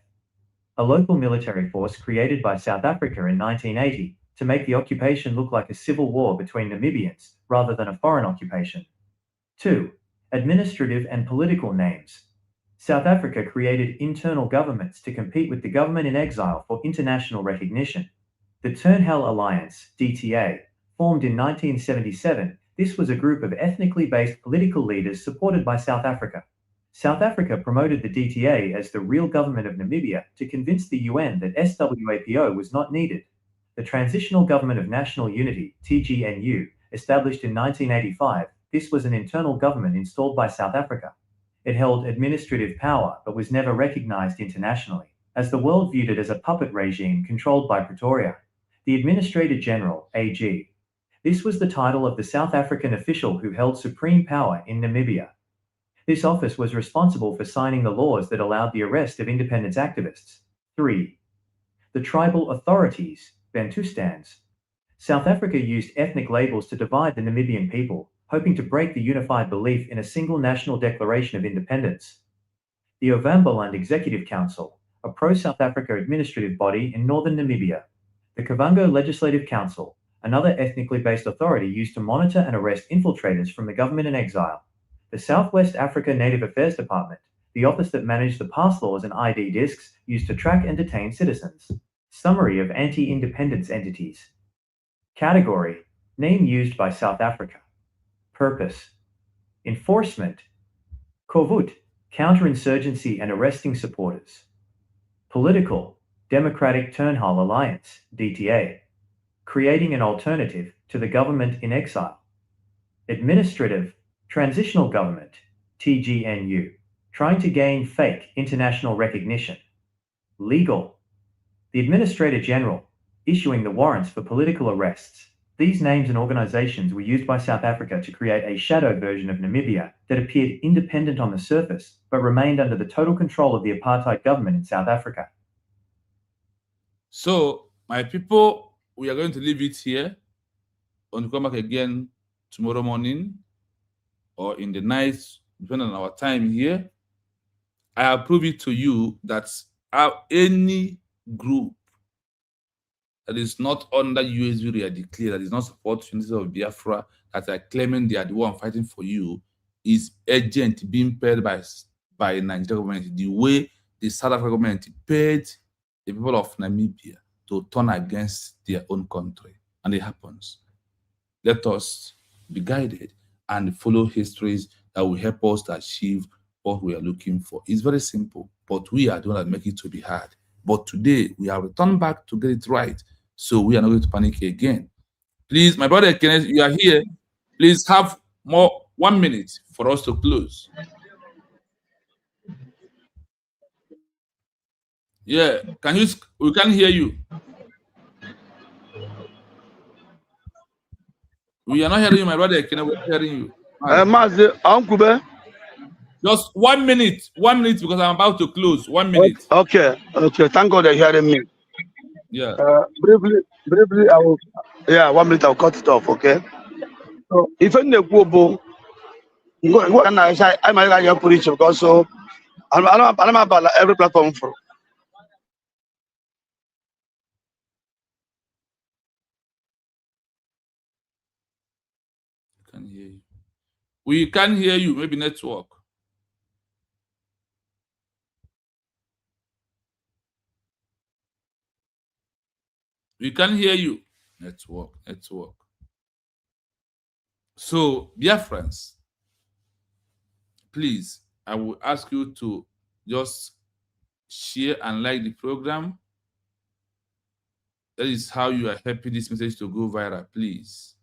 a local military force created by South Africa in 1980 to make the occupation look like a civil war between Namibians rather than a foreign occupation. 2. Administrative and political names. South Africa created internal governments to compete with the government in exile for international recognition. The Turnhell Alliance, DTA, formed in 1977, this was a group of ethnically based political leaders supported by South Africa. South Africa promoted the DTA as the real government of Namibia to convince the UN that SWAPO was not needed. The Transitional Government of National Unity, TGNU, established in 1985, this was an internal government installed by South Africa. It held administrative power but was never recognized internationally, as the world viewed it as a puppet regime controlled by Pretoria. The Administrator General, AG. This was the title of the South African official who held supreme power in Namibia. This office was responsible for signing the laws that allowed the arrest of independence activists. 3. The Tribal Authorities, Bantustans. South Africa used ethnic labels to divide the Namibian people, hoping to break the unified belief in a single national declaration of independence. The Ovamboland Executive Council, a pro-South Africa administrative body in northern Namibia. The Kavango Legislative Council, another ethnically based authority used to monitor and arrest infiltrators from the government in exile. The Southwest Africa Native Affairs Department, the office that managed the pass laws and ID discs used to track and detain citizens. Summary of anti-independence entities. Category, name used by South Africa. Purpose, enforcement. Koevoet, counterinsurgency and arresting supporters. Political, Democratic Turnhell Alliance, DTA, creating an alternative to the government in exile. Administrative, transitional government, TGNU, trying to gain fake international recognition. Legal, the Administrator General, issuing the warrants for political arrests. These names and organizations were used by South Africa to create a shadow version of Namibia that appeared independent on the surface, but remained under the total control of the apartheid government in South Africa. So, my people, we are going to leave it here. And come back again tomorrow morning or in the night, depending on our time here. I have proved it to you that any group that is not under USV declared, that is not supporting the of Biafra, that are claiming they are the one fighting for you, is agent being paid by Nigerian government, the way the South African government paid the people of Namibia to turn against their own country. And it happens. Let us be guided and follow histories that will help us to achieve what we are looking for. It's very simple, but we are the ones that make it to be hard. But today, we have returned back to get it right, so we are not going to panic again. Please, my brother Kenneth, you are here. Please have 1 minute for us to close. Yeah, we can't hear you. We are not hearing you, my brother Kenneth, we're hearing you. Mazi, Uncle, Just 1 minute. 1 minute because I'm about to close. 1 minute. Okay. Thank God they're hearing me. Yeah. Briefly, I will. Yeah, 1 minute. I'll cut it off. Okay. So if any go, I might like your preach because so I'm about every platform for. Can hear you. We can hear you. Maybe network. We can hear you. Network. So, dear friends, please, I will ask you to just share and like the program. That is how you are helping this message to go viral, please.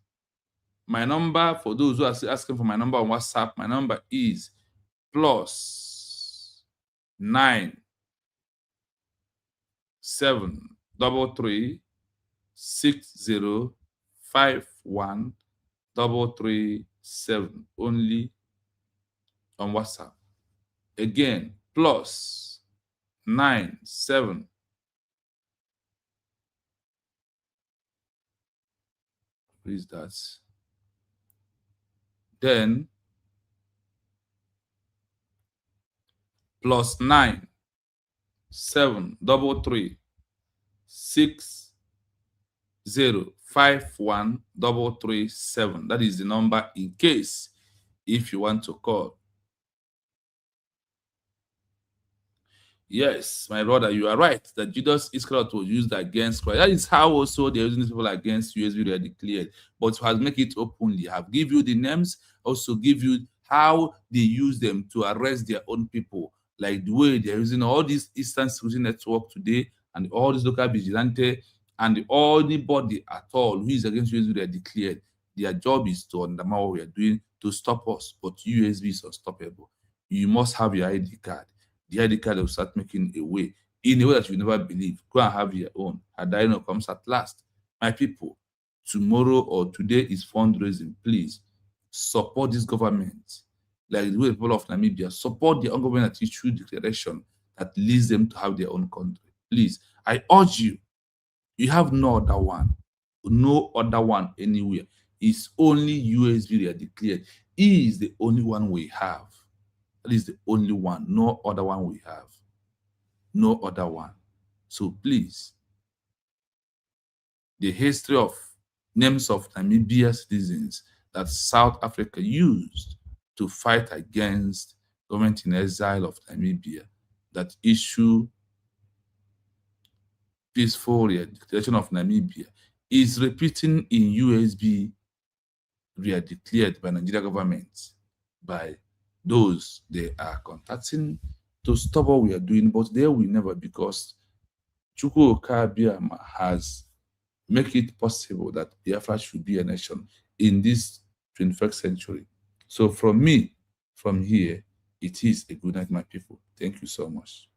My number, for those who are still asking for my number on WhatsApp, my number is +9 7 3 60 51 337 only on WhatsApp. Again, +9 7 please that. Then +9 7 3 60 51 337. That is the number in case if you want to call. Yes, my brother, you are right that Judas Iscariot was used against Christ. That is how also they're using these people against USB they are declared. But has make it openly. Have give you the names, also give you how they use them to arrest their own people. Like the way they're using all these Eastern Security Network today and all these local vigilante and anybody at all who is against USB they are declared. Their job is to undermine what we are doing to stop us. But USB is unstoppable. You must have your ID card. The ID card will start making a way in a way that you never believe. Go and have your own. Adino comes at last. My people, tomorrow or today is fundraising. Please support this government. Like the way the people of Namibia support the government that issued declaration that leads them to have their own country. Please, I urge you. You have no other one anywhere. It's only USB they are declared. He is the only one we have. That is the only one. No other one we have. No other one. So please, the history of names of Namibia citizens that South Africa used to fight against government-in-exile of Namibia that issue peaceful declaration of Namibia is repeating in USB declared by Nigeria government by those they are contacting to stop what we are doing, but they will never, because Chukwu Okabiama has made it possible that Biafra should be a nation in this 21st century. So from me, from here, it is a good night, my people. Thank you so much.